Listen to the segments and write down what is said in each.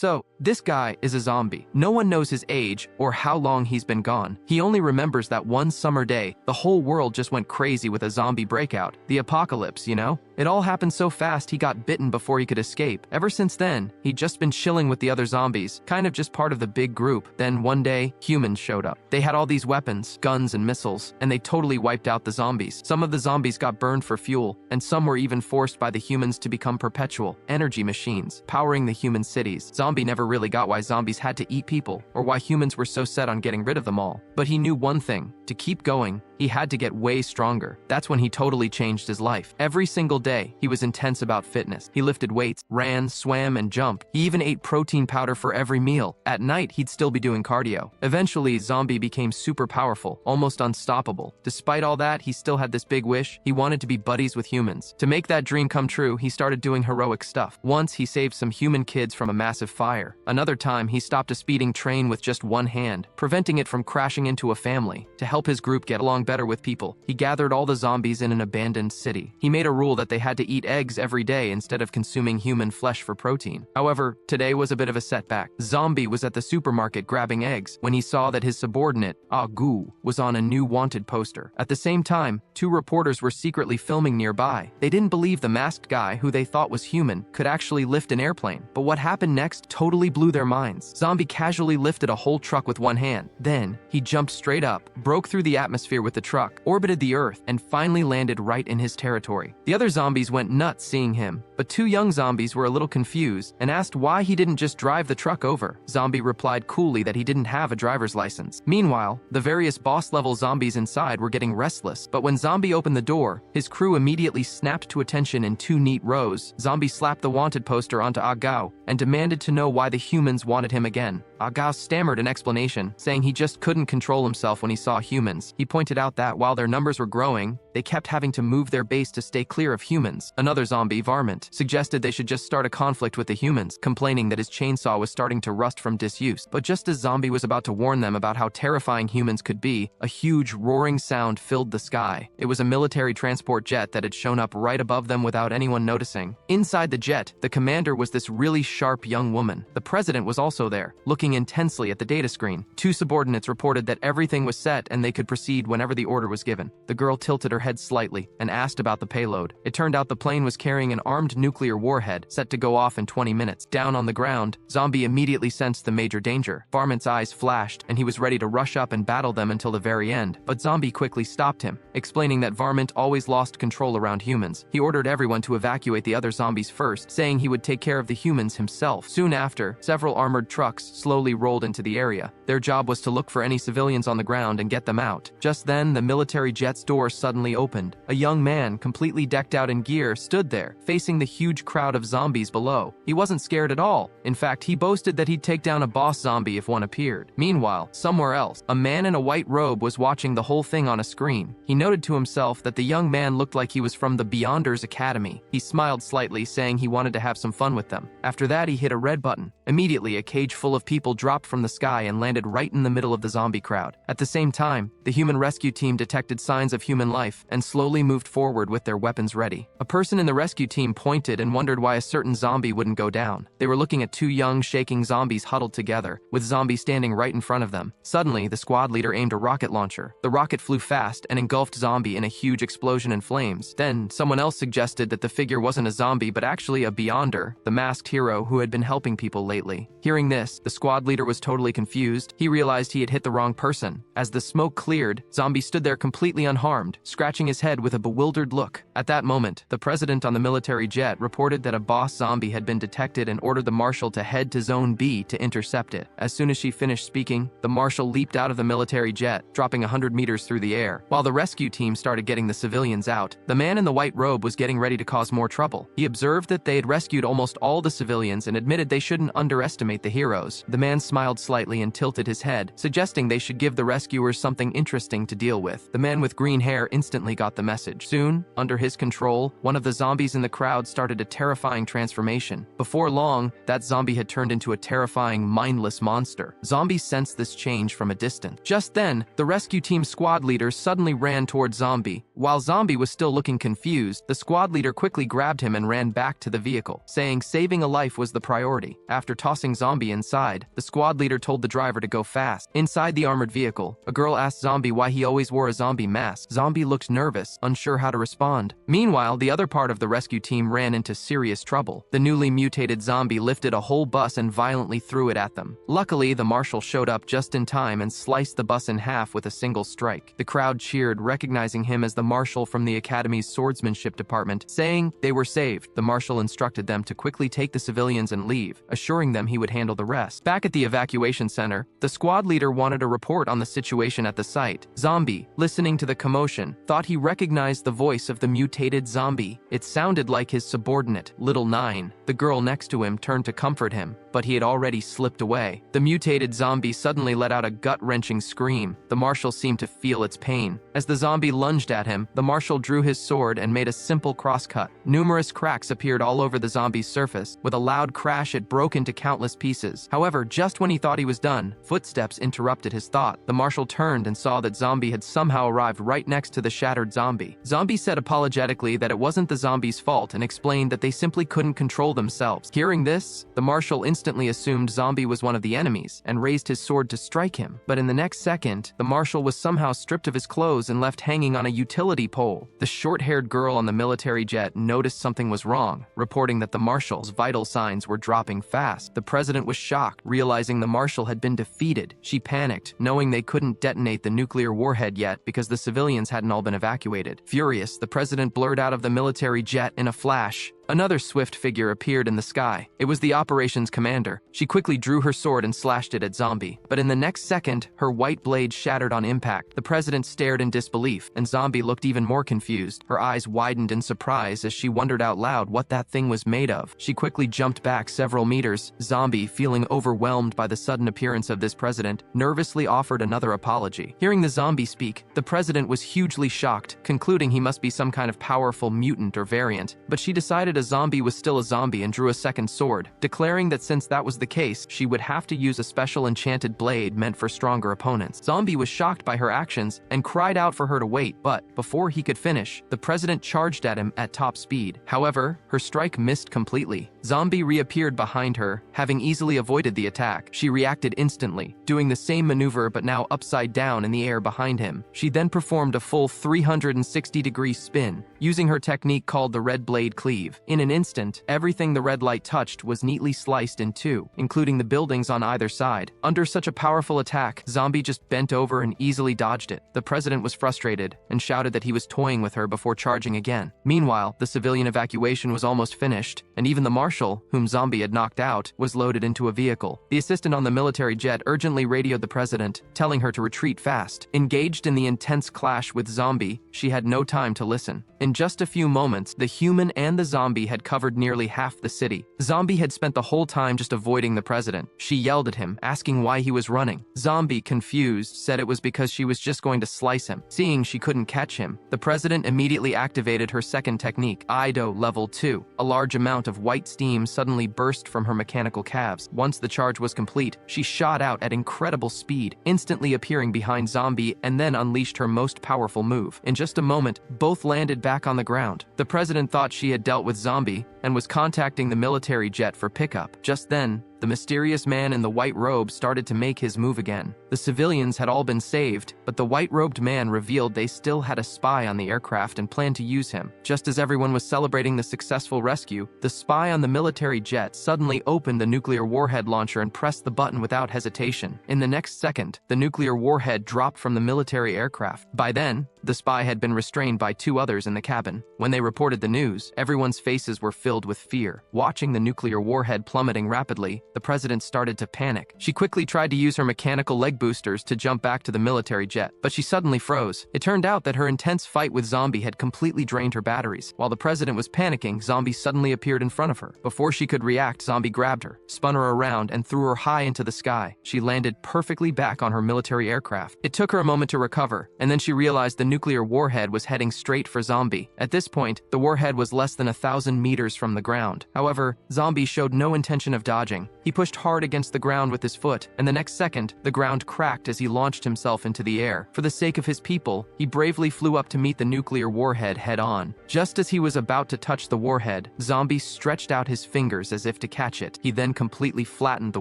So, this guy is a zombie. No one knows his age or how long he's been gone. He only remembers that one summer day, the whole world just went crazy with a zombie breakout. The apocalypse, you know? It all happened so fast he got bitten before he could escape. Ever since then, he'd just been chilling with the other zombies, kind of just part of the big group. Then one day, humans showed up. They had all these weapons, guns and missiles, and they totally wiped out the zombies. Some of the zombies got burned for fuel, and some were even forced by the humans to become perpetual energy machines, powering the human cities. Zombie never really got why zombies had to eat people, or why humans were so set on getting rid of them all. But he knew one thing: to keep going, he had to get way stronger. That's when he totally changed his life. Every single day, he was intense about fitness. He lifted weights, ran, swam, and jumped. He even ate protein powder for every meal. At night, he'd still be doing cardio. Eventually, Zombie became super powerful, almost unstoppable. Despite all that, he still had this big wish. He wanted to be buddies with humans. To make that dream come true, he started doing heroic stuff. Once, he saved some human kids from a massive fire. Another time, he stopped a speeding train with just one hand, preventing it from crashing into a family. To help his group get along better with people, he gathered all the zombies in an abandoned city. He made a rule that they had to eat eggs every day instead of consuming human flesh for protein. However, today was a bit of a setback. Zombie was at the supermarket grabbing eggs when he saw that his subordinate, Agu, was on a new wanted poster. At the same time, two reporters were secretly filming nearby. They didn't believe the masked guy, who they thought was human, could actually lift an airplane. But what happened next totally blew their minds. Zombie casually lifted a whole truck with one hand. Then, he jumped straight up, broke through the atmosphere with the truck, orbited the Earth, and finally landed right in his territory. The other zombies went nuts seeing him, but two young zombies were a little confused and asked why he didn't just drive the truck over. Zombie replied coolly that he didn't have a driver's license. Meanwhile, the various boss-level zombies inside were getting restless, but when Zombie opened the door, his crew immediately snapped to attention in two neat rows. Zombie slapped the wanted poster onto Agao and demanded to know why the humans wanted him again. Agao stammered an explanation, saying he just couldn't control himself when he saw humans. He pointed out that while their numbers were growing, they kept having to move their base to stay clear of humans. Another zombie, Varmint, suggested they should just start a conflict with the humans, complaining that his chainsaw was starting to rust from disuse. But just as Zombie was about to warn them about how terrifying humans could be, a huge roaring sound filled the sky. It was a military transport jet that had shown up right above them without anyone noticing. Inside the jet, the commander was this really sharp young woman. The president was also there, looking intensely at the data screen. Two subordinates reported that everything was set and they could proceed whenever the order was given. The girl tilted her head slightly and asked about the payload. It turned out the plane was carrying an armed nuclear warhead set to go off in 20 minutes. Down on the ground, Zombie immediately sensed the major danger. Varmint's eyes flashed and he was ready to rush up and battle them until the very end, but Zombie quickly stopped him, explaining that Varmint always lost control around humans. He ordered everyone to evacuate the other zombies first, saying he would take care of the humans himself. Soon after, several armored trucks slowly rolled into the area. Their job was to look for any civilians on the ground and get them out. Just then, the military jet's door suddenly opened. A young man, completely decked out in gear, stood there, facing the huge crowd of zombies below. He wasn't scared at all. In fact, he boasted that he'd take down a boss zombie if one appeared. Meanwhile, somewhere else, a man in a white robe was watching the whole thing on a screen. He noted to himself that the young man looked like he was from the Beyonders Academy. He smiled slightly, saying he wanted to have some fun with them. After that, he hit a red button. Immediately, a cage full of people dropped from the sky and landed right in the middle of the zombie crowd. At the same time, the human rescue team detected signs of human life and slowly moved forward with their weapons ready. A person in the rescue team pointed and wondered why a certain zombie wouldn't go down. They were looking at two young, shaking zombies huddled together, with Zombie standing right in front of them. Suddenly, the squad leader aimed a rocket launcher. The rocket flew fast and engulfed Zombie in a huge explosion in flames. Then, someone else suggested that the figure wasn't a zombie but actually a Beyonder, the masked hero who had been helping people lately. Hearing this, the squad leader was totally confused. He realized he had hit the wrong person. As the smoke cleared, Zombie stood there completely unharmed, scratching his head with a bewildered look. At that moment, the president on the military jet reported that a boss zombie had been detected and ordered the marshal to head to Zone B to intercept it. As soon as she finished speaking, the marshal leaped out of the military jet, dropping 100 meters through the air. While the rescue team started getting the civilians out, the man in the white robe was getting ready to cause more trouble. He observed that they had rescued almost all the civilians and admitted they shouldn't underestimate the heroes. The man smiled slightly and tilted his head, suggesting they should give the rescuers something interesting to deal deal with. The man with green hair instantly got the message. Soon, under his control, one of the zombies in the crowd started a terrifying transformation. Before long, that zombie had turned into a terrifying, mindless monster. Zombies sensed this change from a distance. Just then, the rescue team squad leader suddenly ran toward Zombie. While Zombie was still looking confused, the squad leader quickly grabbed him and ran back to the vehicle, saying saving a life was the priority. After tossing Zombie inside, the squad leader told the driver to go fast. Inside the armored vehicle, a girl asked Zombie why he always wore a zombie mask. Zombie looked nervous, unsure how to respond. Meanwhile, the other part of the rescue team ran into serious trouble. The newly mutated zombie lifted a whole bus and violently threw it at them. Luckily, the marshal showed up just in time and sliced the bus in half with a single strike. The crowd cheered, recognizing him as the marshal from the academy's swordsmanship department, saying they were saved. The marshal instructed them to quickly take the civilians and leave, assuring them he would handle the rest. Back at the evacuation center, the squad leader wanted a report on the situation at the site. Zombie, listening to the commotion, thought he recognized the voice of the mutated zombie. It sounded like his subordinate, Little Nine. The girl next to him turned to comfort him, but he had already slipped away. The mutated zombie suddenly let out a gut-wrenching scream. The marshal seemed to feel its pain. As the zombie lunged at him, the marshal drew his sword and made a simple crosscut. Numerous cracks appeared all over the zombie's surface. With a loud crash, it broke into countless pieces. However, just when he thought he was done, footsteps interrupted his thought. The marshal turned and saw that Zombie had somehow arrived right next to the shattered zombie. Zombie said apologetically that it wasn't the zombie's fault and explained that they simply couldn't control themselves. Hearing this, the marshal instantly assumed Zombie was one of the enemies and raised his sword to strike him. But in the next second, the marshal was somehow stripped of his clothes and left hanging on a utility pole. The short-haired girl on the military jet noticed something was wrong, reporting that the marshal's vital signs were dropping fast. The president was shocked, realizing the marshal had been defeated. She panicked, knowing they couldn't detonate the nuclear warhead yet because the civilians hadn't all been evacuated. Furious, the president blurred out of the military jet in a flash. Another swift figure appeared in the sky. It was the operations commander. She quickly drew her sword and slashed it at Zombie. But in the next second, her white blade shattered on impact. The president stared in disbelief, and Zombie looked even more confused. Her eyes widened in surprise as she wondered out loud what that thing was made of. She quickly jumped back several meters. Zombie, feeling overwhelmed by the sudden appearance of this president, nervously offered another apology. Hearing the zombie speak, the president was hugely shocked, concluding he must be some kind of powerful mutant or variant. But she decided a zombie was still a zombie and drew a second sword, declaring that since that was the case, she would have to use a special enchanted blade meant for stronger opponents. Zombie was shocked by her actions and cried out for her to wait, but before he could finish, the president charged at him at top speed. However, her strike missed completely. Zombie reappeared behind her, having easily avoided the attack. She reacted instantly, doing the same maneuver but now upside down in the air behind him. She then performed a full 360-degree spin, using her technique called the red blade cleave. In an instant, everything the red light touched was neatly sliced in two, including the buildings on either side. Under such a powerful attack, Zombie just bent over and easily dodged it. The president was frustrated and shouted that he was toying with her before charging again. Meanwhile, the civilian evacuation was almost finished, and even the marshal, whom Zombie had knocked out, was loaded into a vehicle. The assistant on the military jet urgently radioed the president, telling her to retreat fast. Engaged in the intense clash with Zombie, she had no time to listen. In just a few moments, the human and the zombie had covered nearly half the city. Zombie had spent the whole time just avoiding the president. She yelled at him, asking why he was running. Zombie, confused, said it was because she was just going to slice him. Seeing she couldn't catch him, the president immediately activated her second technique, Ido Level 2. A large amount of white steam suddenly burst from her mechanical calves. Once the charge was complete, she shot out at incredible speed, instantly appearing behind Zombie and then unleashed her most powerful move. In just a moment, both landed back on the ground. The president thought she had dealt with Zombie and was contacting the military jet for pickup. Just then, the mysterious man in the white robe started to make his move again. The civilians had all been saved, but the white-robed man revealed they still had a spy on the aircraft and planned to use him. Just as everyone was celebrating the successful rescue, the spy on the military jet suddenly opened the nuclear warhead launcher and pressed the button without hesitation. In the next second, the nuclear warhead dropped from the military aircraft. By then, the spy had been restrained by 2 others in the cabin. When they reported the news, everyone's faces were filled with fear. Watching the nuclear warhead plummeting rapidly, the president started to panic. She quickly tried to use her mechanical leg boosters to jump back to the military jet, but she suddenly froze. It turned out that her intense fight with Zombie had completely drained her batteries. While the president was panicking, Zombie suddenly appeared in front of her. Before she could react, Zombie grabbed her, spun her around, and threw her high into the sky. She landed perfectly back on her military aircraft. It took her a moment to recover, and then she realized the nuclear warhead was heading straight for Zombie. At this point, the warhead was less than 1,000 meters from the ground. However, Zombie showed no intention of dodging. He pushed hard against the ground with his foot, and the next second, the ground cracked as he launched himself into the air. For the sake of his people, he bravely flew up to meet the nuclear warhead head-on. Just as he was about to touch the warhead, Zombie stretched out his fingers as if to catch it. He then completely flattened the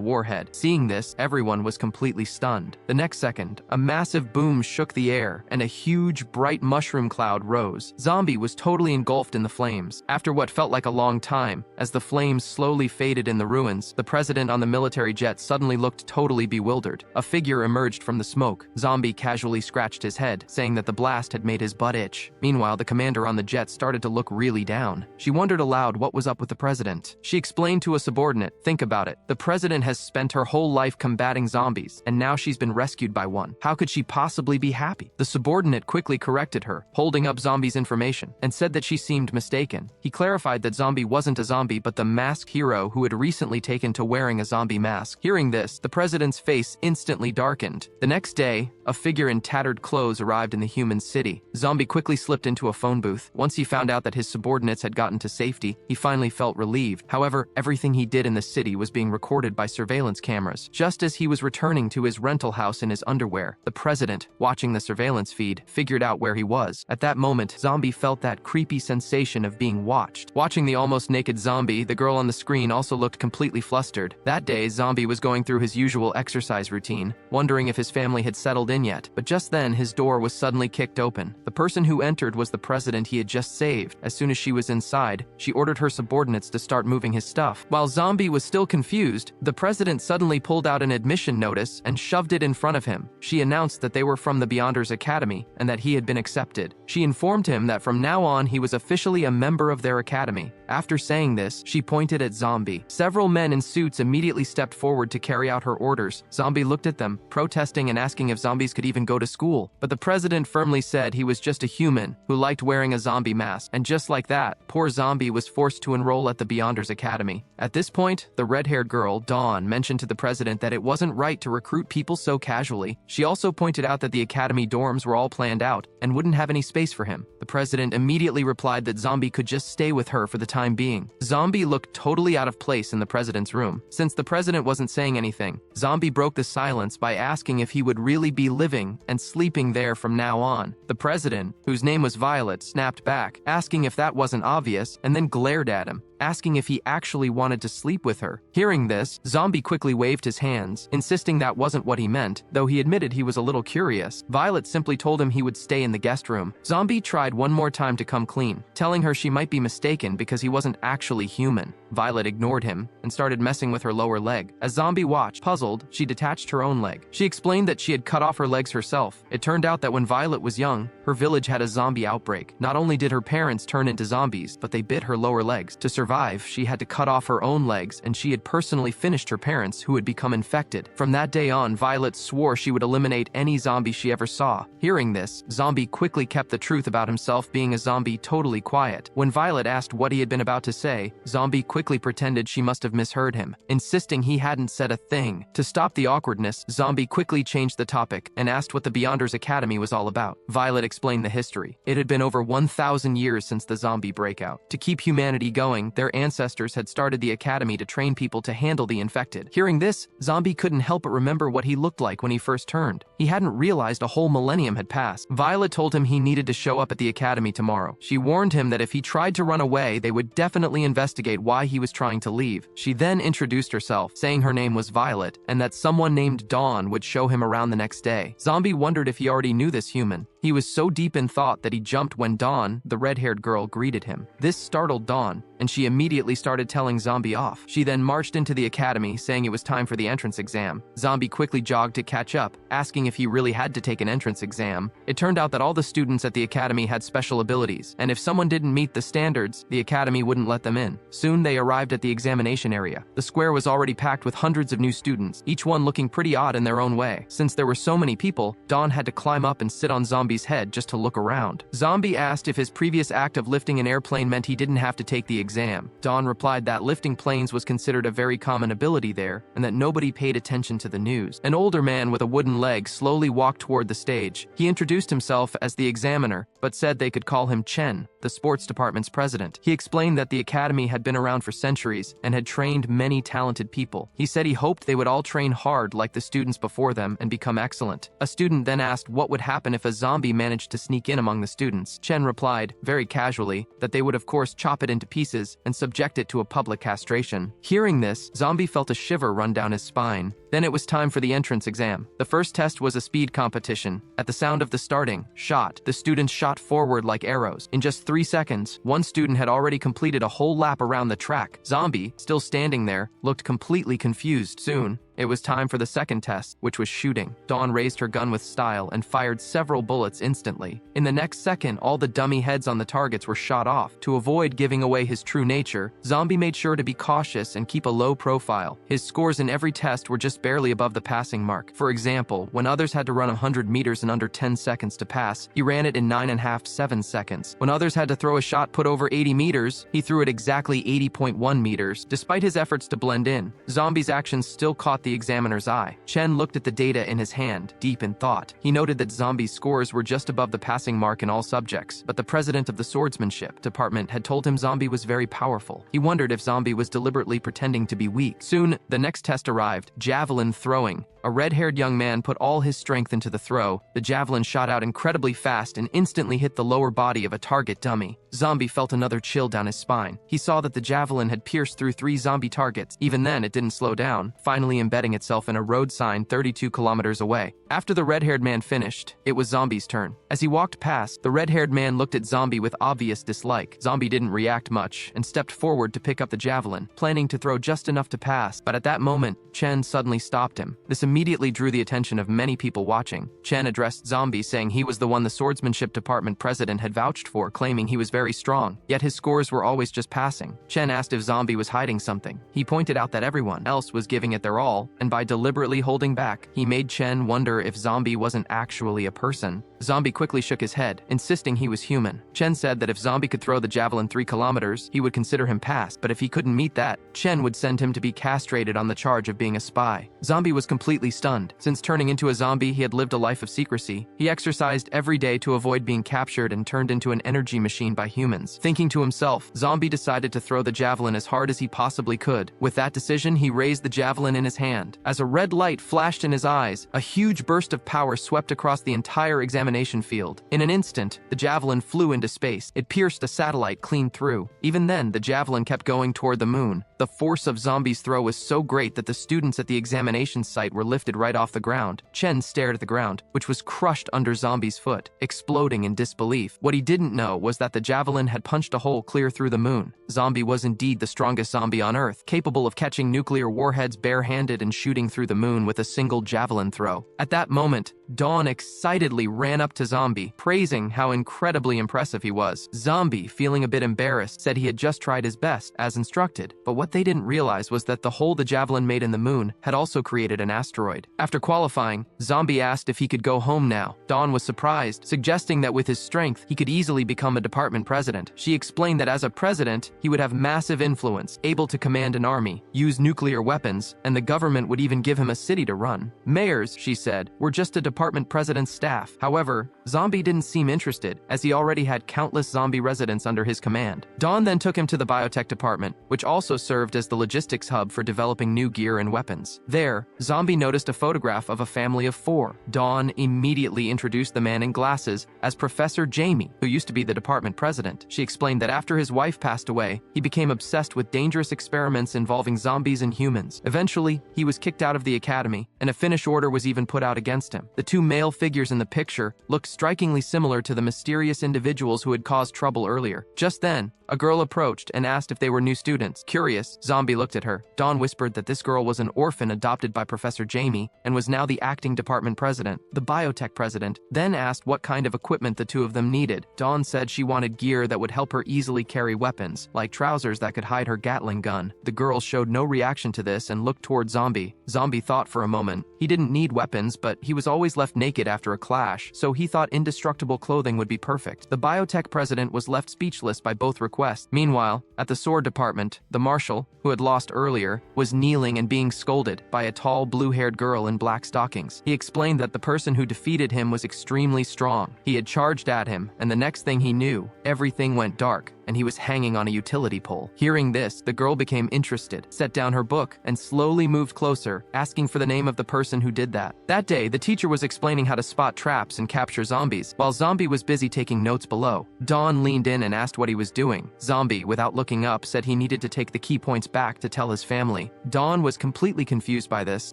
warhead. Seeing this, everyone was completely stunned. The next second, a massive boom shook the air, and a huge, bright mushroom cloud rose. Zombie was totally engulfed in the flames. After what felt like a long time, as the flames slowly faded in the ruins, the president on the military jet suddenly looked totally bewildered. A figure emerged from the smoke. Zombie casually scratched his head, saying that the blast had made his butt itch. Meanwhile, the commander on the jet started to look really down. She wondered aloud what was up with the president. She explained to a subordinate, "Think about it. The president has spent her whole life combating zombies, and now she's been rescued by one. How could she possibly be happy?" The subordinate quickly corrected her, holding up Zombie's information, and said that she seemed mistaken. He clarified that Zombie wasn't a zombie but the masked hero who had recently taken to wearing a zombie mask. Hearing this, the president's face instantly darkened. The next day, a figure in tattered clothes arrived in the human city. Zombie quickly slipped into a phone booth. Once he found out that his subordinates had gotten to safety, he finally felt relieved. However, everything he did in the city was being recorded by surveillance cameras. Just as he was returning to his rental house in his underwear, the president, watching the surveillance feed, figured out where he was. At that moment, Zombie felt that creepy sensation of being watched. Watching the almost naked Zombie, the girl on the screen also looked completely flustered. That day, Zombie was going through his usual exercise routine, wondering if his family had settled in yet. But just then, his door was suddenly kicked open. The person who entered was the president he had just saved. As soon as she was inside, she ordered her subordinates to start moving his stuff. While Zombie was still confused, the president suddenly pulled out an admission notice and shoved it in front of him. She announced that they were from the Beyonders Academy and that he had been accepted. She informed him that from now on he was officially a member of their academy. After saying this, she pointed at Zombie. Several men in suits immediately stepped forward to carry out her orders. Zombie looked at them, protesting and asking if zombies could even go to school. But the president firmly said he was just a human who liked wearing a zombie mask. And just like that, poor Zombie was forced to enroll at the Beyonders Academy. At this point, the red-haired girl, Dawn, mentioned to the president that it wasn't right to recruit people so casually. She also pointed out that the academy dorms were all planned out and wouldn't have any space for him. The president immediately replied that Zombie could just stay with her for the time being. Zombie looked totally out of place in the president's room. Since the president wasn't saying anything, Zombie broke the silence by asking if he would really be living and sleeping there from now on. The president, whose name was Violet, snapped back, asking if that wasn't obvious, and then glared at him, asking if he actually wanted to sleep with her. Hearing this, Zombie quickly waved his hands, insisting that wasn't what he meant, though he admitted he was a little curious. Violet simply told him he would stay in the guest room. Zombie tried one more time to come clean, telling her she might be mistaken because he wasn't actually human. Violet ignored him and started messing with her lower leg. As Zombie watched, puzzled, she detached her own leg. She explained that she had cut off her legs herself. It turned out that when Violet was young, her village had a zombie outbreak. Not only did her parents turn into zombies, but they bit her lower legs. To survive, she had to cut off her own legs, and she had personally finished her parents who had become infected. From that day on, Violet swore she would eliminate any zombie she ever saw. Hearing this, Zombie quickly kept the truth about himself being a zombie totally quiet. When Violet asked what he had been about to say, Zombie quickly pretended she must have misheard him, insisting he hadn't said a thing. To stop the awkwardness, Zombie quickly changed the topic and asked what the Beyonders Academy was all about. Violet explained the history. It had been over 1,000 years since the zombie breakout. To keep humanity going, their ancestors had started the academy to train people to handle the infected. Hearing this, Zombie couldn't help but remember what he looked like when he first turned. He hadn't realized a whole millennium had passed. Violet told him he needed to show up at the academy tomorrow. She warned him that if he tried to run away, they would definitely investigate why he was trying to leave. She then introduced herself, saying her name was Violet, and that someone named Dawn would show him around the next day. Zombie wondered if he already knew this human. He was so deep in thought that he jumped when Dawn, the red-haired girl, greeted him. This startled Dawn, and she immediately started telling Zombie off. She then marched into the academy, saying it was time for the entrance exam. Zombie quickly jogged to catch up, asking if he really had to take an entrance exam. It turned out that all the students at the academy had special abilities, and if someone didn't meet the standards, the academy wouldn't let them in. Soon they arrived at the examination area. The square was already packed with hundreds of new students, each one looking pretty odd in their own way. Since there were so many people, Dawn had to climb up and sit on Zombie's head just to look around. Zombie asked if his previous act of lifting an airplane meant he didn't have to take the exam. Dawn replied that lifting planes was considered a very common ability there, and that nobody paid attention to the news. An older man with a wooden leg slowly walked toward the stage. He introduced himself as the examiner, but said they could call him Chen, the sports department's president. He explained that the academy had been around for centuries and had trained many talented people. He said he hoped they would all train hard like the students before them and become excellent. A student then asked what would happen if a zombie managed to sneak in among the students. Chen replied, very casually, that they would of course chop it into pieces and subject it to a public castration. Hearing this, Zombie felt a shiver run down his spine. Then it was time for the entrance exam. The first test was a speed competition. At the sound of the starting shot, the students shot forward like arrows. In just 3 seconds, one student had already completed a whole lap around the track. Zombie, still standing there, looked completely confused. Soon, it was time for the second test, which was shooting. Dawn raised her gun with style and fired several bullets instantly. In the next second, all the dummy heads on the targets were shot off. To avoid giving away his true nature, Zombie made sure to be cautious and keep a low profile. His scores in every test were just barely above the passing mark. For example, when others had to run 100 meters in under 10 seconds to pass, he ran it in 9.5–7 seconds. When others had to throw a shot put over 80 meters, he threw it exactly 80.1 meters. Despite his efforts to blend in, Zombie's actions still caught the examiner's eye. Chen looked at the data in his hand, deep in thought. He noted that Zombie's scores were just above the passing mark in all subjects, but the president of the swordsmanship department had told him Zombie was very powerful. He wondered if Zombie was deliberately pretending to be weak. Soon, the next test arrived, javelin throwing. A red-haired young man put all his strength into the throw. The javelin shot out incredibly fast and instantly hit the lower body of a target dummy. Zombie felt another chill down his spine. He saw that the javelin had pierced through 3 zombie targets. Even then, it didn't slow down, finally embedding itself in a road sign 32 kilometers away. After the red-haired man finished, it was Zombie's turn. As he walked past, the red-haired man looked at Zombie with obvious dislike. Zombie didn't react much and stepped forward to pick up the javelin, planning to throw just enough to pass. But at that moment, Chen suddenly stopped him. This immediately drew the attention of many people watching. Chen addressed Zombie, saying he was the one the swordsmanship department president had vouched for, claiming he was very strong, yet his scores were always just passing. Chen asked if Zombie was hiding something. He pointed out that everyone else was giving it their all, and by deliberately holding back, he made Chen wonder if Zombie wasn't actually a person. Zombie quickly shook his head, insisting he was human. Chen said that if Zombie could throw the javelin 3 kilometers, he would consider him passed, but if he couldn't meet that, Chen would send him to be castrated on the charge of being a spy. Zombie was completely stunned. Since turning into a zombie, he had lived a life of secrecy. He exercised every day to avoid being captured and turned into an energy machine by humans. Thinking to himself, Zombie decided to throw the javelin as hard as he possibly could. With that decision, he raised the javelin in his hand. As a red light flashed in his eyes, a huge burst of power swept across the entire examination field. In an instant, the javelin flew into space. It pierced a satellite clean through. Even then, the javelin kept going toward the moon. The force of Zombie's throw was so great that the students at the examination site were lifted right off the ground. Chen stared at the ground, which was crushed under Zombie's foot, exploding in disbelief. What he didn't know was that the javelin had punched a hole clear through the moon. Zombie was indeed the strongest zombie on Earth, capable of catching nuclear warheads bare-handed and shooting through the moon with a single javelin throw. At that moment, Dawn excitedly ran up to Zombie, praising how incredibly impressive he was. Zombie, feeling a bit embarrassed, said he had just tried his best, as instructed, but what they didn't realize was that the hole the javelin made in the moon had also created an asteroid. After qualifying, Zombie asked if he could go home now. Dawn was surprised, suggesting that with his strength, he could easily become a department president. She explained that as a president, he would have massive influence, able to command an army, use nuclear weapons, and the government would even give him a city to run. Mayors, she said, were just a department president's staff. However, Zombie didn't seem interested, as he already had countless zombie residents under his command. Dawn then took him to the biotech department, which also served as the logistics hub for developing new gear and weapons. There, Zombie noticed a photograph of a family of 4. Dawn immediately introduced the man in glasses as Professor Jamie, who used to be the department president. She explained that after his wife passed away, he became obsessed with dangerous experiments involving zombies and humans. Eventually, he was kicked out of the academy, and a finish order was even put out against him. The 2 male figures in the picture looked strikingly similar to the mysterious individuals who had caused trouble earlier. Just then, a girl approached and asked if they were new students. Curious, Zombie looked at her. Dawn whispered that this girl was an orphan adopted by Professor Jamie and was now the acting department president. The biotech president then asked what kind of equipment the two of them needed. Dawn said she wanted gear that would help her easily carry weapons, like trousers that could hide her Gatling gun. The girl showed no reaction to this and looked toward Zombie. Zombie thought for a moment. He didn't need weapons, but he was always left naked after a clash, so he thought indestructible clothing would be perfect. The biotech president was left speechless by both requests. Meanwhile, at the sword department, the marshal, who had lost earlier, was kneeling and being scolded by a tall blue-haired girl in black stockings. He explained that the person who defeated him was extremely strong. He had charged at him, and the next thing he knew, everything went dark, and he was hanging on a utility pole. Hearing this, the girl became interested, set down her book, and slowly moved closer, asking for the name of the person who did that. That day, the teacher was explaining how to spot traps and capture zombies, while Zombie was busy taking notes below. Dawn leaned in and asked what he was doing. Zombie, without looking up, said he needed to take the key points back to tell his family. Dawn was completely confused by this.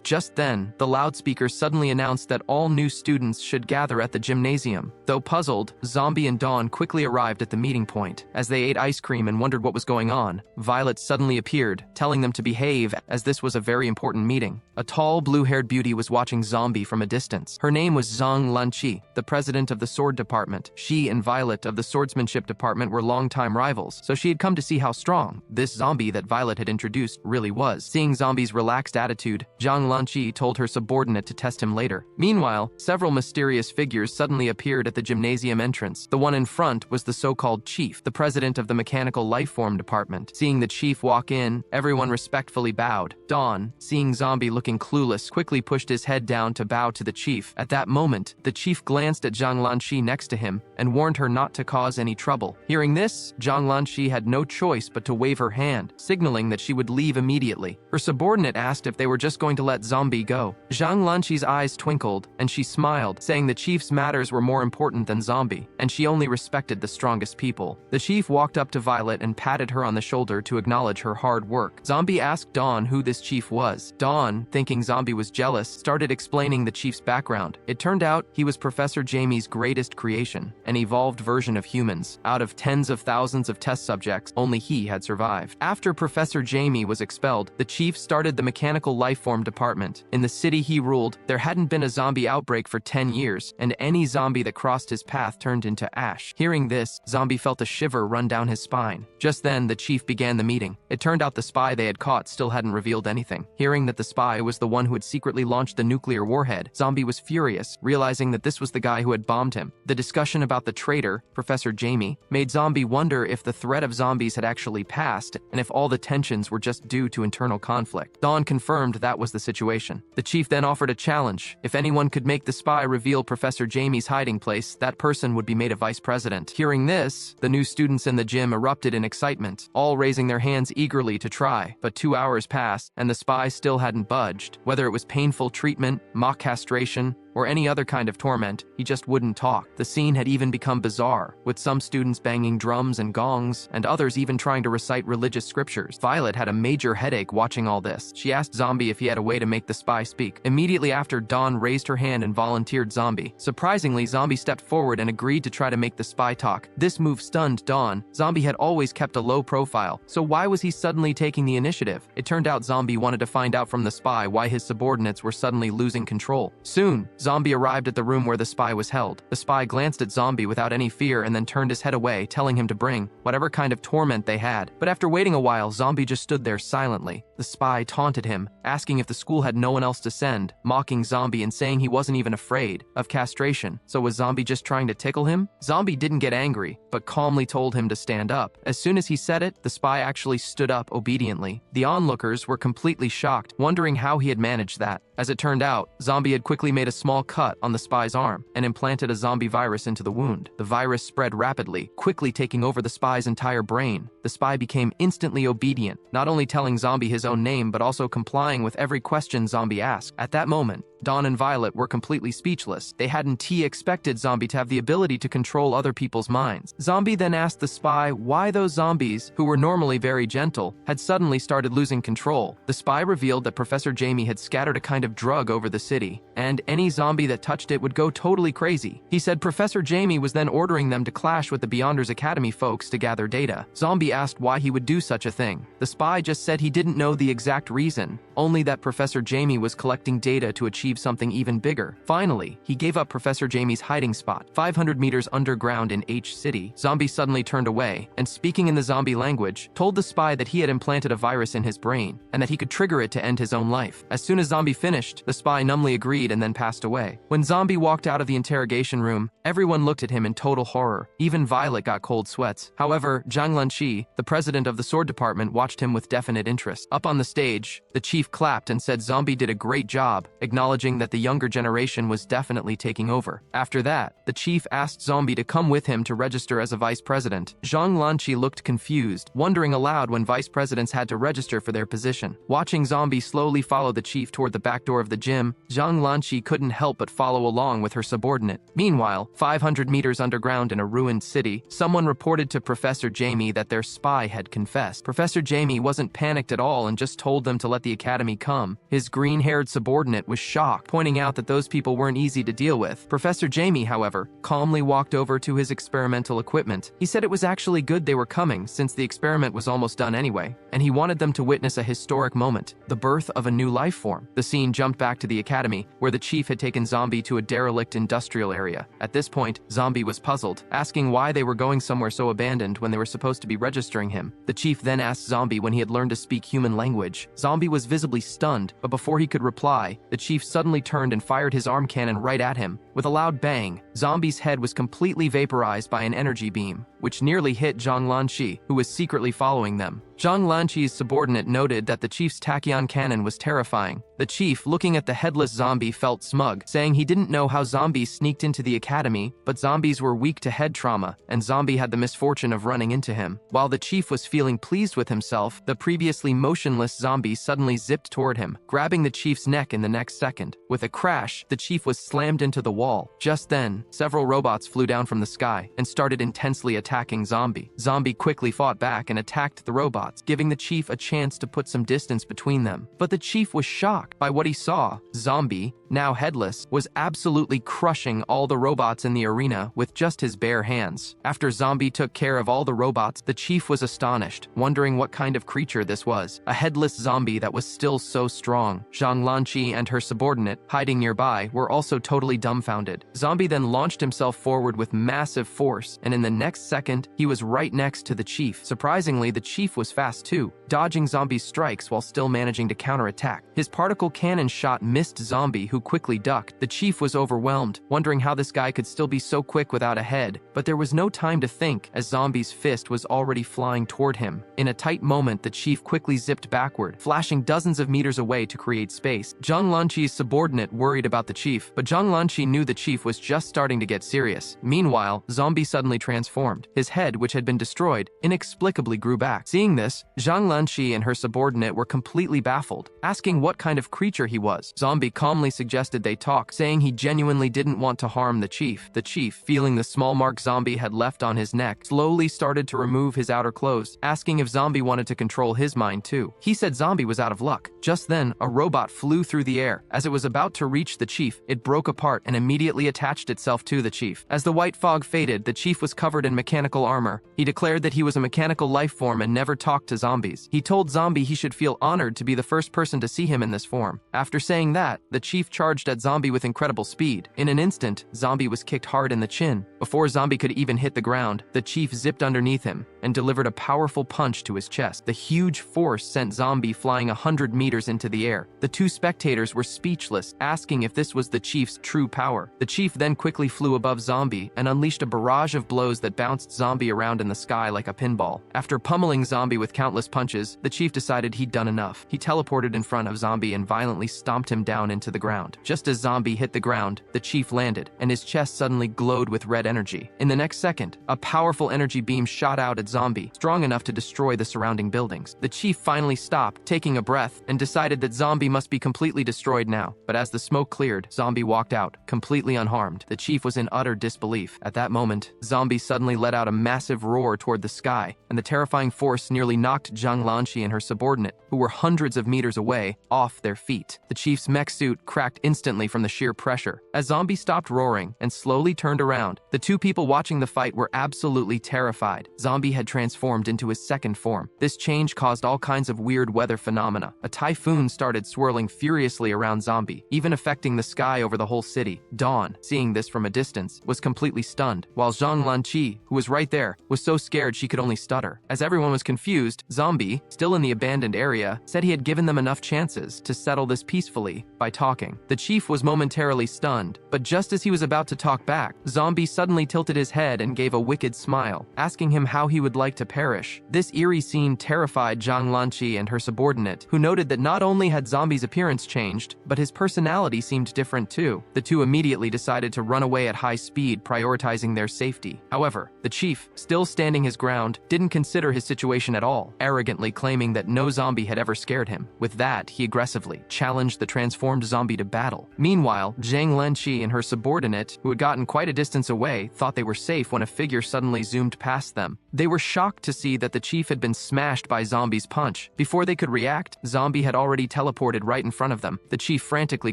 Just then, the loudspeaker suddenly announced that all new students should gather at the gymnasium. Though puzzled, Zombie and Dawn quickly arrived at the meeting point. As they ate ice cream and wondered what was going on, Violet suddenly appeared, telling them to behave as this was a very important meeting. A tall, blue-haired beauty was watching Zombie from a distance. Her name was Zhang Lanqi, the president of the sword department. She and Violet of the swordsmanship department were longtime rivals, so she had come to see how strong this Zombie that Violet had introduced really was. Seeing Zombie's relaxed attitude, Zhang Lanqi told her subordinate to test him later. Meanwhile, several mysterious figures suddenly appeared at the gymnasium entrance. The one in front was the so-called chief, the president of the mechanical lifeform department. Seeing the chief walk in, everyone respectfully bowed. Dawn, seeing Zombie looking clueless, quickly pushed his head down to bow to the chief. At that moment, the chief glanced at Zhang Lanqi next to him and warned her not to cause any trouble. Hearing this, Zhang Lanqi had no choice but to wave her hand, signaling that she would leave immediately. Her subordinate asked if they were just going to let Zombie go. Zhang Lanqi's eyes twinkled, and she smiled, saying the chief's matters were more important than Zombie, and she only respected the strongest people. The chief walked up to Violet and patted her on the shoulder to acknowledge her hard work. Zombie asked Dawn who this chief was. Dawn, thinking Zombie was jealous, started explaining the chief's background. It turned out he was Professor Jamie's greatest creation, an evolved version of humans. Out of tens of thousands of test subjects, only he had survived. After Professor Jamie was expelled, the chief started the mechanical lifeform department. In the city he ruled, there hadn't been a zombie outbreak for 10 years, and any zombie that crossed his path turned into ash. Hearing this, Zombie felt a shiver run down his spine. Just then, the chief began the meeting. It turned out the spy they had caught still hadn't revealed anything. Hearing that the spy was the one who had secretly launched the nuclear warhead, Zombie was furious, realizing that this was the guy who had bombed him. The discussion about the traitor, Professor Jamie, made Zombie wonder if the threat of zombies had actually passed, and if all the tensions were just due to internal conflict. Dawn confirmed that was the situation. The chief then offered a challenge. If anyone could make the spy reveal Professor Jamie's hiding place, that person would be made a vice president. Hearing this, the new students in the gym erupted in excitement, all raising their hands eagerly to try. But 2 hours passed, and the spy still hadn't budged. Whether it was painful treatment, mock castration, or any other kind of torment, he just wouldn't talk. The scene had even become bizarre, with some students banging drums and gongs, and others even trying to recite religious scriptures. Violet had a major headache watching all this. She asked Zombie if he had a way to make the spy speak. Immediately after, Dawn raised her hand and volunteered Zombie. Surprisingly, Zombie stepped forward and agreed to try to make the spy talk. This move stunned Dawn. Zombie had always kept a low profile, so why was he suddenly taking the initiative? It turned out Zombie wanted to find out from the spy why his subordinates were suddenly losing control. Soon, Zombie arrived at the room where the spy was held. The spy glanced at Zombie without any fear and then turned his head away, telling him to bring whatever kind of torment they had. But after waiting a while, Zombie just stood there silently. The spy taunted him, asking if the school had no one else to send, mocking Zombie and saying he wasn't even afraid of castration. So was Zombie just trying to tickle him? Zombie didn't get angry, but calmly told him to stand up. As soon as he said it, the spy actually stood up obediently. The onlookers were completely shocked, wondering how he had managed that. As it turned out, Zombie had quickly made a small cut on the spy's arm and implanted a zombie virus into the wound. The virus spread rapidly, quickly taking over the spy's entire brain. The spy became instantly obedient, not only telling Zombie his own name but also complying with every question Zombie asked. At that moment, Dawn and Violet were completely speechless. They hadn't expected Zombie to have the ability to control other people's minds. Zombie then asked the spy why those zombies, who were normally very gentle, had suddenly started losing control. The spy revealed that Professor Jamie had scattered a kind of drug over the city, and any zombie that touched it would go totally crazy. He said Professor Jamie was then ordering them to clash with the Beyonders Academy folks to gather data. Zombie asked why he would do such a thing. The spy just said he didn't know the exact reason, only that Professor Jamie was collecting data to achieve something even bigger. Finally, he gave up Professor Jamie's hiding spot, 500 meters underground in H City. Zombie suddenly turned away, and speaking in the zombie language, told the spy that he had implanted a virus in his brain, and that he could trigger it to end his own life. As soon as Zombie finished, the spy numbly agreed and then passed away. When Zombie walked out of the interrogation room, everyone looked at him in total horror. Even Violet got cold sweats. However, Zhang Lanqi, the president of the sword department, watched him with definite interest. Up on the stage, the chief clapped and said Zombie did a great job, acknowledging that the younger generation was definitely taking over. After that, the chief asked Zombie to come with him to register as a vice president. Zhang Lanqi looked confused, wondering aloud when vice presidents had to register for their position. Watching Zombie slowly follow the chief toward the back door of the gym, Zhang Lanqi couldn't help but follow along with her subordinate. Meanwhile, 500 meters underground in a ruined city, someone reported to Professor Jamie that their spy had confessed. Professor Jamie wasn't panicked at all and just told them to let the academy come. His green-haired subordinate was shocked, pointing out that those people weren't easy to deal with. Professor Jamie, however, calmly walked over to his experimental equipment. He said it was actually good they were coming, since the experiment was almost done anyway, and he wanted them to witness a historic moment, the birth of a new life form. The scene jumped back to the academy, where the chief had taken Zombie to a derelict industrial area. At this point, Zombie was puzzled, asking why they were going somewhere so abandoned when they were supposed to be registering him. The chief then asked Zombie when he had learned to speak human language. Zombie was visibly stunned, but before he could reply, the chief suddenly turned and fired his arm cannon right at him. With a loud bang, Zombie's head was completely vaporized by an energy beam, which nearly hit Zhang Lanqi, who was secretly following them. Zhang Lanqi's subordinate noted that the chief's tachyon cannon was terrifying. The chief, looking at the headless zombie, felt smug, saying he didn't know how zombies sneaked into the academy, but zombies were weak to head trauma, and Zombie had the misfortune of running into him. While the chief was feeling pleased with himself, the previously motionless zombie suddenly zipped toward him, grabbing the chief's neck in the next second. With a crash, the chief was slammed into the wall. Just then, several robots flew down from the sky and started intensely attacking Zombie. Zombie quickly fought back and attacked the robots, giving the chief a chance to put some distance between them. But the chief was shocked by what he saw. Zombie, now headless, was absolutely crushing all the robots in the arena with just his bare hands. After Zombie took care of all the robots, the chief was astonished, wondering what kind of creature this was. A headless zombie that was still so strong. Zhang Lanqi and her subordinate, hiding nearby, were also totally dumbfounded. Zombie then launched himself forward with massive force, and in the next second, he was right next to the chief. Surprisingly, the chief was fast too, dodging Zombie's strikes while still managing to counterattack. His particle cannon shot missed Zombie, who quickly ducked. The chief was overwhelmed, wondering how this guy could still be so quick without a head, but there was no time to think, as Zombie's fist was already flying toward him. In a tight moment, the chief quickly zipped backward, flashing dozens of meters away to create space. Zhang Lanqi's subordinate worried about the chief, but Zhang Lanqi knew the chief was just starting to get serious. Meanwhile, Zombie suddenly transformed. His head, which had been destroyed, inexplicably grew back. Seeing this, Zhang Lanqi and her subordinate were completely baffled, asking what kind of creature he was. Zombie calmly suggested they talk, saying he genuinely didn't want to harm the chief. The chief, feeling the small mark Zombie had left on his neck, slowly started to remove his outer clothes, asking if Zombie wanted to control his mind too. He said Zombie was out of luck. Just then, a robot flew through the air. As it was about to reach the chief, it broke apart and immediately attached itself to the chief. As the white fog faded, the chief was covered in mechanical armor. He declared that he was a mechanical life form and never talked to zombies. He told Zombie he should feel honored to be the first person to see him in this form. After saying that, the chief charged at Zombie with incredible speed. In an instant, Zombie was kicked hard in the chin. Before Zombie could even hit the ground, the chief zipped underneath him and delivered a powerful punch to his chest. The huge force sent Zombie flying 100 meters into the air. The two spectators were speechless, asking if this was the chief's true power. The chief then quickly flew above Zombie and unleashed a barrage of blows that bounced Zombie around in the sky like a pinball. After pummeling Zombie with countless punches, the chief decided he'd done enough. He teleported in front of Zombie and violently stomped him down into the ground. Just as Zombie hit the ground, the chief landed, and his chest suddenly glowed with red energy. In the next second, a powerful energy beam shot out at Zombie, strong enough to destroy the surrounding buildings. The chief finally stopped, taking a breath, and decided that Zombie must be completely destroyed now. now. But as the smoke cleared, Zombie walked out, completely unharmed. The chief was in utter disbelief. At that moment, Zombie suddenly let out a massive roar toward the sky, and the terrifying force nearly knocked Zhang Lanqi and her subordinate, who were hundreds of meters away, off their feet. The chief's mech suit cracked instantly from the sheer pressure. As Zombie stopped roaring and slowly turned around, the two people watching the fight were absolutely terrified. Zombie had transformed into his second form. This change caused all kinds of weird weather phenomena. A typhoon started swirling furiously around Zombie, even affecting the sky over the whole city. Dawn, seeing this from a distance, was completely stunned, while Zhang Lanqi, who was right there, was so scared she could only stutter. As everyone was confused, Zombie, still in the abandoned area, said he had given them enough chances to settle this peacefully by talking. The chief was momentarily stunned, but just as he was about to talk back, Zombie suddenly tilted his head and gave a wicked smile, asking him how he would like to perish. This eerie scene terrified Zhang Lanqi and her subordinate, who noted that not only had Zombie's appearance changed, but his personality seemed different too. The two immediately decided to run away at high speed, prioritizing their safety. However, the chief, still standing his ground, didn't consider his situation at all, arrogantly claiming that no zombie had ever scared him. With that, he aggressively challenged the transformed zombie to battle. Meanwhile, Zhang Lanqi and her subordinate, who had gotten quite a distance away, thought they were safe when a figure suddenly zoomed past them. They were shocked to see that the chief had been smashed by Zombie's punch. Before they could react, Zombie had already teleported right in front of them. The chief frantically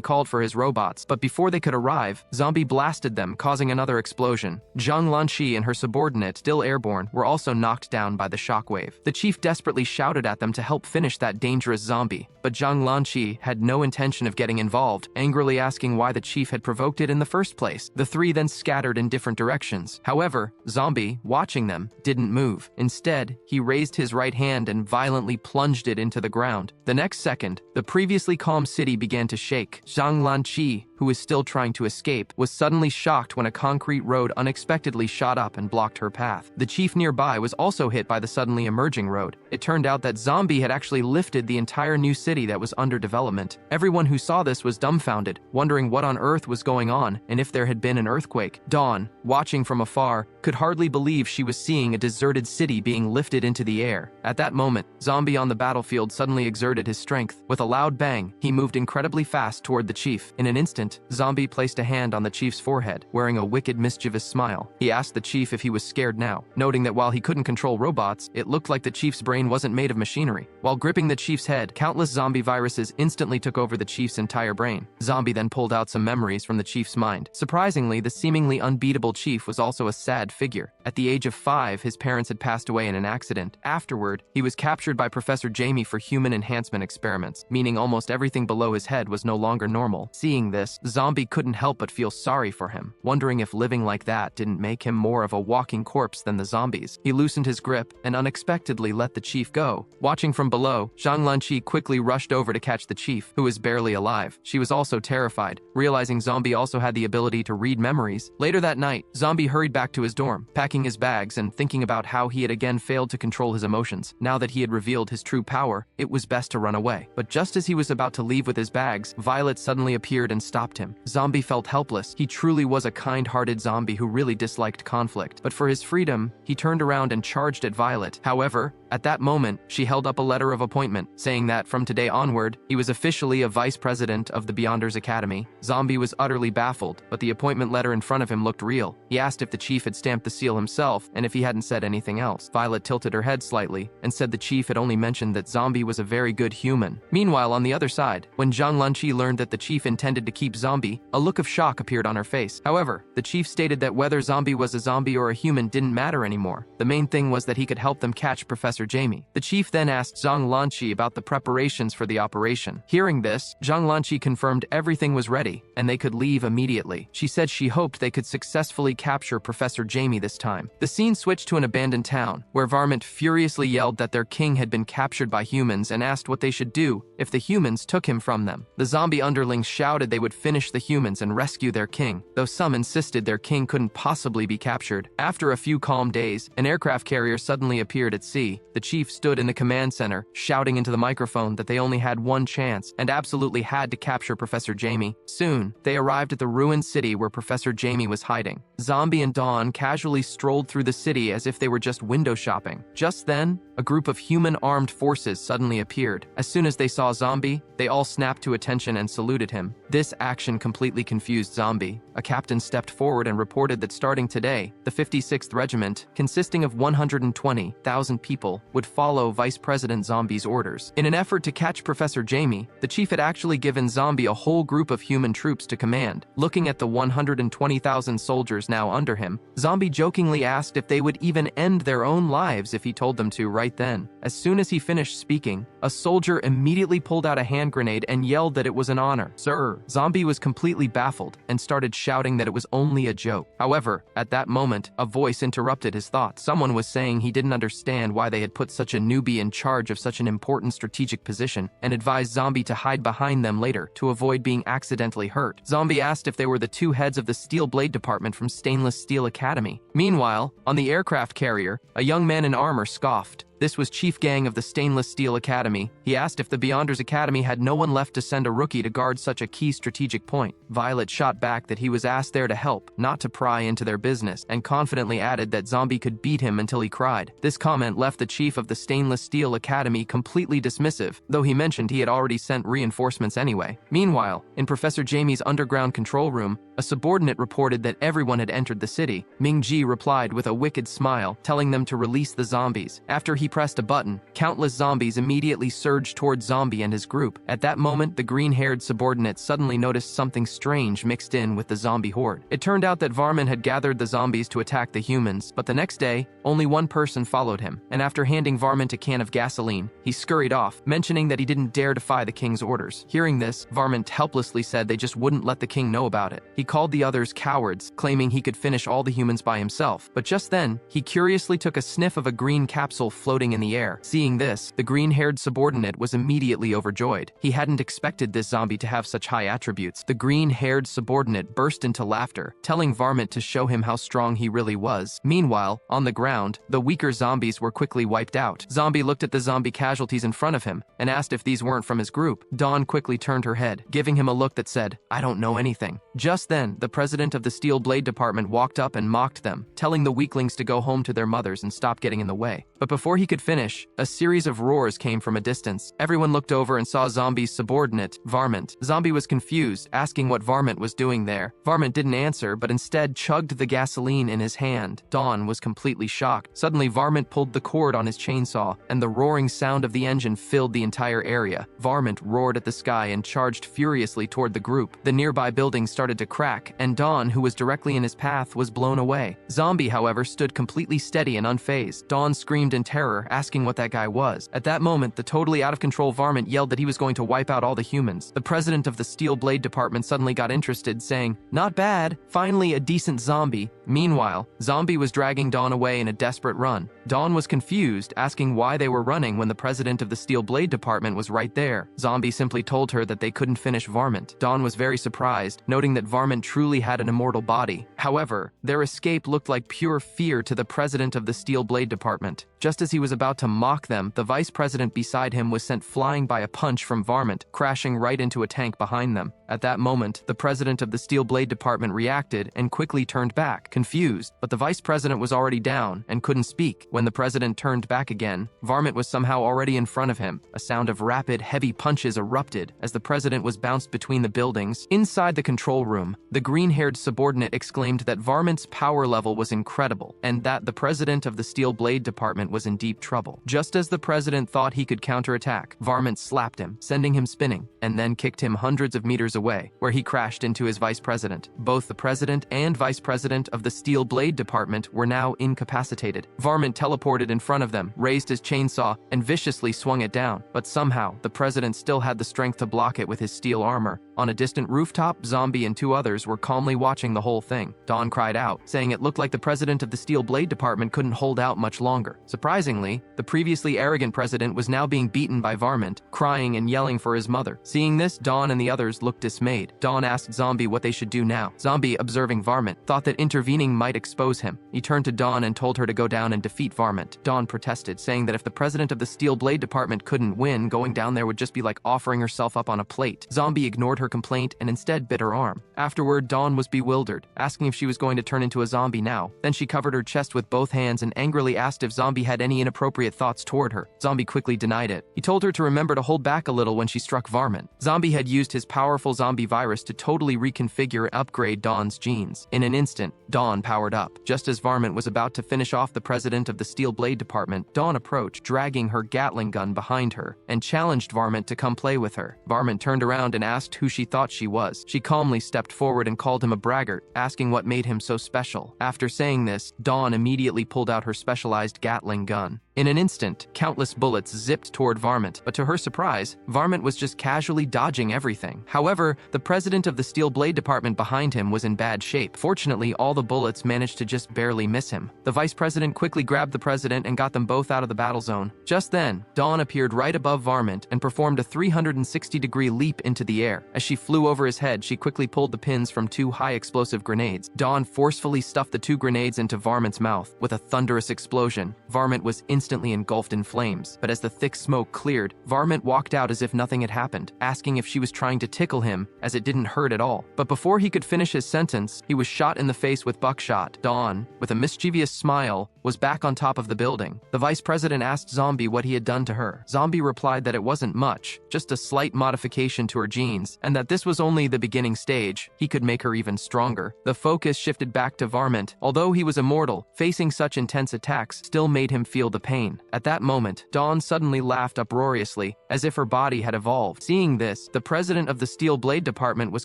called for his robots, but before they could arrive, Zombie blasted them, causing another explosion. Zhang Lanqi and her subordinate, still airborne, were also knocked down by the shockwave. The chief desperately shouted at them to help finish that dangerous zombie, but Zhang Lanqi had no intention of getting involved, angrily asking why the chief had provoked it in the first place. The three then scattered in different directions. However, Zombie, watching them, didn't move. Instead, he raised his right hand and violently plunged it into the ground. The next second, the previously calm city began to shake. Zhang Lanqi, who was still trying to escape, was suddenly shocked when a concrete road unexpectedly shot up and blocked her path. The chief nearby was also hit by the suddenly emerging road. It turned out that Zombie had actually lifted the entire new city that was under development. Everyone who saw this was dumbfounded, wondering what on earth was going on and if there had been an earthquake. Dawn, watching from afar, could hardly believe she was seeing a deserted city being lifted into the air. At that moment, Zombie on the battlefield suddenly exerted his strength. With a loud bang, he moved incredibly fast toward the chief. In an instant, Zombie placed a hand on the chief's forehead, wearing a wicked, mischievous smile. He asked the chief if he was scared now, noting that while he couldn't control robots, it looked like the chief's brain wasn't made of machinery. While gripping the chief's head, countless zombie viruses instantly took over the chief's entire brain. Zombie then pulled out some memories from the chief's mind. Surprisingly, the seemingly unbeatable chief was also a sad figure. At the age of 5, his parents had passed away in an accident. Afterward, he was captured by Professor Jamie for human enhancement experiments, meaning almost everything below his head was no longer normal. Seeing this, Zombie couldn't help but feel sorry for him, wondering if living like that didn't make him more of a walking corpse than the zombies. He loosened his grip and unexpectedly let the chief go. Watching from below, Zhang Lanqi quickly rushed over to catch the chief, who was barely alive. She was also terrified, realizing Zombie also had the ability to read memories. Later that night, Zombie hurried back to his dorm, packing his bags and thinking about how he had again failed to control his emotions. Now that he had revealed his true power, it was best to run away. But just as he was about to leave with his bags, Violet suddenly appeared and stopped him. Zombie felt helpless. He truly was a kind-hearted zombie who really disliked conflict. But for his freedom, he turned around and charged at Violet. However, at that moment, she held up a letter of appointment, saying that from today onward, he was officially a vice president of the Beyonders Academy. Zombie was utterly baffled, but the appointment letter in front of him looked real. He asked if the chief had stamped the seal himself, and if he hadn't said anything else. Violet tilted her head slightly, and said the chief had only mentioned that Zombie was a very good human. Meanwhile, on the other side, when Zhang Lanqi learned that the chief intended to keep Zombie, a look of shock appeared on her face. However, the chief stated that whether Zombie was a zombie or a human didn't matter anymore. The main thing was that he could help them catch Professor Jamie. The chief then asked Zhang Lanqi about the preparations for the operation. Hearing this, Zhang Lanqi confirmed everything was ready, and they could leave immediately. She said she hoped they could successfully capture Professor Jamie this time. The scene switched to an abandoned town, where Varmint furiously yelled that their king had been captured by humans and asked what they should do if the humans took him from them. The zombie underlings shouted they would finish the humans and rescue their king, though some insisted their king couldn't possibly be captured. After a few calm days, an aircraft carrier suddenly appeared at sea. the chief stood in the command center, shouting into the microphone that they only had one chance and absolutely had to capture Professor Jamie. Soon, they arrived at the ruined city where Professor Jamie was hiding. Zombie and Dawn casually strolled through the city as if they were just window shopping. Just then, a group of human armed forces suddenly appeared. As soon as they saw Zombie, they all snapped to attention and saluted him. This action completely confused Zombie. A captain stepped forward and reported that starting today, the 56th Regiment, consisting of 120,000 people, would follow Vice President Zombie's orders. In an effort to catch Professor Jamie, the chief had actually given Zombie a whole group of human troops to command. Looking at the 120,000 soldiers now under him, Zombie jokingly asked if they would even end their own lives if he told them to right then. As soon as he finished speaking, a soldier immediately pulled out a hand grenade and yelled that it was an honor. Sir, Zombie was completely baffled and started shouting that it was only a joke. However, at that moment, a voice interrupted his thoughts. Someone was saying he didn't understand why they had put such a newbie in charge of such an important strategic position and advised Zombie to hide behind them later to avoid being accidentally hurt. Zombie asked if they were the two heads of the Steel Blade Department from Stainless Steel Academy. Meanwhile, on the aircraft carrier, a young man in armor scoffed. This was Chief Gang of the Stainless Steel Academy. He asked if the Beyonders Academy had no one left to send a rookie to guard such a key strategic point. Violet shot back that he was asked there to help, not to pry into their business, and confidently added that Zombie could beat him until he cried. This comment left the chief of the Stainless Steel Academy completely dismissive, though he mentioned he had already sent reinforcements anyway. Meanwhile, in Professor Jamie's underground control room, a subordinate reported that everyone had entered the city. Ming-Ji replied with a wicked smile, telling them to release the zombies. After he pressed a button, countless zombies immediately surged toward Zombie and his group. At that moment, the green-haired subordinate suddenly noticed something strange mixed in with the zombie horde. It turned out that Varman had gathered the zombies to attack the humans, but the next day, only one person followed him, and after handing Varman a can of gasoline, he scurried off, mentioning that he didn't dare defy the king's orders. Hearing this, Varman helplessly said they just wouldn't let the king know about it. He called the others cowards, claiming he could finish all the humans by himself. But just then, he curiously took a sniff of a green capsule floating in the air. Seeing this, the green-haired subordinate was immediately overjoyed. He hadn't expected this zombie to have such high attributes. The green-haired subordinate burst into laughter, telling Varmint to show him how strong he really was. Meanwhile, on the ground, the weaker zombies were quickly wiped out. Zombie looked at the zombie casualties in front of him and asked if these weren't from his group. Dawn quickly turned her head, giving him a look that said, "I don't know anything." Just then, the president of the Steel Blade Department walked up and mocked them, telling the weaklings to go home to their mothers and stop getting in the way. But before he could finish, a series of roars came from a distance. Everyone looked over and saw Zombie's subordinate, Varmint. Zombie was confused, asking what Varmint was doing there. Varmint didn't answer, but instead chugged the gasoline in his hand. Dawn was completely shocked. Suddenly, Varmint pulled the cord on his chainsaw, and the roaring sound of the engine filled the entire area. Varmint roared at the sky and charged furiously toward the group. The nearby buildings started to crack, and Dawn, who was directly in his path, was blown away. Zombie, however, stood completely steady and unfazed. Dawn screamed in terror, asking what that guy was. At that moment, the totally out-of-control Varmint yelled that he was going to wipe out all the humans. The president of the Steel Blade Department suddenly got interested, saying, "Not bad, finally a decent zombie." Meanwhile, Zombie was dragging Dawn away in a desperate run. Dawn was confused, asking why they were running when the president of the Steel Blade Department was right there. Zombie simply told her that they couldn't finish Varmint. Dawn was very surprised, noting that Varmint truly had an immortal body. However, their escape looked like pure fear to the president of the Steel Blade Department. Just as he was about to mock them, the vice president beside him was sent flying by a punch from Varmint, crashing right into a tank behind them. At that moment, the president of the Steel Blade Department reacted and quickly turned back, confused, but the vice president was already down and couldn't speak. When the president turned back again, Varmint was somehow already in front of him. A sound of rapid, heavy punches erupted as the president was bounced between the buildings. Inside the control room, the green-haired subordinate exclaimed that Varmint's power level was incredible and that the president of the Steel Blade Department was in deep trouble. Just as the president thought he could counterattack, Varmint slapped him, sending him spinning, and then kicked him hundreds of meters away, where he crashed into his vice president. Both the president and vice president of the Steel Blade Department were now incapacitated. Varmint teleported in front of them, raised his chainsaw, and viciously swung it down, but somehow, the president still had the strength to block it with his steel armor. On a distant rooftop, Zombie and two others were calmly watching the whole thing. Dawn cried out, saying it looked like the president of the Steel Blade Department couldn't hold out much longer. Surprisingly, the previously arrogant president was now being beaten by Varmint, crying and yelling for his mother. Seeing this, Dawn and the others looked dismayed. Dawn asked Zombie what they should do now. Zombie, observing Varmint, thought that intervening might expose him. He turned to Dawn and told her to go down and defeat Varmint. Dawn protested, saying that if the president of the Steel Blade Department couldn't win, going down there would just be like offering herself up on a plate. Zombie ignored her complaint and instead bit her arm. Afterward, Dawn was bewildered, asking if she was going to turn into a zombie now. Then she covered her chest with both hands and angrily asked if Zombie had any inappropriate thoughts toward her. Zombie quickly denied it. He told her to remember to hold back a little when she struck Varmint. Zombie had used his powerful zombie virus to totally reconfigure and upgrade Dawn's genes. In an instant, Dawn powered up. Just as Varmint was about to finish off the president of the Steel Blade Department, Dawn approached, dragging her Gatling gun behind her, and challenged Varmint to come play with her. Varmint turned around and asked who she thought she was. She calmly stepped forward and called him a braggart, asking what made him so special. After saying this, Dawn immediately pulled out her specialized Gatling gun. In an instant, countless bullets zipped toward Varmint, but to her surprise, Varmint was just casually dodging everything. However, the president of the Steel Blade Department behind him was in bad shape. Fortunately, all the bullets managed to just barely miss him. The vice president quickly grabbed the president and got them both out of the battle zone. Just then, Dawn appeared right above Varmint and performed a 360-degree leap into the air. As she flew over his head, she quickly pulled the pins from 2 high-explosive grenades. Dawn forcefully stuffed the 2 grenades into Varmint's mouth. With a thunderous explosion, Varmint was instantly engulfed in flames. But as the thick smoke cleared, Varmint walked out as if nothing had happened, asking if she was trying to tickle him, as it didn't hurt at all. But before he could finish his sentence, he was shot in the face with buckshot. Dawn, with a mischievous smile, was back on top of the building. The vice president asked Zombie what he had done to her. Zombie replied that it wasn't much, just a slight modification to her genes, and that this was only the beginning stage. He could make her even stronger. The focus shifted back to Varmint. Although he was immortal, facing such intense attacks still made him feel the pain. At that moment, Dawn suddenly laughed uproariously, as if her body had evolved. Seeing this, the president of the Steel Blade Department was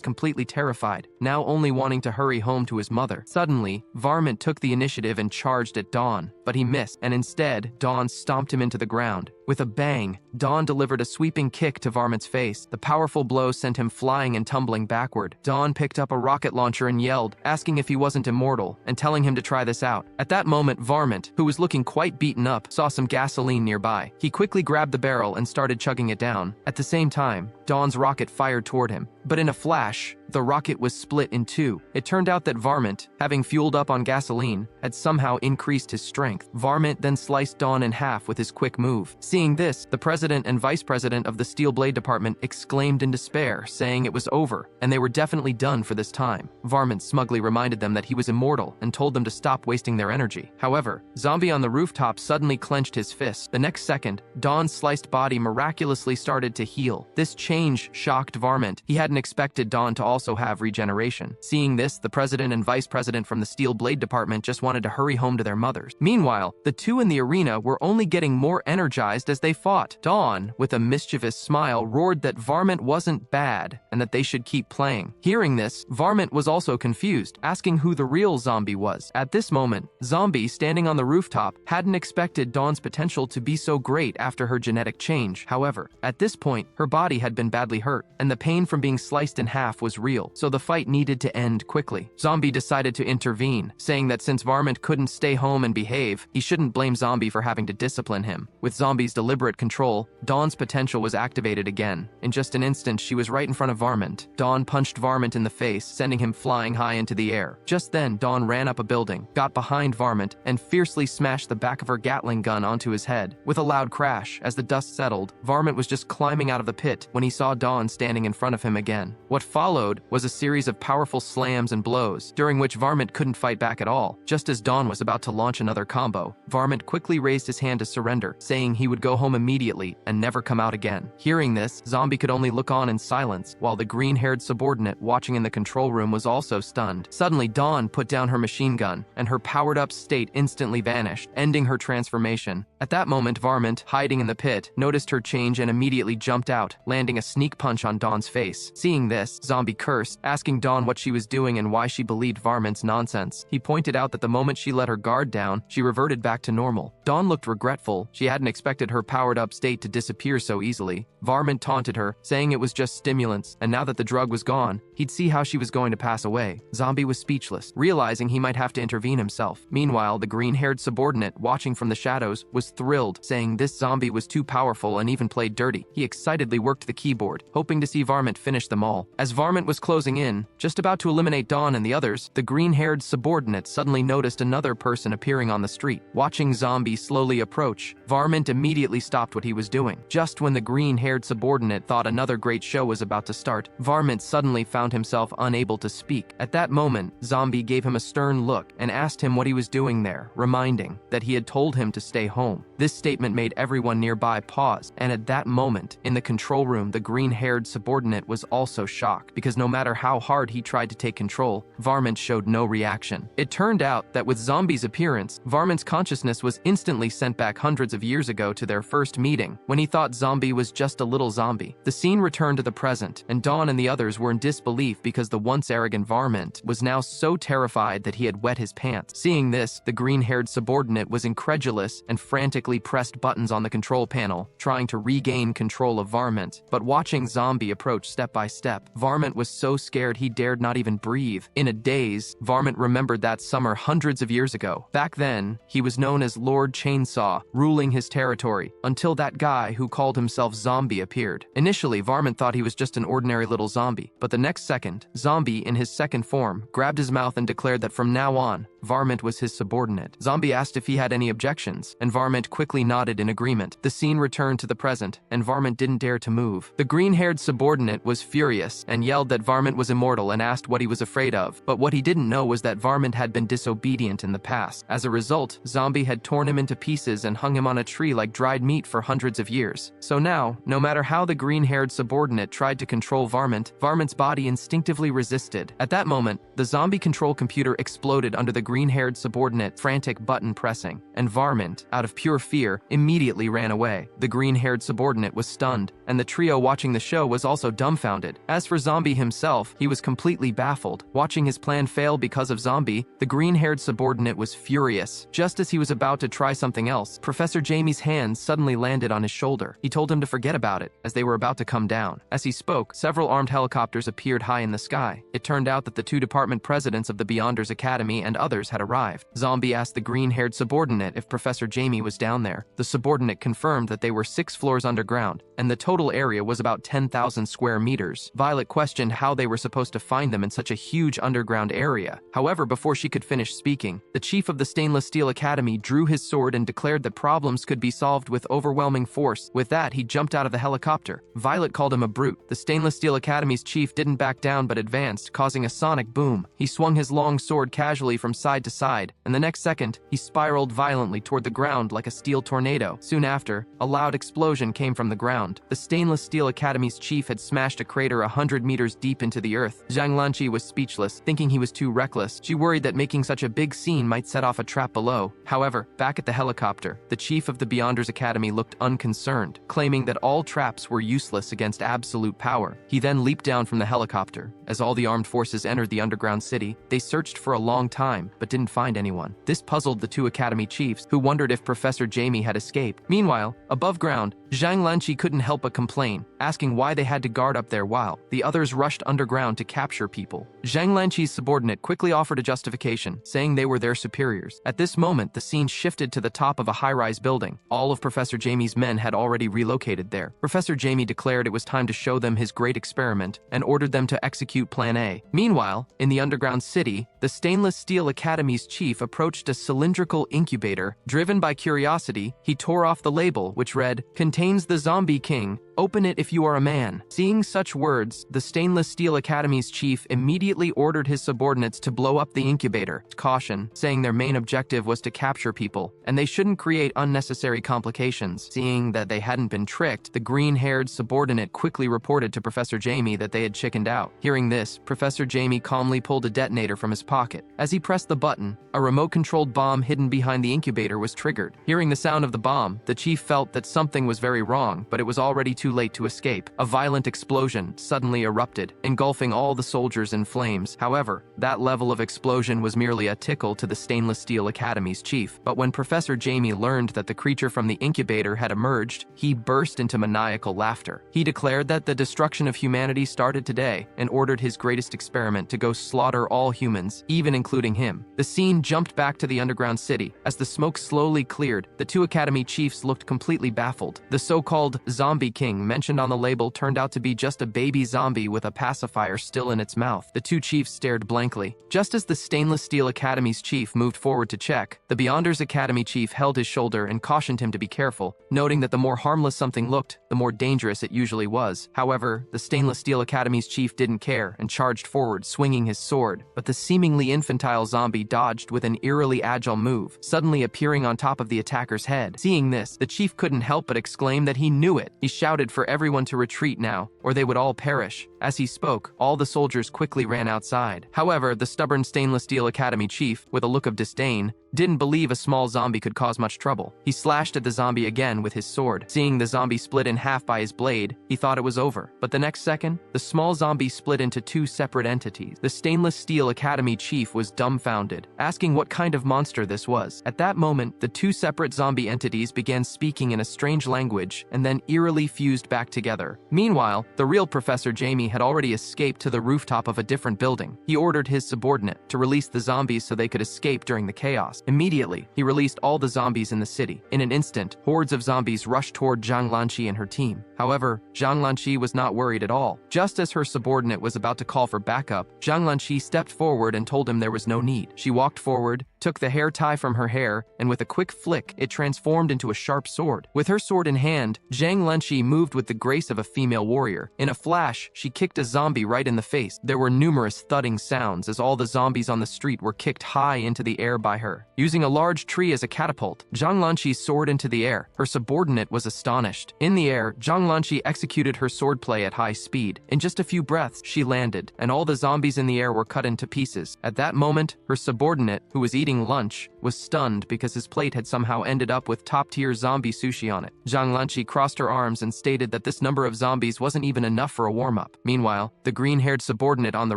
completely terrified, now only wanting to hurry home to his mother. Suddenly, Varmint took the initiative and charged at Dawn, but he missed, and instead, Dawn stomped him into the ground. With a bang, Dawn delivered a sweeping kick to Varmint's face. The powerful blow sent him flying and tumbling backward. Dawn picked up a rocket launcher and yelled, asking if he wasn't immortal, and telling him to try this out. At that moment, Varmint, who was looking quite beaten up, saw some gasoline nearby. He quickly grabbed the barrel and started chugging it down. At the same time, Dawn's rocket fired toward him. But in a flash, the rocket was split in 2. It turned out that Varmint, having fueled up on gasoline, had somehow increased his strength. Varmint then sliced Dawn in half with his quick move. Seeing this, the president and vice president of the Steel Blade Department exclaimed in despair, saying it was over, and they were definitely done for this time. Varmint smugly reminded them that he was immortal and told them to stop wasting their energy. However, Zombie on the rooftop suddenly clenched his fist. The next second, Dawn's sliced body miraculously started to heal. This change shocked Varmint. He hadn't expected Dawn to also have regeneration. Seeing this, the president and vice president from the Steel Blade Department just wanted to hurry home to their mothers. Meanwhile, the 2 in the arena were only getting more energized as they fought. Dawn, with a mischievous smile, roared that Varmint wasn't bad and that they should keep playing. Hearing this, Varmint was also confused, asking who the real Zombie was. At this moment, Zombie, standing on the rooftop, hadn't expected Dawn's potential to be so great after her genetic change. However, at this point, her body had been badly hurt, and the pain from being sliced in half was real, so the fight needed to end quickly. Zombie decided to intervene, saying that since Varmint couldn't stay home and behave, he shouldn't blame Zombie for having to discipline him. With Zombie's deliberate control, Dawn's potential was activated again. In just an instant, she was right in front of Varmint. Dawn punched Varmint in the face, sending him flying high into the air. Just then, Dawn ran up a building, got behind Varmint, and fiercely smashed the back of her Gatling gun onto his head. With a loud crash, as the dust settled, Varmint was just climbing out of the pit when he saw Dawn standing in front of him again. What followed was a series of powerful slams and blows, during which Varmint couldn't fight back at all. Just as Dawn was about to launch another combo, Varmint quickly raised his hand to surrender, saying he would go home immediately and never come out again. Hearing this, Zombie could only look on in silence, while the green-haired subordinate watching in the control room was also stunned. Suddenly, Dawn put down her machine gun, and her powered-up state instantly vanished, ending her transformation. At that moment, Varmint, hiding in the pit, noticed her change and immediately jumped out, landing a sneak punch on Dawn's face. Seeing this, Zombie cursed, asking Dawn what she was doing and why she believed Varmint's nonsense. He pointed out that the moment she let her guard down, she reversed reverted back to normal. Dawn looked regretful. She hadn't expected her powered-up state to disappear so easily. Varmint taunted her, saying it was just stimulants, and now that the drug was gone, he'd see how she was going to pass away. Zombie was speechless, realizing he might have to intervene himself. Meanwhile, the green-haired subordinate, watching from the shadows, was thrilled, saying this zombie was too powerful and even played dirty. He excitedly worked the keyboard, hoping to see Varmint finish them all. As Varmint was closing in, just about to eliminate Dawn and the others, the green-haired subordinate suddenly noticed another person appearing on the street. Watching Zombie slowly approach, Varmint immediately stopped what he was doing. Just when the green-haired subordinate thought another great show was about to start, Varmint suddenly found himself unable to speak. At that moment, Zombie gave him a stern look and asked him what he was doing there, reminding that he had told him to stay home. This statement made everyone nearby pause, and at that moment, in the control room, the green-haired subordinate was also shocked, because no matter how hard he tried to take control, Varmint showed no reaction. It turned out that with Zombie's appearance, Varmint's consciousness was instantly sent back hundreds of years ago to their first meeting, when he thought Zombie was just a little zombie. The scene returned to the present, and Dawn and the others were in disbelief because the once arrogant Varmint was now so terrified that he had wet his pants. Seeing this, the green-haired subordinate was incredulous and frantically pressed buttons on the control panel, trying to regain control of Varmint. But watching Zombie approach step by step, Varmint was so scared he dared not even breathe. In a daze, Varmint remembered that summer hundreds of years ago. Back then, he was known as Lord Chainsaw, ruling his territory, until that guy who called himself Zombie appeared. Initially, Varmint thought he was just an ordinary little zombie, but the next second, Zombie, in his second form, grabbed his mouth and declared that from now on, Varmint was his subordinate. Zombie asked if he had any objections, and Varmint quickly nodded in agreement. The scene returned to the present, and Varmint didn't dare to move. The green-haired subordinate was furious and yelled that Varmint was immortal and asked what he was afraid of, but what he didn't know was that Varmint had been disobedient in the past. As a result, Zombie had torn him into pieces and hung him on a tree like dried meat for hundreds of years. So now, no matter how the green-haired subordinate tried to control Varmint, Varmint's body instinctively resisted. At that moment, the zombie control computer exploded under the green-haired subordinate frantic button pressing, and Varmint, out of pure fear, immediately ran away. The green-haired subordinate was stunned, and the trio watching the show was also dumbfounded. As for Zombie himself, he was completely baffled. Watching his plan fail because of Zombie, the green-haired subordinate was furious. Just as he was about to try something else, Professor Jamie's hand suddenly landed on his shoulder. He told him to forget about it, as they were about to come down. As he spoke, several armed helicopters appeared high in the sky. It turned out that the two department presidents of the Beyonders Academy and others had arrived. Zombie asked the green-haired subordinate if Professor Jamie was down there. The subordinate confirmed that they were 6 floors underground, and the total area was about 10,000 square meters. Violet questioned how they were supposed to find them in such a huge underground area. However, before she could finish speaking, the chief of the Stainless Steel Academy drew his sword and declared that problems could be solved with overwhelming force. With that, he jumped out of the helicopter. Violet called him a brute. The Stainless Steel Academy's chief didn't back down but advanced, causing a sonic boom. He swung his long sword casually from side to side, and the next second, he spiraled violently toward the ground like a steel tornado. Soon after, a loud explosion came from the ground. The Stainless Steel Academy's chief had smashed a crater 100 meters deep into the earth. Zhang Lanqi was speechless, thinking he was too reckless. She worried that making such a big scene might set off a trap below. However, back at the helicopter, the chief of the Beyonders Academy looked unconcerned, claiming that all traps were useless against absolute power. He then leaped down from the helicopter. As all the armed forces entered the underground city, they searched for a long time, but didn't find anyone. This puzzled the two academy chiefs, who wondered if Professor Jamie had escaped. Meanwhile, above ground, Zhang Lanqi couldn't help but complain, asking why they had to guard up there while the others rushed underground to capture people. Zhang Lanqi's subordinate quickly offered a justification, saying they were their superiors. At this moment, the scene shifted to the top of a high-rise building. All of Professor Jamie's men had already relocated there. Professor Jamie declared it was time to show them his great experiment and ordered them to execute Plan A. Meanwhile, in the underground city, the Stainless Steel Academy's chief approached a cylindrical incubator. Driven by curiosity, he tore off the label, which read, "Contains the Zombie King. Open it if you are a man." Seeing such words, the Stainless Steel Academy's chief immediately ordered his subordinates to blow up the incubator. Caution, saying their main objective was to capture people, and they shouldn't create unnecessary complications. Seeing that they hadn't been tricked, the green-haired subordinate quickly reported to Professor Jamie that they had chickened out. Hearing this, Professor Jamie calmly pulled a detonator from his pocket. As he pressed the button, a remote-controlled bomb hidden behind the incubator was triggered. Hearing the sound of the bomb, the chief felt that something was very wrong, but it was already too too late to escape. A violent explosion suddenly erupted, engulfing all the soldiers in flames. However, that level of explosion was merely a tickle to the Stainless Steel Academy's chief. But when Professor Jamie learned that the creature from the incubator had emerged, he burst into maniacal laughter. He declared that the destruction of humanity started today and ordered his greatest experiment to go slaughter all humans, even including him. The scene jumped back to the underground city. As the smoke slowly cleared, the two Academy chiefs looked completely baffled. The so-called Zombie King mentioned on the label turned out to be just a baby zombie with a pacifier still in its mouth. The two chiefs stared blankly. Just as the Stainless Steel Academy's chief moved forward to check, the Beyonders Academy chief held his shoulder and cautioned him to be careful, noting that the more harmless something looked, the more dangerous it usually was. However, the Stainless Steel Academy's chief didn't care and charged forward, swinging his sword. But the seemingly infantile zombie dodged with an eerily agile move, suddenly appearing on top of the attacker's head. Seeing this, the chief couldn't help but exclaim that he knew it. He shouted for everyone to retreat now, or they would all perish. As he spoke, all the soldiers quickly ran outside. However, the stubborn Stainless Steel Academy chief, with a look of disdain, didn't believe a small zombie could cause much trouble. He slashed at the zombie again with his sword. Seeing the zombie split in half by his blade, he thought it was over. But the next second, the small zombie split into two separate entities. The Stainless Steel Academy chief was dumbfounded, asking what kind of monster this was. At that moment, the two separate zombie entities began speaking in a strange language and then eerily fused back together. Meanwhile, the real Professor Jamie had already escaped to the rooftop of a different building. He ordered his subordinate to release the zombies so they could escape during the chaos. Immediately, he released all the zombies in the city. In an instant, hordes of zombies rushed toward Zhang Lanqi and her team. However, Zhang Lanqi was not worried at all. Just as her subordinate was about to call for backup, Zhang Lanqi stepped forward and told him there was no need. She walked forward, took the hair tie from her hair, and with a quick flick, it transformed into a sharp sword. With her sword in hand, Zhang Lanqi moved with the grace of a female warrior. In a flash, she kicked a zombie right in the face. There were numerous thudding sounds as all the zombies on the street were kicked high into the air by her. Using a large tree as a catapult, Zhang Lanqi soared into the air. Her subordinate was astonished. In the air, Zhang Lanqi executed her swordplay at high speed. In just a few breaths, she landed, and all the zombies in the air were cut into pieces. At that moment, her subordinate, who was eating lunch, was stunned because his plate had somehow ended up with top-tier zombie sushi on it. Zhang Lanqi crossed her arms and stated that this number of zombies wasn't even enough for a warm-up. Meanwhile, the green-haired subordinate on the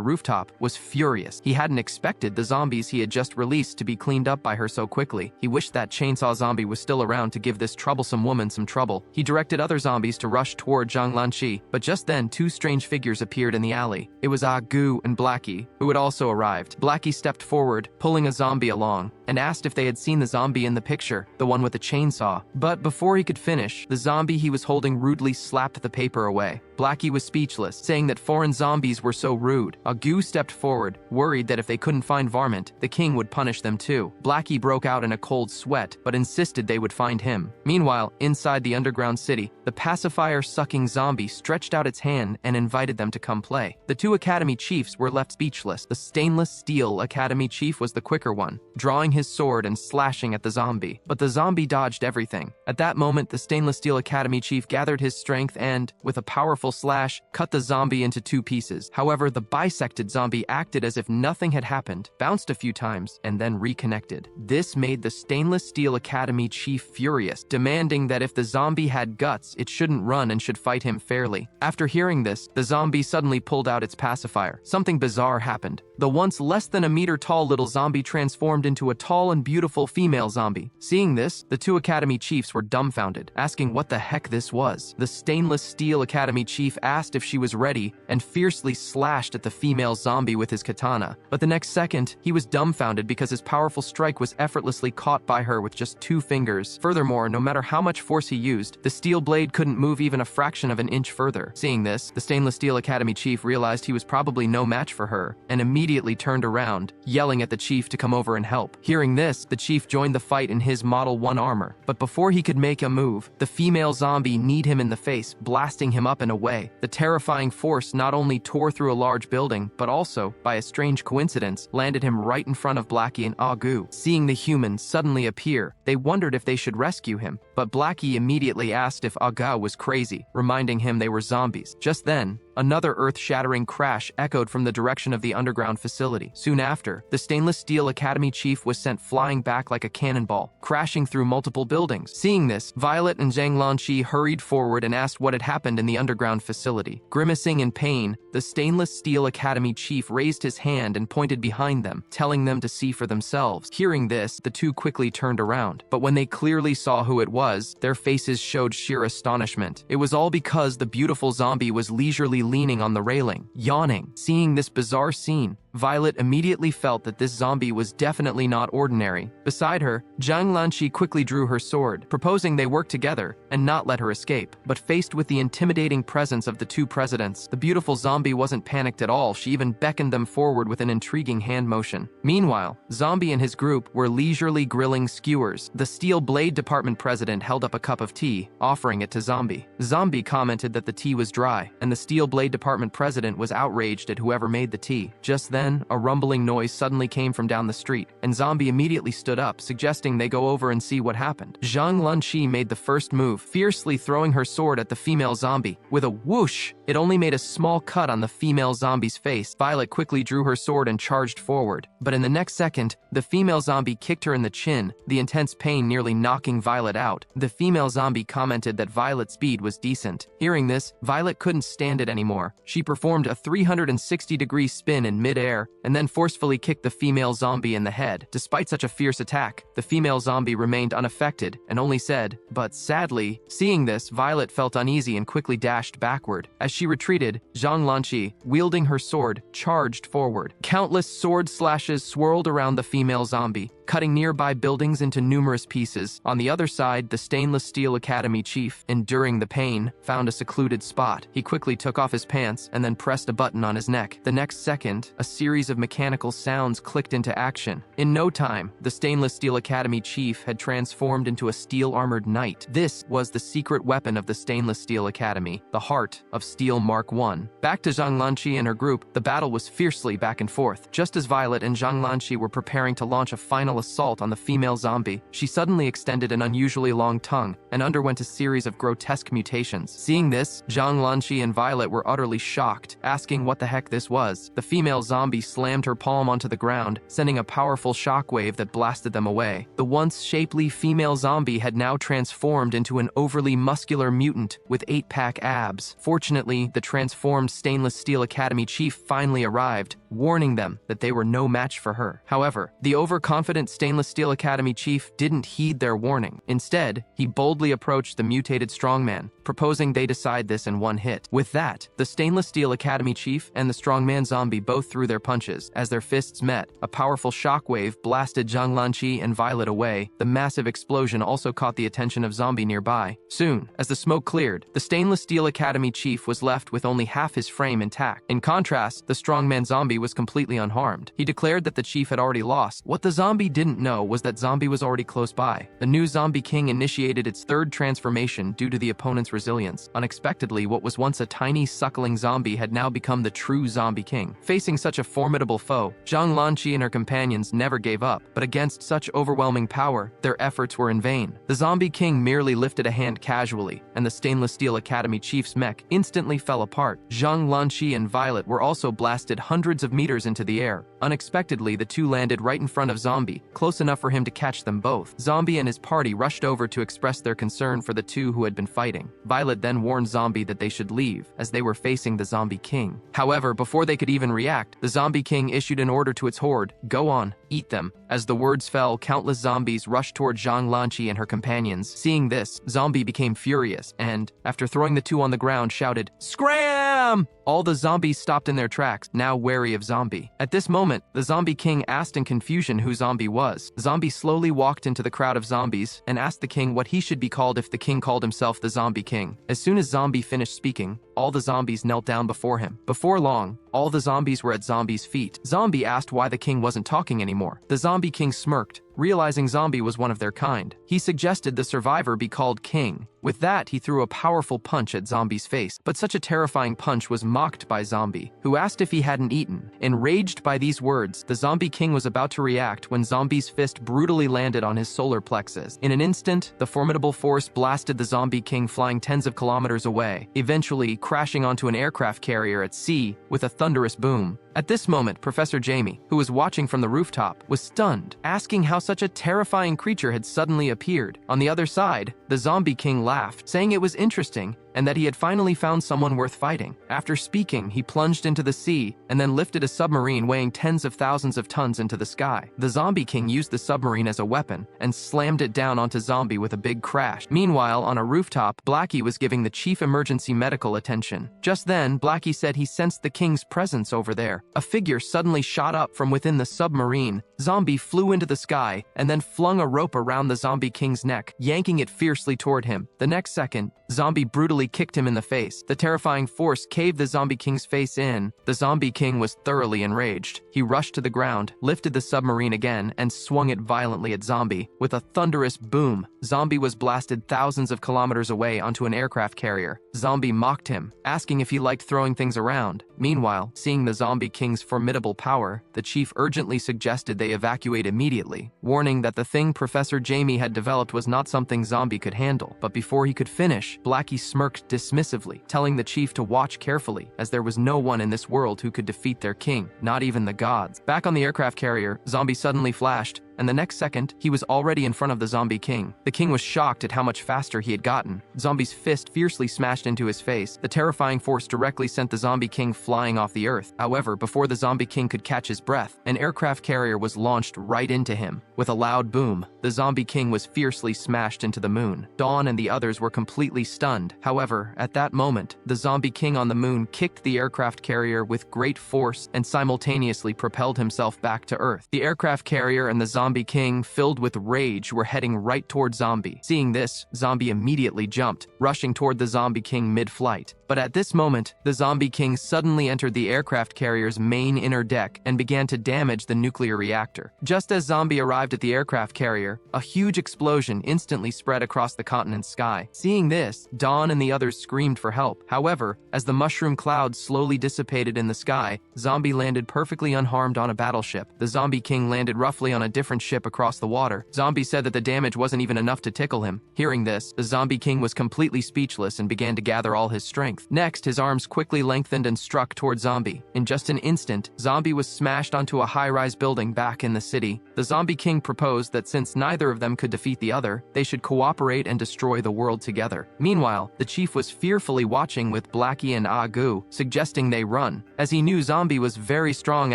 rooftop was furious. He hadn't expected the zombies he had just released to be cleaned up by her so quickly. He wished that chainsaw zombie was still around to give this troublesome woman some trouble. He directed other zombies to rush toward Zhang Lanqi, but just then two strange figures appeared in the alley. It was Goo and Blackie, who had also arrived. Blackie stepped forward, pulling a zombie along, and asked if they had seen the zombie in the picture, the one with the chainsaw. But before he could finish, the zombie he was holding rudely slapped the paper away. Blackie was speechless, saying that foreign zombies were so rude. Goo stepped forward, worried that if they couldn't find Varmint, the king would punish them too. Blackie broke out in a cold sweat, but insisted they would find him. Meanwhile, inside the underground city, the pacifier-sucking zombie stretched out its hand and invited them to come play. The two Academy chiefs were left speechless. The Stainless Steel Academy chief was the quicker one, drawing his sword and slashing at the zombie. But the zombie dodged everything. At that moment, the Stainless Steel Academy chief gathered his strength and, with a powerful slash, cut the zombie into two pieces. However, the bisected zombie acted as if nothing had happened, bounced a few times, and then reconnected. This made the Stainless Steel Academy chief furious, demanding that if the zombie had guts, it shouldn't run and should fight him fairly. After hearing this, the zombie suddenly pulled out its pacifier. Something bizarre happened. The once less than a meter tall little zombie transformed into a tall and beautiful female zombie. Seeing this, the two Academy chiefs were dumbfounded, asking what the heck this was. The Stainless Steel Academy chief asked if she was ready and fiercely slashed at the female zombie with his katana. But the next second, he was dumbfounded because his powerful strike was effortlessly caught by her with just 2 fingers. Furthermore, no matter how much force he used, the steel blade couldn't move even a fraction of an inch further. Seeing this, the Stainless Steel Academy chief realized he was probably no match for her and immediately turned around, yelling at the chief to come over and help. Hearing this, the chief joined the fight in his Model 1 armor. But before he could make a move, the female zombie kneed him in the face, blasting him up and away. The terrifying force not only tore through a large building, but also, by a strange coincidence, landed him right in front of Blackie and Goo. Seeing the human suddenly appear, they wondered if they should rescue him. but Blackie immediately asked if Aga was crazy, reminding him they were zombies. Just then, another earth-shattering crash echoed from the direction of the underground facility. Soon after, the Stainless Steel Academy chief was sent flying back like a cannonball, crashing through multiple buildings. Seeing this, Violet and Zhang Lanqi hurried forward and asked what had happened in the underground facility. Grimacing in pain, the Stainless Steel Academy chief raised his hand and pointed behind them, telling them to see for themselves. Hearing this, the two quickly turned around, but when they clearly saw who it was, their faces showed sheer astonishment. It was all because the beautiful zombie was leisurely leaning on the railing, yawning. Seeing this bizarre scene, Violet immediately felt that this zombie was definitely not ordinary. Beside her, Zhang Lanqi quickly drew her sword, proposing they work together and not let her escape. But faced with the intimidating presence of the two presidents, the beautiful zombie wasn't panicked at all. She even beckoned them forward with an intriguing hand motion. Meanwhile, Zombie and his group were leisurely grilling skewers. The Steel Blade Department president held up a cup of tea, offering it to Zombie. Zombie commented that the tea was dry, and the Steel Blade Department president was outraged at whoever made the tea. Just then, a rumbling noise suddenly came from down the street, and Zombie immediately stood up, suggesting they go over and see what happened. Zhang Lanqi made the first move, fiercely throwing her sword at the female zombie. With a whoosh, it only made a small cut on the female zombie's face. Violet quickly drew her sword and charged forward, but in the next second, the female zombie kicked her in the chin, the intense pain nearly knocking Violet out. The female zombie commented that Violet's speed was decent. Hearing this, Violet couldn't stand it anymore. She performed a 360-degree spin in mid-air and then forcefully kicked the female zombie in the head. Despite such a fierce attack, the female zombie remained unaffected and only said, "But sadly." Seeing this, Violet felt uneasy and quickly dashed backward. As she retreated, Zhang Lanqi, wielding her sword, charged forward. Countless sword slashes swirled around the female zombie, cutting nearby buildings into numerous pieces. On the other side, the Stainless Steel Academy chief, enduring the pain, found a secluded spot. He quickly took off his pants and then pressed a button on his neck. The next second, a series of mechanical sounds clicked into action. In no time, the Stainless Steel Academy chief had transformed into a steel-armored knight. This was the secret weapon of the Stainless Steel Academy, the Heart of Steel Mark I. Back to Zhang Lanqi and her group, the battle was fiercely back and forth. Just as Violet and Zhang Lanqi were preparing to launch a final assault on the female zombie, she suddenly extended an unusually long tongue and underwent a series of grotesque mutations. Seeing this, Zhang Lanqi and Violet were utterly shocked, asking what the heck this was. The female zombie slammed her palm onto the ground, sending a powerful shockwave that blasted them away. The once shapely female zombie had now transformed into an overly muscular mutant with 8-pack abs. Fortunately, the transformed Stainless Steel Academy chief finally arrived, warning them that they were no match for her. However, the overconfident Stainless Steel Academy chief didn't heed their warning. Instead, he boldly approached the mutated strongman, proposing they decide this in one hit. With that, the Stainless Steel Academy chief and the strongman zombie both threw their punches. As their fists met, a powerful shockwave blasted Zhang Lanqi and Violet away. The massive explosion also caught the attention of Zombie nearby. Soon, as the smoke cleared, the Stainless Steel Academy chief was left with only half his frame intact. In contrast, the strongman zombie was completely unharmed. He declared that the chief had already lost. What the zombie didn't know was that Zombie was already close by. The new Zombie King initiated its third transformation due to the opponent's resilience. Unexpectedly, what was once a tiny suckling zombie had now become the true Zombie King. Facing such a formidable foe, Zhang Lanqi and her companions never gave up, but against such overwhelming power, their efforts were in vain. The Zombie King merely lifted a hand casually, and the Stainless Steel Academy chief's mech instantly fell apart. Zhang Lanqi and Violet were also blasted hundreds of meters into the air. Unexpectedly, the two landed right in front of Zombie, close enough for him to catch them both. Zombie and his party rushed over to express their concern for the two who had been fighting. Violet then warned Zombie that they should leave, as they were facing the Zombie King. However, before they could even react, the Zombie King issued an order to its horde: "Go on, eat them." As the words fell, countless zombies rushed toward Zhang Lanqi and her companions. Seeing this, Zombie became furious and, after throwing the two on the ground, shouted, "Scram!" All the zombies stopped in their tracks, now wary of Zombie. At this moment, the Zombie King asked in confusion who Zombie was. Zombie slowly walked into the crowd of zombies and asked the king what he should be called if the king called himself the Zombie King. As soon as Zombie finished speaking, all the zombies knelt down before him. Before long, all the zombies were at Zombie's feet. Zombie asked why the king wasn't talking anymore. The Zombie King smirked, realizing Zombie was one of their kind. He suggested the survivor be called King. With that, he threw a powerful punch at Zombie's face, but such a terrifying punch was mocked by Zombie, who asked if he hadn't eaten. Enraged by these words, the Zombie King was about to react when Zombie's fist brutally landed on his solar plexus. In an instant, the formidable force blasted the Zombie King flying tens of kilometers away, eventually crashing onto an aircraft carrier at sea with a thunderous boom. At this moment, Professor Jamie, who was watching from the rooftop, was stunned, asking how such a terrifying creature had suddenly appeared. On the other side, the Zombie King laughed, saying it was interesting and that he had finally found someone worth fighting. After speaking, he plunged into the sea and then lifted a submarine weighing tens of thousands of tons into the sky. The Zombie King used the submarine as a weapon and slammed it down onto Zombie with a big crash. Meanwhile, on a rooftop, Blackie was giving the chief emergency medical attention. Just then, Blackie said he sensed the king's presence over there. A figure suddenly shot up from within the submarine. Zombie flew into the sky and then flung a rope around the Zombie King's neck, yanking it fiercely toward him. The next second, Zombie brutally kicked him in the face. The terrifying force caved the Zombie King's face in. The Zombie King was thoroughly enraged. He rushed to the ground, lifted the submarine again, and swung it violently at Zombie. With a thunderous boom, Zombie was blasted thousands of kilometers away onto an aircraft carrier. Zombie mocked him, asking if he liked throwing things around. Meanwhile, seeing the Zombie King's formidable power, the chief urgently suggested they evacuate immediately, warning that the thing Professor Jamie had developed was not something Zombie could handle. But before he could finish, Blackie smirked dismissively, telling the chief to watch carefully, as there was no one in this world who could defeat their king, not even the gods. Back on the aircraft carrier, Zombie suddenly flashed, and the next second, he was already in front of the Zombie King. The king was shocked at how much faster he had gotten. Zombie's fist fiercely smashed into his face. The terrifying force directly sent the Zombie King flying off the earth. However, before the Zombie King could catch his breath, an aircraft carrier was launched right into him. With a loud boom, the Zombie King was fiercely smashed into the moon. Dawn and the others were completely stunned. However, at that moment, the Zombie King on the moon kicked the aircraft carrier with great force and simultaneously propelled himself back to Earth. The aircraft carrier and the Zombie King, filled with rage, were heading right toward Zombie. Seeing this, Zombie immediately jumped, rushing toward the Zombie King mid-flight. But at this moment, the Zombie King suddenly entered the aircraft carrier's main inner deck and began to damage the nuclear reactor. Just as Zombie arrived at the aircraft carrier, a huge explosion instantly spread across the continent's sky. Seeing this, Dawn and the others screamed for help. However, as the mushroom cloud slowly dissipated in the sky, Zombie landed perfectly unharmed on a battleship. The Zombie King landed roughly on a different ship across the water. Zombie said that the damage wasn't even enough to tickle him. Hearing this, the Zombie King was completely speechless and began to gather all his strength. Next, his arms quickly lengthened and struck toward Zombie. In just an instant, Zombie was smashed onto a high-rise building back in the city. The Zombie King proposed that since neither of them could defeat the other, they should cooperate and destroy the world together. Meanwhile, the chief was fearfully watching with Blackie and Agu, suggesting they run, as he knew Zombie was very strong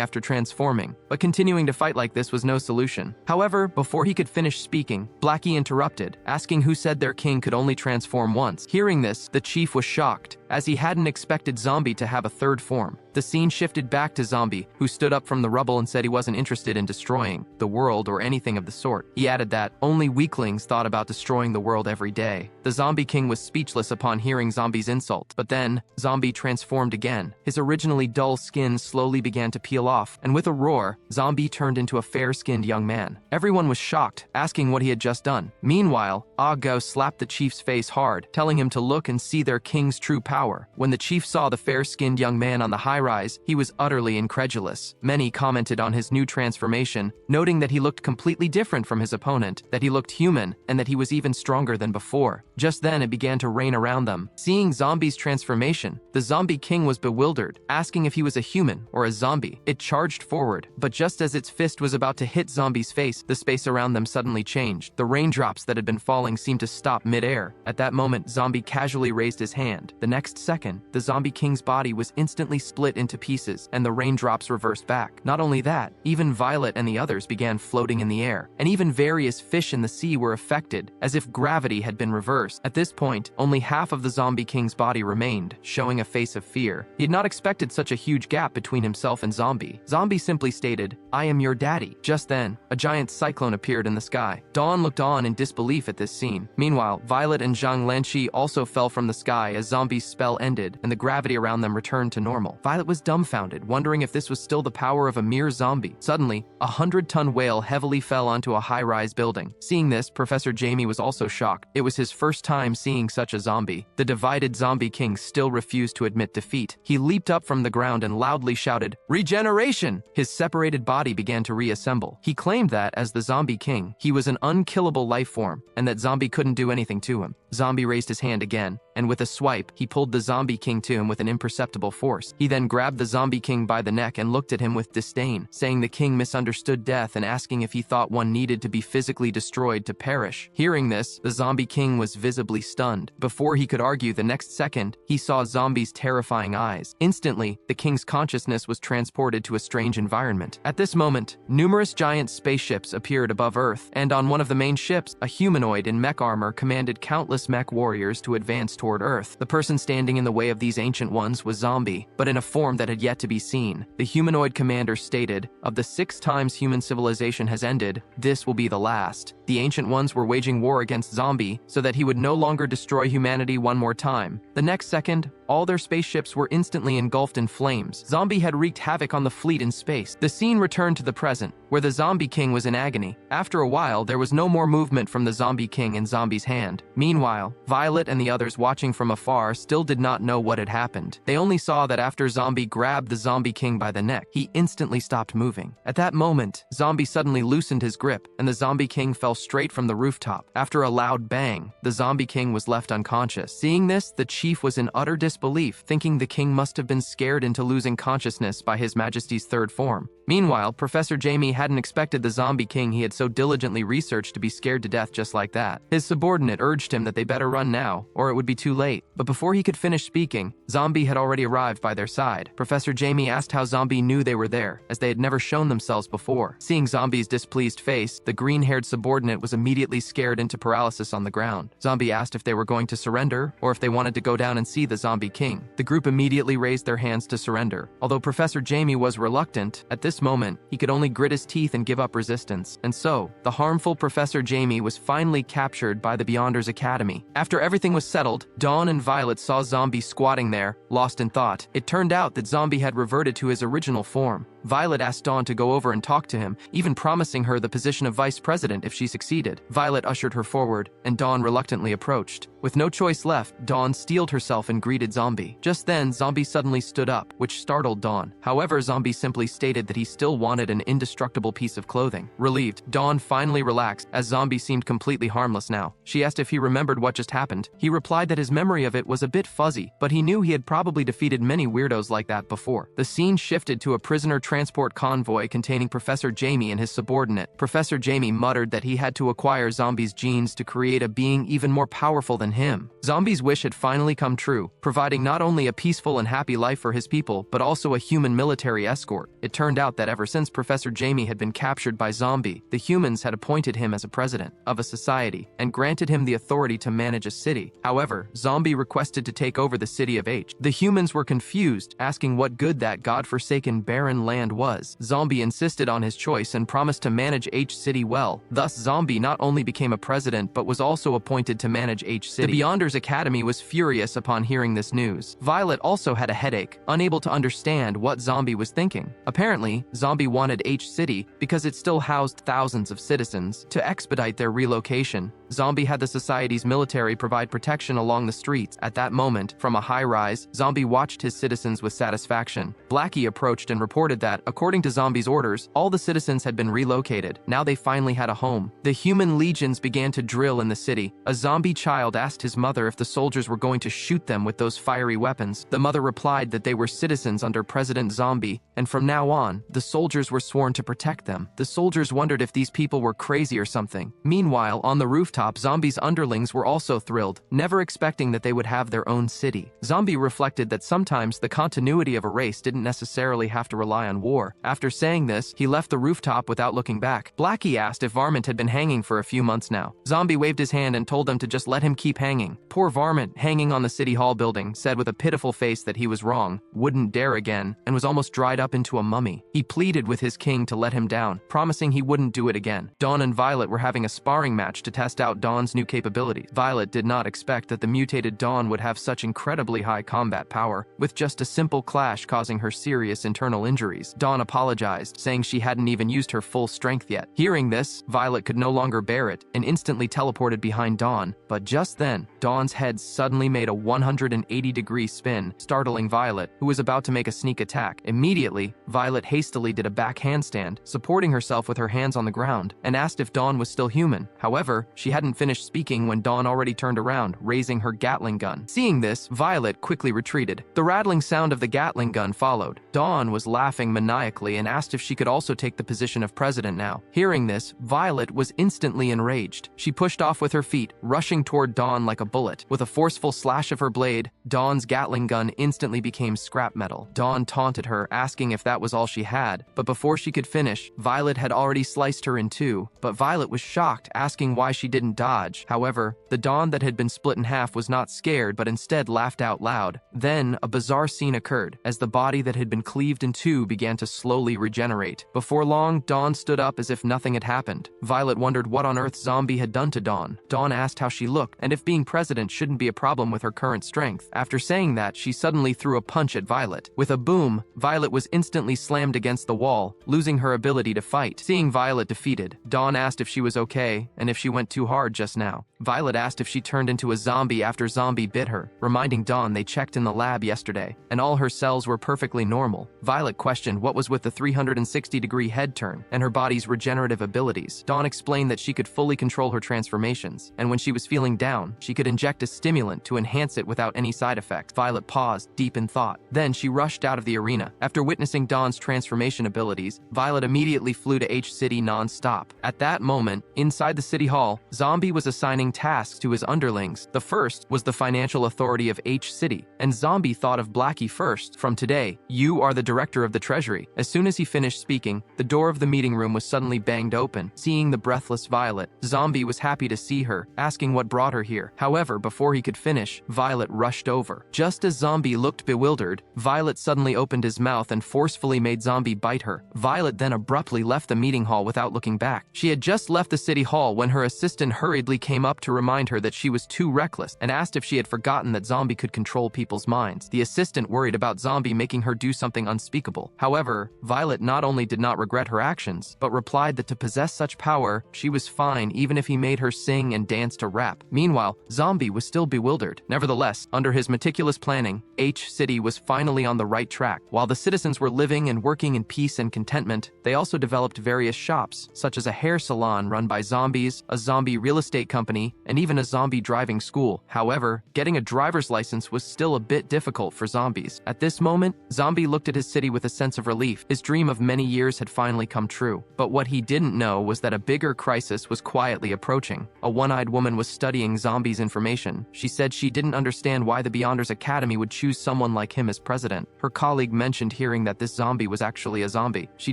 after transforming. But continuing to fight like this was no solution. However, before he could finish speaking, Blackie interrupted, asking who said their king could only transform once. Hearing this, the chief was shocked, as he hadn't expected Zombie to have a third form. The scene shifted back to Zombie, who stood up from the rubble and said he wasn't interested in destroying the world or anything of the sort. He added that only weaklings thought about destroying the world every day. The Zombie King was speechless upon hearing Zombie's insult, but then Zombie transformed again. His originally dull skin slowly began to peel off, and with a roar, Zombie turned into a fair-skinned young man. Everyone was shocked, asking what he had just done. Meanwhile, Ago slapped the chief's face hard, telling him to look and see their king's true power. When the chief saw the fair-skinned young man on the high-rise, he was utterly incredulous. Many commented on his new transformation, noting that he looked completely different from his opponent, that he looked human, and that he was even stronger than before. Just then, it began to rain around them. Seeing Zombie's transformation, the Zombie King was bewildered, asking if he was a human or a zombie. It charged forward, but just as its fist was about to hit Zombie's face, the space around them suddenly changed. The raindrops that had been falling seemed to stop mid-air. At that moment, Zombie casually raised his hand. The next second, the Zombie King's body was instantly split into pieces, and the raindrops reversed back. Not only that, even Violet and the others began floating in the air, and even various fish in the sea were affected, as if gravity had been reversed. At this point, only half of the Zombie King's body remained, showing a face of fear. He had not expected such a huge gap between himself and Zombie. Zombie simply stated, "I am your daddy." Just then, a giant cyclone appeared in the sky. Dawn looked on in disbelief at this scene. Meanwhile, Violet and Zhang Lanqi also fell from the sky as Zombie's spell ended and the gravity around them returned to normal. Violet was dumbfounded, wondering if this was still the power of a mere zombie. Suddenly, a 100-ton whale heavily fell onto a high-rise building. Seeing this, Professor Jamie was also shocked. It was his first time seeing such a zombie. The divided zombie king still refused to admit defeat. He leaped up from the ground and loudly shouted, "Regeneration!" His separated body began to reassemble. He claimed that, as the zombie king, he was an unkillable life form, and that zombie couldn't do anything to him. Zombie raised his hand again, and with a swipe, he pulled the zombie king to him with an imperceptible force. He then grabbed the zombie king by the neck and looked at him with disdain, saying the king misunderstood death and asking if he thought one needed to be physically destroyed to perish. Hearing this, the zombie king was visibly stunned. Before he could argue, the next second, he saw Zombie's terrifying eyes. Instantly, the king's consciousness was transported to a strange environment. At this moment, numerous giant spaceships appeared above Earth, and on one of the main ships, a humanoid in mech armor commanded countless mech warriors to advance toward Earth. The person standing in the way of these ancient ones was Zombie, but in a form that had yet to be seen. The humanoid commander stated, "Of the 6 times human civilization has ended, this will be the last." The ancient ones were waging war against Zombie so that he would no longer destroy humanity one more time. The next second, all their spaceships were instantly engulfed in flames. Zombie had wreaked havoc on the fleet in space. The scene returned to the present, where the zombie king was in agony. After a while, there was no more movement from the zombie king in Zombie's hand. Meanwhile, Violet and the others watching from afar still did not know what had happened. They only saw that after Zombie grabbed the zombie king by the neck, he instantly stopped moving. At that moment, Zombie suddenly loosened his grip, and the zombie king fell straight from the rooftop. After a loud bang, the zombie king was left unconscious. Seeing this, the chief was in utter disbelief, thinking the king must have been scared into losing consciousness by His Majesty's third form. Meanwhile, Professor Jamie hadn't expected the zombie king he had so diligently researched to be scared to death just like that. His subordinate urged him that they better run now, or it would be too late. But before he could finish speaking, Zombie had already arrived by their side. Professor Jamie asked how Zombie knew they were there, as they had never shown themselves before. Seeing Zombie's displeased face, the green-haired subordinate was immediately scared into paralysis on the ground. Zombie asked if they were going to surrender, or if they wanted to go down and see the zombie king. The group immediately raised their hands to surrender. Although Professor Jamie was reluctant, at this moment, he could only grit his teeth and give up resistance. And so, the harmful Professor Jamie was finally captured by the Beyonders Academy. After everything was settled, Dawn and Violet saw Zombie squatting there, lost in thought. It turned out that Zombie had reverted to his original form. Violet asked Dawn to go over and talk to him, even promising her the position of vice president if she succeeded. Violet ushered her forward, and Dawn reluctantly approached. With no choice left, Dawn steeled herself and greeted Zombie. Just then, Zombie suddenly stood up, which startled Dawn. However, Zombie simply stated that he still wanted an indestructible piece of clothing. Relieved, Dawn finally relaxed, as Zombie seemed completely harmless now. She asked if he remembered what just happened. He replied that his memory of it was a bit fuzzy, but he knew he had probably defeated many weirdos like that before. The scene shifted to a prisoner transport convoy containing Professor Jamie and his subordinate. Professor Jamie muttered that he had to acquire Zombie's genes to create a being even more powerful than him. Zombie's wish had finally come true, providing not only a peaceful and happy life for his people, but also a human military escort. It turned out that ever since Professor Jamie had been captured by Zombie, the humans had appointed him as a president of a society and granted him the authority to manage a city. However, Zombie requested to take over the city of H. The humans were confused, asking what good that godforsaken barren land was. Zombie insisted on his choice and promised to manage H City well. Thus, Zombie not only became a president but was also appointed to manage H City. The Beyonders Academy was furious upon hearing this news. Violet also had a headache, unable to understand what Zombie was thinking. Apparently, Zombie wanted H City because it still housed thousands of citizens. To expedite their relocation, Zombie had the society's military provide protection along the streets. At that moment, from a high-rise, Zombie watched his citizens with satisfaction. Blackie approached and reported that, according to Zombie's orders, all the citizens had been relocated. Now they finally had a home. The human legions began to drill in the city. A zombie child asked his mother if the soldiers were going to shoot them with those fiery weapons. The mother replied that they were citizens under President Zombie, and from now on, the soldiers were sworn to protect them. The soldiers wondered if these people were crazy or something. Meanwhile, on the rooftop, Zombie's underlings were also thrilled, never expecting that they would have their own city. Zombie reflected that sometimes the continuity of a race didn't necessarily have to rely on war. After saying this, he left the rooftop without looking back. Blackie asked if Varmint had been hanging for a few months now. Zombie waved his hand and told them to just let him keep hanging. Poor Varmint, hanging on the city hall building, said with a pitiful face that he was wrong, wouldn't dare again, and was almost dried up into a mummy. He pleaded with his king to let him down, promising he wouldn't do it again. Dawn and Violet were having a sparring match to test out out Dawn's new capabilities. Violet did not expect that the mutated Dawn would have such incredibly high combat power, with just a simple clash causing her serious internal injuries. Dawn apologized, saying she hadn't even used her full strength yet. Hearing this, Violet could no longer bear it and instantly teleported behind Dawn, but just then, Dawn's head suddenly made a 180-degree spin, startling Violet, who was about to make a sneak attack. Immediately, Violet hastily did a back handstand, supporting herself with her hands on the ground, and asked if Dawn was still human. However, she hadn't finished speaking when Dawn already turned around, raising her Gatling gun. Seeing this, Violet quickly retreated. The rattling sound of the Gatling gun followed. Dawn was laughing maniacally and asked if she could also take the position of president now. Hearing this, Violet was instantly enraged. She pushed off with her feet, rushing toward Dawn like a bullet. With a forceful slash of her blade, Dawn's Gatling gun instantly became scrap metal. Dawn taunted her, asking if that was all she had, but before she could finish, Violet had already sliced her in two. But Violet was shocked, asking why she didn't dodge. However, the Dawn that had been split in half was not scared, but instead laughed out loud. Then, a bizarre scene occurred, as the body that had been cleaved in two began to slowly regenerate. Before long, Dawn stood up as if nothing had happened. Violet wondered what on earth Zombie had done to Dawn. Dawn asked how she looked, and if being president shouldn't be a problem with her current strength. After saying that, she suddenly threw a punch at Violet. With a boom, Violet was instantly slammed against the wall, losing her ability to fight. Seeing Violet defeated, Dawn asked if she was okay, and if she went too hard just now. Violet asked if she turned into a zombie after Zombie bit her, reminding Dawn they checked in the lab yesterday, and all her cells were perfectly normal. Violet questioned what was with the 360-degree head turn and her body's regenerative abilities. Dawn explained that she could fully control her transformations, and when she was feeling down, she could inject a stimulant to enhance it without any side effects. Violet paused, deep in thought. Then she rushed out of the arena. After witnessing Dawn's transformation abilities, Violet immediately flew to H-City non-stop. At that moment, inside the city hall, Zombie was assigning tasks to his underlings. The first was the financial authority of H-City, and Zombie thought of Blackie first. From today, you are the director of the treasury. As soon as he finished speaking, the door of the meeting room was suddenly banged open. Seeing the breathless Violet, Zombie was happy to see her, asking what brought her here. However, before he could finish, Violet rushed over. Just as Zombie looked bewildered, Violet suddenly opened his mouth and forcefully made Zombie bite her. Violet then abruptly left the meeting hall without looking back. She had just left the city hall when her assistant hurriedly came up to remind her that she was too reckless and asked if she had forgotten that Zombie could control people's minds. The assistant worried about Zombie making her do something unspeakable. However, Violet not only did not regret her actions, but replied that to possess such power, she was fine even if he made her sing and dance to rap. Meanwhile, Zombie was still bewildered. Nevertheless, under his meticulous planning, H-City was finally on the right track. While the citizens were living and working in peace and contentment, they also developed various shops, such as a hair salon run by zombies, a zombie real estate company, and even a zombie driving school. However, getting a driver's license was still a bit difficult for zombies. At this moment, Zombie looked at his city with a sense of relief. His dream of many years had finally come true. But what he didn't know was that a bigger crisis was quietly approaching. A one-eyed woman was studying Zombie's information. She said she didn't understand why the Beyonders Academy would choose someone like him as president. Her colleague mentioned hearing that this zombie was actually a zombie. She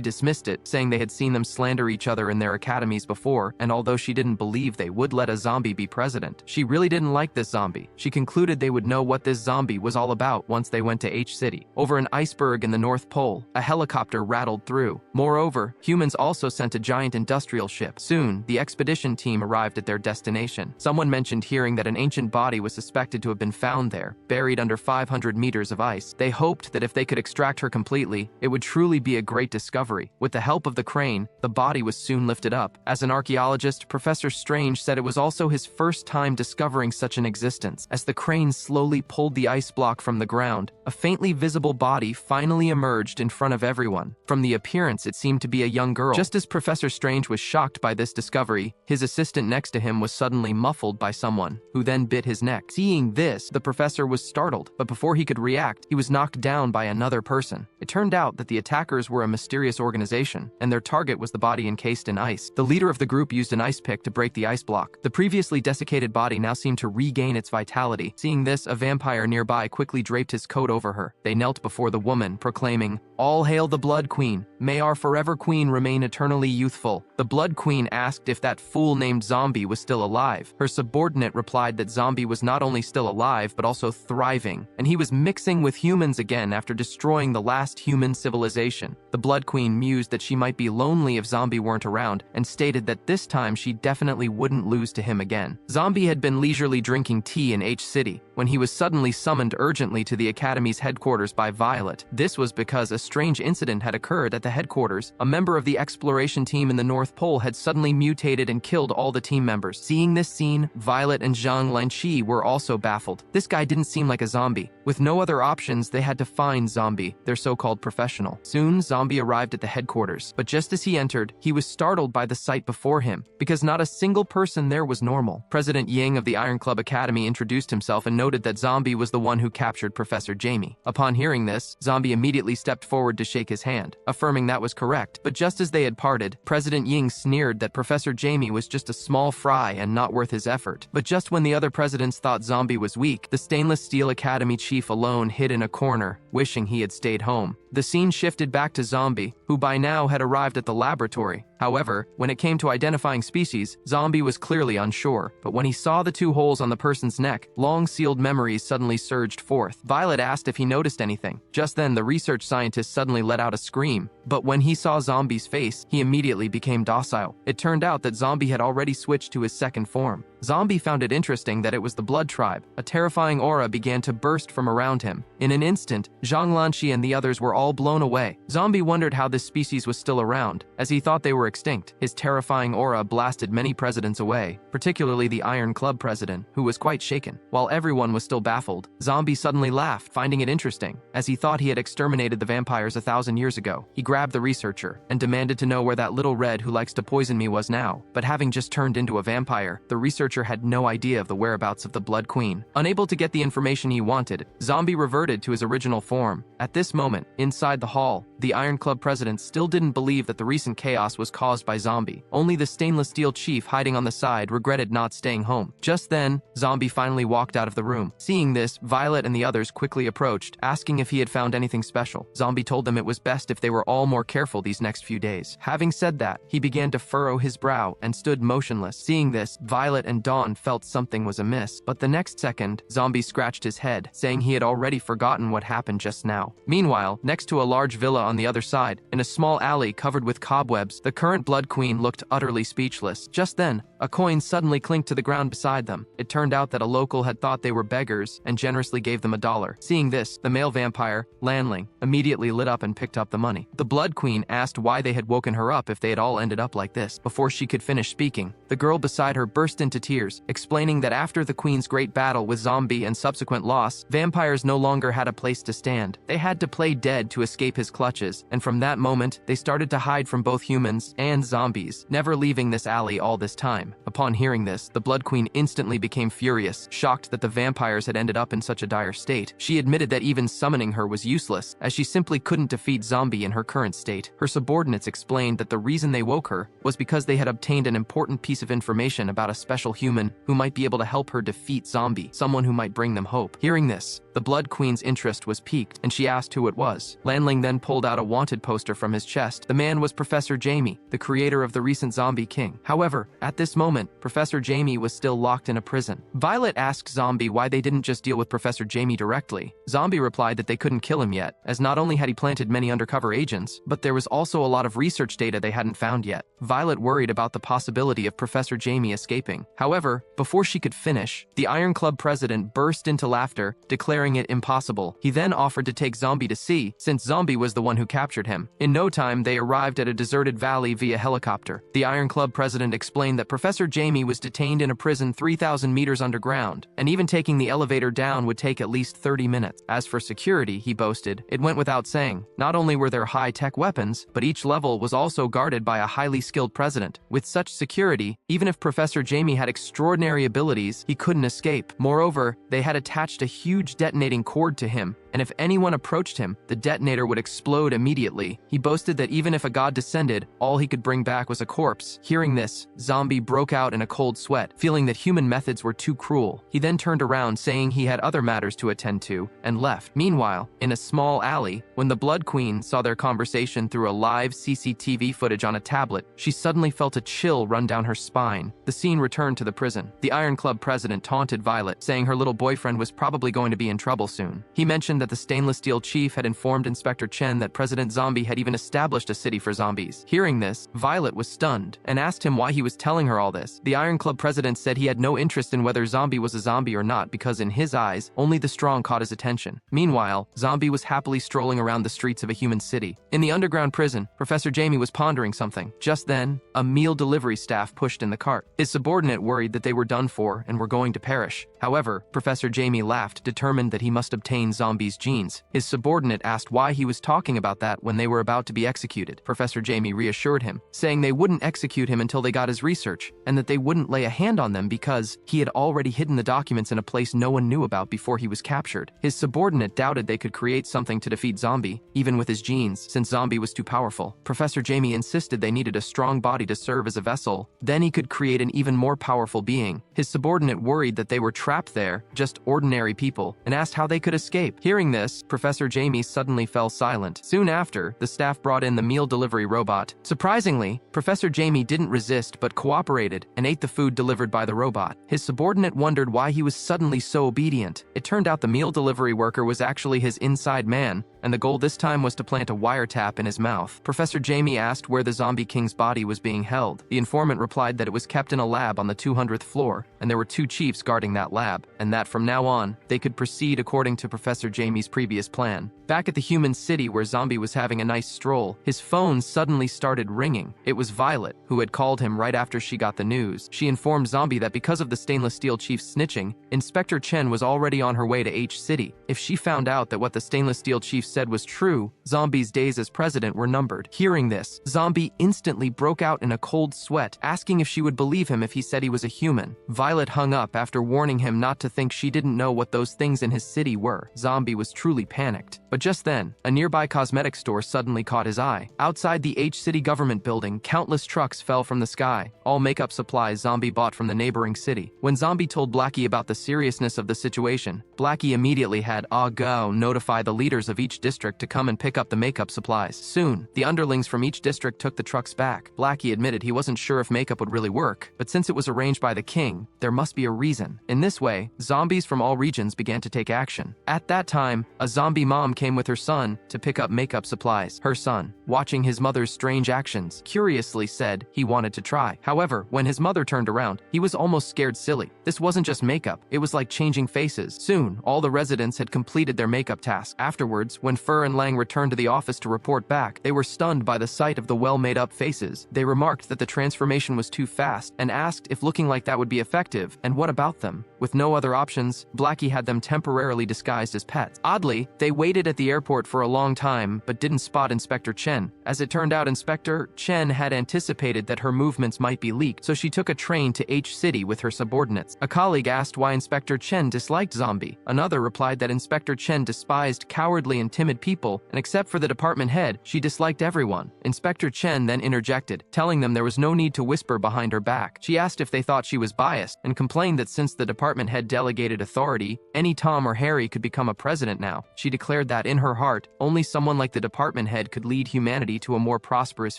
dismissed it, saying they had seen them slander each other in their academies before, and although she didn't believe they would let a zombie be president, she really didn't like this zombie. She concluded they would know what this zombie was all about once they went to H-City. Over an iceberg in the North Pole, a helicopter rattled through. Moreover, humans also sent a giant industrial ship. Soon, the expedition team arrived at their destination. Someone mentioned hearing that an ancient body was suspected to have been found there, buried under 500 meters of ice. They hoped that if they could extract her completely, it would truly be a great discovery. With the help of the crane, the body was soon lifted up. As an archaeologist, Professor Strange said it was also his first time discovering such an existence. As the crane slowly pulled the ice block from the ground, a faintly visible body finally emerged in front of everyone. From the appearance, it seemed to be a young girl. Just as Professor Strange was shocked by this discovery, his assistant next to him was suddenly muffled by someone, who then bit his neck. Seeing this, the professor was startled, but before he could react, he was knocked down by another person. It turned out that the attackers were a mysterious organization, and their target was the body encased in ice. The leader of the group used an ice pick to break the ice block. The previously desiccated body now seemed to regain its vitality. Seeing this, a vampire nearby quickly draped his coat over her. They knelt before the woman, proclaiming, "All hail the Blood Queen. May our forever queen remain eternally youthful." The Blood Queen asked if that fool named Zombie was still alive. Her subordinate replied that Zombie was not only still alive, but also thriving, and he was mixing with humans again after destroying the last human civilization. The Blood Queen mused that she might be lonely if Zombie weren't around, and stated that this time she definitely wouldn't lose to him again. Zombie had been leisurely drinking tea in H City when he was suddenly summoned urgently to the Academy's headquarters by Violet. This was because a strange incident had occurred at the headquarters. A member of the exploration team in the North Pole had suddenly mutated and killed all the team members. Seeing this scene, Violet and Zhang Lanqi were also baffled. This guy didn't seem like a zombie. With no other options, they had to find Zombie, their so-called professional. Soon, Zombie arrived at the headquarters, but just as he entered, he was startled by the sight before him, because not a single person there was normal. President Ying of the Iron Club Academy introduced himself and noted that Zombie was the one who captured Professor Jamie. Upon hearing this, Zombie immediately stepped forward to shake his hand, affirming that was correct. But just as they had parted, President Ying sneered that Professor Jamie was just a small fry and not worth his effort. But just when the other presidents thought Zombie was weak, the Stainless Steel Academy chief alone hid in a corner, wishing he had stayed home. The scene shifted back to Zombie, who by now had arrived at the laboratory. However, when it came to identifying species, Zombie was clearly unsure. But when he saw the two holes on the person's neck, long-sealed memories suddenly surged forth. Violet asked if he noticed anything. Just then, the research scientist suddenly let out a scream. But when he saw Zombie's face, he immediately became docile. It turned out that Zombie had already switched to his second form. Zombie found it interesting that it was the Blood Tribe. A terrifying aura began to burst from around him. In an instant, Zhang Lanqi and the others were all blown away. Zombie wondered how this species was still around, as he thought they were extinct. His terrifying aura blasted many presidents away, particularly the Iron Club president, who was quite shaken. While everyone was still baffled, Zombie suddenly laughed, finding it interesting, as he thought he had exterminated the vampires 1,000 years ago. He grabbed the researcher and demanded to know where that little red who likes to poison me was now. But having just turned into a vampire, the researcher had no idea of the whereabouts of the Blood Queen. Unable to get the information he wanted, Zombie reverted to his original form. At this moment, inside the hall, the Iron Club president still didn't believe that the recent chaos was caused by Zombie. Only the stainless steel chief hiding on the side regretted not staying home. Just then, Zombie finally walked out of the room. Seeing this, Violet and the others quickly approached, asking if he had found anything special. Zombie told them it was best if they were all more careful these next few days. Having said that, he began to furrow his brow and stood motionless. Seeing this, Violet and Dawn felt something was amiss, but the next second, Zombie scratched his head, saying he had already forgotten what happened just now. Meanwhile, next to a large villa on the other side, in a small alley covered with cobwebs, the current Blood Queen looked utterly speechless. Just then, a coin suddenly clinked to the ground beside them. It turned out that a local had thought they were beggars and generously gave them $1. Seeing this, the male vampire, Lanling, immediately lit up and picked up the money. The Blood Queen asked why they had woken her up if they had all ended up like this. Before she could finish speaking, the girl beside her burst into tears, explaining that after the Queen's great battle with Zombie and subsequent loss, vampires no longer had a place to stand. They had to play dead to escape his clutches, and from that moment, they started to hide from both humans and zombies, never leaving this alley all this time. Upon hearing this, the Blood Queen instantly became furious, shocked that the vampires had ended up in such a dire state. She admitted that even summoning her was useless, as she simply couldn't defeat Zombie in her current state. Her subordinates explained that the reason they woke her was because they had obtained an important piece of information about a special human who might be able to help her defeat Zombie, someone who might bring them hope. Hearing this, the Blood Queen's interest was piqued, and she asked who it was. Lanling then pulled out a wanted poster from his chest. The man was Professor Jamie, the creator of the recent Zombie King. However, at this moment, Professor Jamie was still locked in a prison. Violet asked Zombie why they didn't just deal with Professor Jamie directly. Zombie replied that they couldn't kill him yet, as not only had he planted many undercover agents, but there was also a lot of research data they hadn't found yet. Violet worried about the possibility of Professor Jamie escaping. However, before she could finish, the Iron Club president burst into laughter, declaring it impossible. He then offered to take Zombie to sea, since Zombie was the one who captured him. In no time, they arrived at a deserted valley via helicopter. The Iron Club president explained that Professor Jamie was detained in a prison 3,000 meters underground, and even taking the elevator down would take at least 30 minutes. As for security, he boasted, it went without saying. Not only were there high-tech weapons, but each level was also guarded by a highly skilled president. With such security, even if Professor Jamie had extraordinary abilities, he couldn't escape. Moreover, they had attached a huge detonating cord to him, and if anyone approached him, the detonator would explode immediately. He boasted that even if a god descended, all he could bring back was a corpse. Hearing this, Zombie broke out in a cold sweat, feeling that human methods were too cruel. He then turned around saying he had other matters to attend to, and left. Meanwhile, in a small alley, when the Blood Queen saw their conversation through a live CCTV footage on a tablet, she suddenly felt a chill run down her spine. The scene returned to the prison. The Iron Club president taunted Violet, saying her little boyfriend was probably going to be in trouble soon. He mentioned that the stainless steel chief had informed Inspector Chen that President Zombie had even established a city for zombies. Hearing this, Violet was stunned and asked him why he was telling her all this. The Iron Club president said he had no interest in whether Zombie was a zombie or not because in his eyes, only the strong caught his attention. Meanwhile, Zombie was happily strolling around the streets of a human city. In the underground prison, Professor Jamie was pondering something. Just then, a meal delivery staff pushed in the cart. His subordinate worried that they were done for and were going to perish. However, Professor Jamie laughed, determined that he must obtain Zombie's genes. His subordinate asked why he was talking about that when they were about to be executed. Professor Jamie reassured him, saying they wouldn't execute him until they got his research, and that they wouldn't lay a hand on them because he had already hidden the documents in a place no one knew about before he was captured. His subordinate doubted they could create something to defeat Zombie, even with his genes, since Zombie was too powerful. Professor Jamie insisted they needed a strong body to serve as a vessel, then he could create an even more powerful being. His subordinate worried that they were trapped there, just ordinary people, and asked how they could escape. Hearing this, Professor Jamie suddenly fell silent. Soon after, the staff brought in the meal delivery robot. Surprisingly, Professor Jamie didn't resist but cooperated and ate the food delivered by the robot. His subordinate wondered why he was suddenly so obedient. It turned out the meal delivery worker was actually his inside man, and the goal this time was to plant a wiretap in his mouth. Professor Jamie asked where the Zombie King's body was being held. The informant replied that it was kept in a lab on the 200th floor, and there were 2 chiefs guarding that lab, and that from now on, they could proceed according to Professor Jamie's previous plan. Back at the human city where Zombie was having a nice stroll, his phone suddenly started ringing. It was Violet, who had called him right after she got the news. She informed Zombie that because of the stainless steel chief's snitching, Inspector Chen was already on her way to H City. If she found out that what the stainless steel chief said was true, Zombie's days as president were numbered. Hearing this, Zombie instantly broke out in a cold sweat, asking if she would believe him if he said he was a human. Violet hung up after warning him not to think she didn't know what those things in his city were. Zombie was truly panicked. But just then, a nearby cosmetic store suddenly caught his eye. Outside the H-City government building, countless trucks fell from the sky, all makeup supplies Zombie bought from the neighboring city. When Zombie told Blackie about the seriousness of the situation, Blackie immediately had Go notify the leaders of each district to come and pick up the makeup supplies. Soon, the underlings from each district took the trucks back. Blackie admitted he wasn't sure if makeup would really work, but since it was arranged by the king, there must be a reason. In this way, zombies from all regions began to take action. At that time, a zombie mom came with her son to pick up makeup supplies. Her son, watching his mother's strange actions, curiously said he wanted to try. However, when his mother turned around, he was almost scared silly. This wasn't just makeup, it was like changing faces. Soon, all the residents had completed their makeup task. Afterwards, when Fur and Lang returned to the office to report back, they were stunned by the sight of the well-made-up faces. They remarked that the transformation was too fast and asked if looking like that would be effective, and what about them? With no other options, Blackie had them temporarily disguised as pets. Oddly, they waited at the airport for a long time but didn't spot Inspector Chen. As it turned out, Inspector Chen had anticipated that her movements might be leaked, so she took a train to H City with her subordinates. A colleague asked why Inspector Chen disliked Zombie. Another replied that Inspector Chen despised cowardly and timid people, and except for the department head, she disliked everyone. Inspector Chen then interjected, telling them there was no need to whisper behind her back. She asked if they thought she was biased, and complained that since the department head delegated authority, any Tom or Harry could become a president now. She declared that in her heart, only someone like the department head could lead humanity to a more prosperous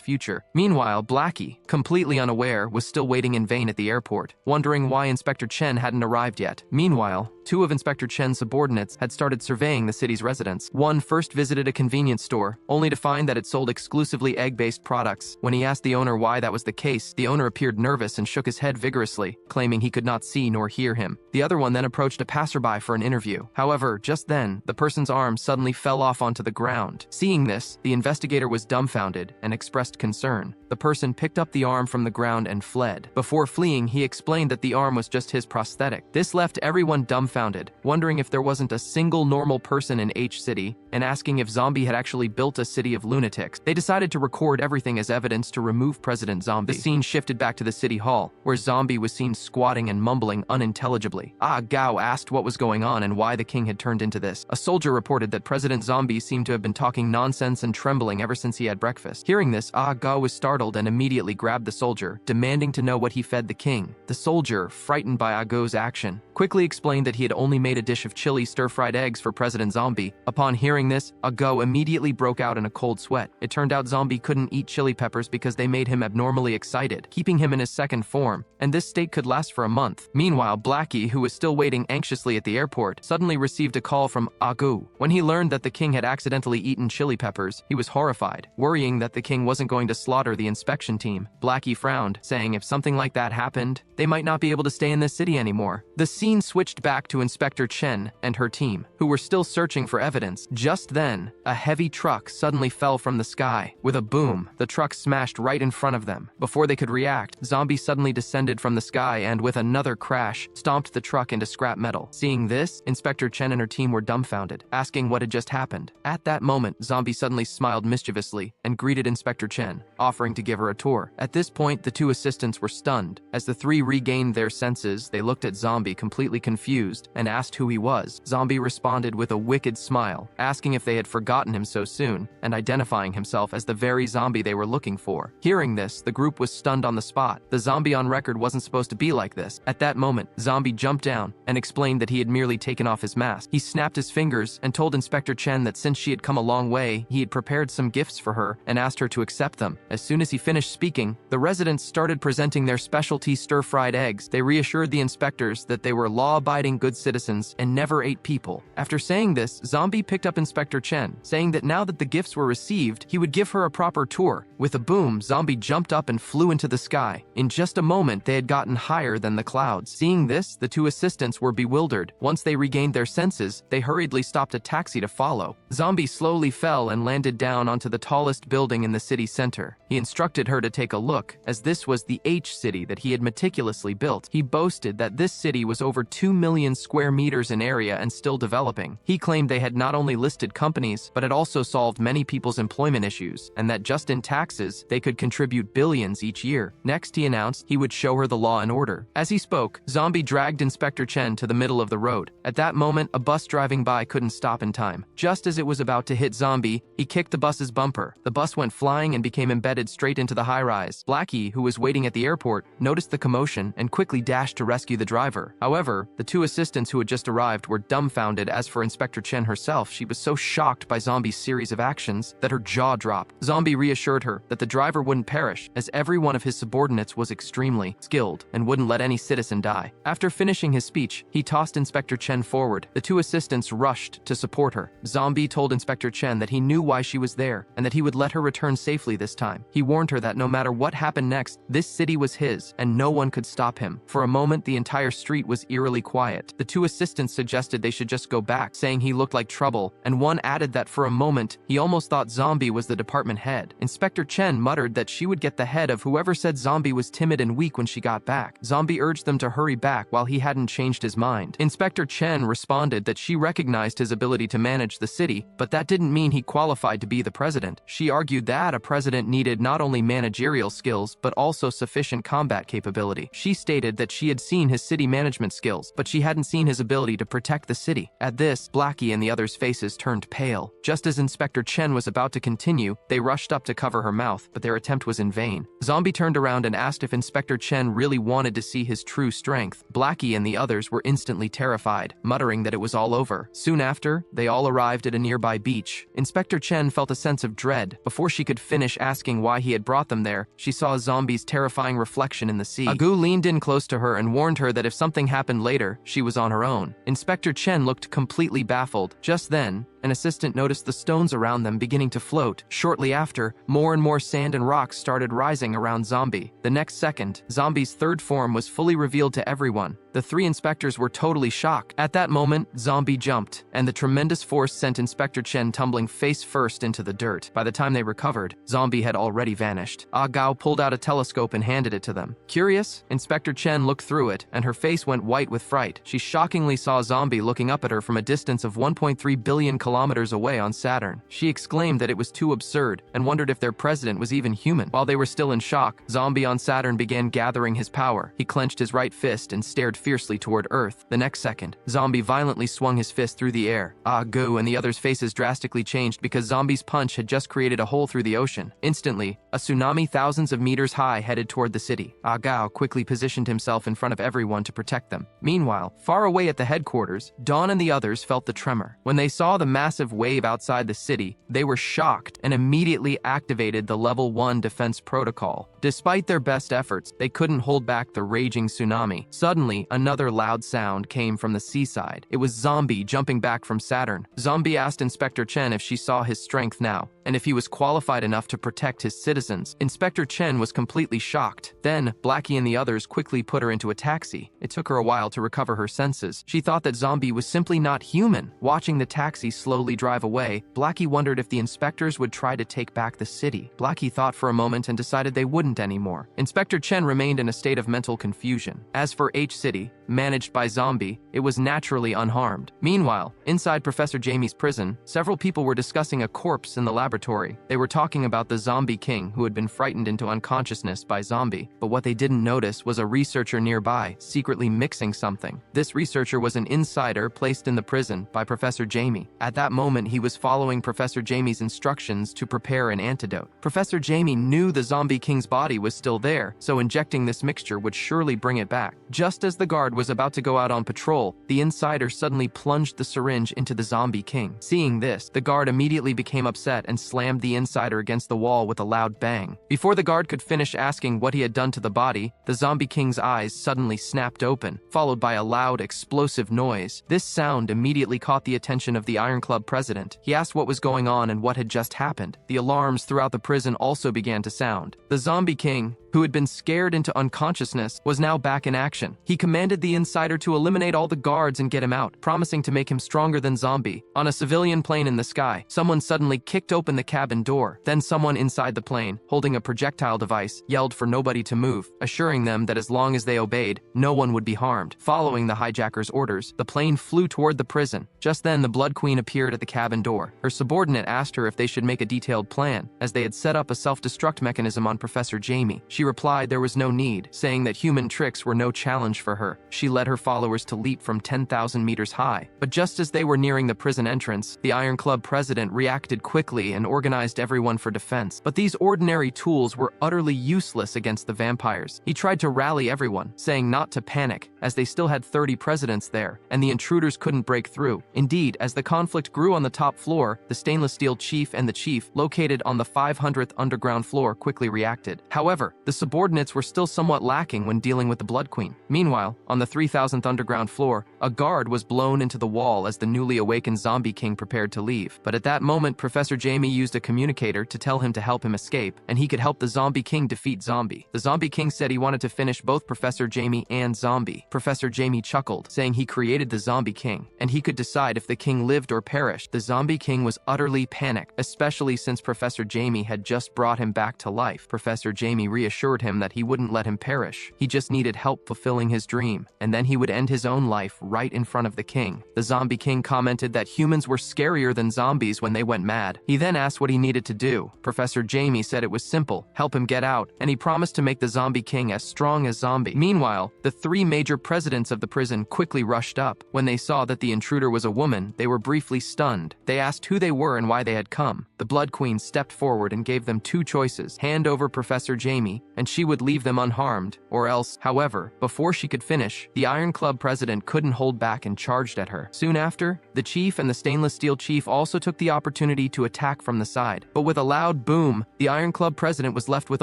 future. Meanwhile, Blackie, completely unaware, was still waiting in vain at the airport, wondering why Inspector Chen hadn't arrived yet. Meanwhile, two of Inspector Chen's subordinates had started surveying the city's residents. One first visited a convenience store, only to find that it sold exclusively egg-based products. When he asked the owner why that was the case, the owner appeared nervous and shook his head vigorously, claiming he could not see nor hear him. The other one then approached a passerby for an interview. However, just then, the person's arm suddenly fell off onto the ground. Seeing this, the investigator was dumbfounded and expressed concern. The person picked up the arm from the ground and fled. Before fleeing, he explained that the arm was just his prosthetic. This left everyone dumbfounded, wondering if there wasn't a single normal person in H City and asking if Zombie had actually built a city of lunatics. They decided to record everything as evidence to remove President Zombie. The scene shifted back to the city hall, where Zombie was seen squatting and mumbling unintelligibly. Gao asked what was going on and why the king had turned into this. A soldier reported that President Zombie seemed to have been talking nonsense and trembling ever since he had breakfast. Hearing this, Gao was startled and immediately grabbed the soldier, demanding to know what he fed the king. The soldier, frightened by Gao's action, quickly explained that he had only made a dish of chili stir-fried eggs for President Zombie. Upon hearing this, Gao immediately broke out in a cold sweat. It turned out Zombie couldn't eat chili peppers because they made him abnormally excited, keeping him in his second form, and this state could last for a month. Meanwhile, Blackie, who was still waiting anxiously at the airport, suddenly received a call from Gao. When he learned that the king had accidentally eaten chili peppers, he was horrified, worrying that the king wasn't going to slaughter the inspection team. Blackie frowned, saying if something like that happened, they might not be able to stay in this city anymore. The scene switched back to Inspector Chen and her team, who were still searching for evidence. Just then, a heavy truck suddenly fell from the sky. With a boom, the truck smashed right in front of them. Before they could react, Zombie suddenly descended from the sky and, with another crash, stomped the truck into scrap metal. Seeing this, Inspector Chen and her team were dumbfounded, asking what had just happened. At that moment, Zombie suddenly smiled mischievously and greeted Inspector Chen, offering to give her a tour. At this point, the two assistants were stunned. As the three regained their senses, they looked at Zombie completely confused and asked who he was. Zombie responded with a wicked smile, asking if they had forgotten him so soon, and identifying himself as the very zombie they were looking for. Hearing this, the group was stunned on the spot. The zombie on record wasn't supposed to be like this. At that moment, Zombie jumped down and explained that he had merely taken off his mask. He snapped his fingers and told Inspector Chen that since she had come a long way, he had prepared some gifts for her and asked her to accept them. As soon as he finished speaking, the residents started presenting their specialty stir-fried eggs. They reassured the inspectors that they were law-abiding good citizens and never ate people. After saying this, Zombie picked up Inspector Chen, saying that now that the gifts were received, he would give her a proper tour. With a boom, Zombie jumped up and flew into the sky. In just a moment, they had gotten higher than the clouds. Seeing this, the two assistants were bewildered. Once they regained their senses, they hurriedly stopped a taxi to follow. Zombie slowly fell and landed down onto the tallest building in the city center. He instructed her to take a look, as this was the H-city that he had meticulously built. He boasted that this city was over 2 million square meters in area and still developing. He claimed they had not only listed companies, but had also solved many people's employment issues, and that just in taxes, they could contribute billions each year. Next, he announced he would show her the law and order. As he spoke, Zombie dragged Inspector Chen to the middle of the road. At that moment, a bus driving by couldn't stop in time. Just as it was about to hit Zombie, he kicked the bus's bumper. The bus went flying and became embedded straight into the high-rise. Blackie, who was waiting at the airport, noticed the commotion and quickly dashed to rescue the driver. However, the two assistants who had just arrived were dumbfounded. As for Inspector Chen herself, she was so shocked by Zombie's series of actions that her jaw dropped. Zombie reassured her that the driver wouldn't perish, as every one of his subordinates was extremely skilled and wouldn't let any citizen die. After finishing his speech, he tossed Inspector Chen forward. The two assistants rushed to support her. Zombie told Inspector Chen that he knew why she was there and that he would let her return safely this time. He warned her that no matter what happened next, this city was his and no one could stop him. For a moment, the entire street was eerily quiet. The two assistants suggested they should just go back, saying he looked like trouble, and one added that for a moment, he almost thought Zombie was the department head. Inspector Chen muttered that she would get the head of whoever said Zombie was timid and weak when she got back. Zombie urged them to hurry back while he hadn't changed his mind. Inspector Chen responded that she recognized his ability to manage the city, but that didn't mean he qualified to be the president. She argued that a president needed not only managerial skills, but also sufficient combat capability. She stated that she had seen his city management skills, but she hadn't seen his ability to protect the city. At this, Blackie and the others' faces turned pale. Just as Inspector Chen was about to continue, they rushed up to cover her mouth, but their attempt was in vain. Zombie turned around and asked if Inspector Chen really wanted to see his true strength. Blackie and the others were instantly terrified, muttering that it was all over. Soon after, they all arrived at a nearby beach. Inspector Chen felt a sense of dread. Before she could finish asking why he had brought them there, she saw Zombie's terrifying reflection in the sea. Agu leaned in close to her and warned her that if something happened later, she was on her own. Inspector Chen looked completely baffled. Just then, an assistant noticed the stones around them beginning to float. Shortly after, more and more sand and rocks started rising around Zombie. The next second, Zombie's third form was fully revealed to everyone. The three inspectors were totally shocked. At that moment, Zombie jumped, and the tremendous force sent Inspector Chen tumbling face first into the dirt. By the time they recovered, Zombie had already vanished. Gao pulled out a telescope and handed it to them. Curious, Inspector Chen looked through it, and her face went white with fright. She shockingly saw Zombie looking up at her from a distance of 1.3 billion kilometers kilometers away on Saturn. She exclaimed that it was too absurd and wondered if their president was even human. While they were still in shock, Zombie on Saturn began gathering his power. He clenched his right fist and stared fiercely toward Earth. The next second, Zombie violently swung his fist through the air. Goo and the others' faces drastically changed because Zombie's punch had just created a hole through the ocean. Instantly, a tsunami thousands of meters high headed toward the city. Gao quickly positioned himself in front of everyone to protect them. Meanwhile, far away at the headquarters, Dawn and the others felt the tremor. When they saw the massive wave outside the city, they were shocked and immediately activated the Level 1 defense protocol. Despite their best efforts, they couldn't hold back the raging tsunami. Suddenly, another loud sound came from the seaside. It was Zombie jumping back from Saturn. Zombie asked Inspector Chen if she saw his strength now, and if he was qualified enough to protect his citizens. Inspector Chen was completely shocked. Then, Blackie and the others quickly put her into a taxi. It took her a while to recover her senses. She thought that Zombie was simply not human. Watching the taxi slowly drive away, Blackie wondered if the inspectors would try to take back the city. Blackie thought for a moment and decided they wouldn't anymore. Inspector Chen remained in a state of mental confusion. As for H-City, managed by Zombie, it was naturally unharmed. Meanwhile, inside Professor Jamie's prison, several people were discussing a corpse in the laboratory. They were talking about the Zombie King who had been frightened into unconsciousness by Zombie. But what they didn't notice was a researcher nearby, secretly mixing something. This researcher was an insider placed in the prison by Professor Jamie. At that moment, he was following Professor Jamie's instructions to prepare an antidote. Professor Jamie knew the Zombie King's body was still there, so injecting this mixture would surely bring it back. Just as the guard was about to go out on patrol, the insider suddenly plunged the syringe into the Zombie King. Seeing this, the guard immediately became upset and slammed the insider against the wall with a loud bang. Before the guard could finish asking what he had done to the body, the Zombie King's eyes suddenly snapped open, followed by a loud, explosive noise. This sound immediately caught the attention of the Iron Club president. He asked what was going on and what had just happened. The alarms throughout the prison also began to sound. The Zombie King, who had been scared into unconsciousness, was now back in action. He commanded the insider to eliminate all the guards and get him out, promising to make him stronger than Zombie. On a civilian plane in the sky, someone suddenly kicked open the cabin door. Then someone inside the plane, holding a projectile device, yelled for nobody to move, assuring them that as long as they obeyed, no one would be harmed. Following the hijacker's orders, the plane flew toward the prison. Just then, the Blood Queen appeared at the cabin door. Her subordinate asked her if they should make a detailed plan, as they had set up a self-destruct mechanism on Professor Jamie. She replied there was no need, saying that human tricks were no challenge for her. She led her followers to leap from 10,000 meters high. But just as they were nearing the prison entrance, the Iron Club president reacted quickly and organized everyone for defense. But these ordinary tools were utterly useless against the vampires. He tried to rally everyone, saying not to panic, as they still had 30 presidents there, and the intruders couldn't break through. Indeed, as the conflict grew on the top floor, the stainless steel chief and the chief, located on the 500th underground floor, quickly reacted. However, the subordinates were still somewhat lacking when dealing with the Blood Queen. Meanwhile, on the 3000th underground floor, a guard was blown into the wall as the newly awakened Zombie King prepared to leave. But at that moment, Professor Jamie used a communicator to tell him to help him escape, and he could help the Zombie King defeat Zombie. The Zombie King said he wanted to finish both Professor Jamie and Zombie. Professor Jamie chuckled, saying he created the Zombie King, and he could decide if the king lived or perished. The Zombie King was utterly panicked, especially since Professor Jamie had just brought him back to life. Professor Jamie reassured him that he wouldn't let him perish. He just needed help fulfilling his dream, and then he would end his own life right in front of the king. The Zombie King commented that humans were scarier than zombies when they went mad. He then asked what he needed to do. Professor Jamie said it was simple, help him get out, and he promised to make the Zombie King as strong as Zombie. Meanwhile, the three major presidents of the prison quickly rushed up. When they saw that the intruder was a woman, they were briefly stunned. They asked who they were and why they had come. The Blood Queen stepped forward and gave them two choices: hand over Professor Jamie, and she would leave them unharmed, or else. However, before she could finish, the Iron Club president couldn't hold back and charged at her. Soon after, the chief and the stainless steel chief also took the opportunity to attack from the side. But with a loud boom, the Iron Club president was left with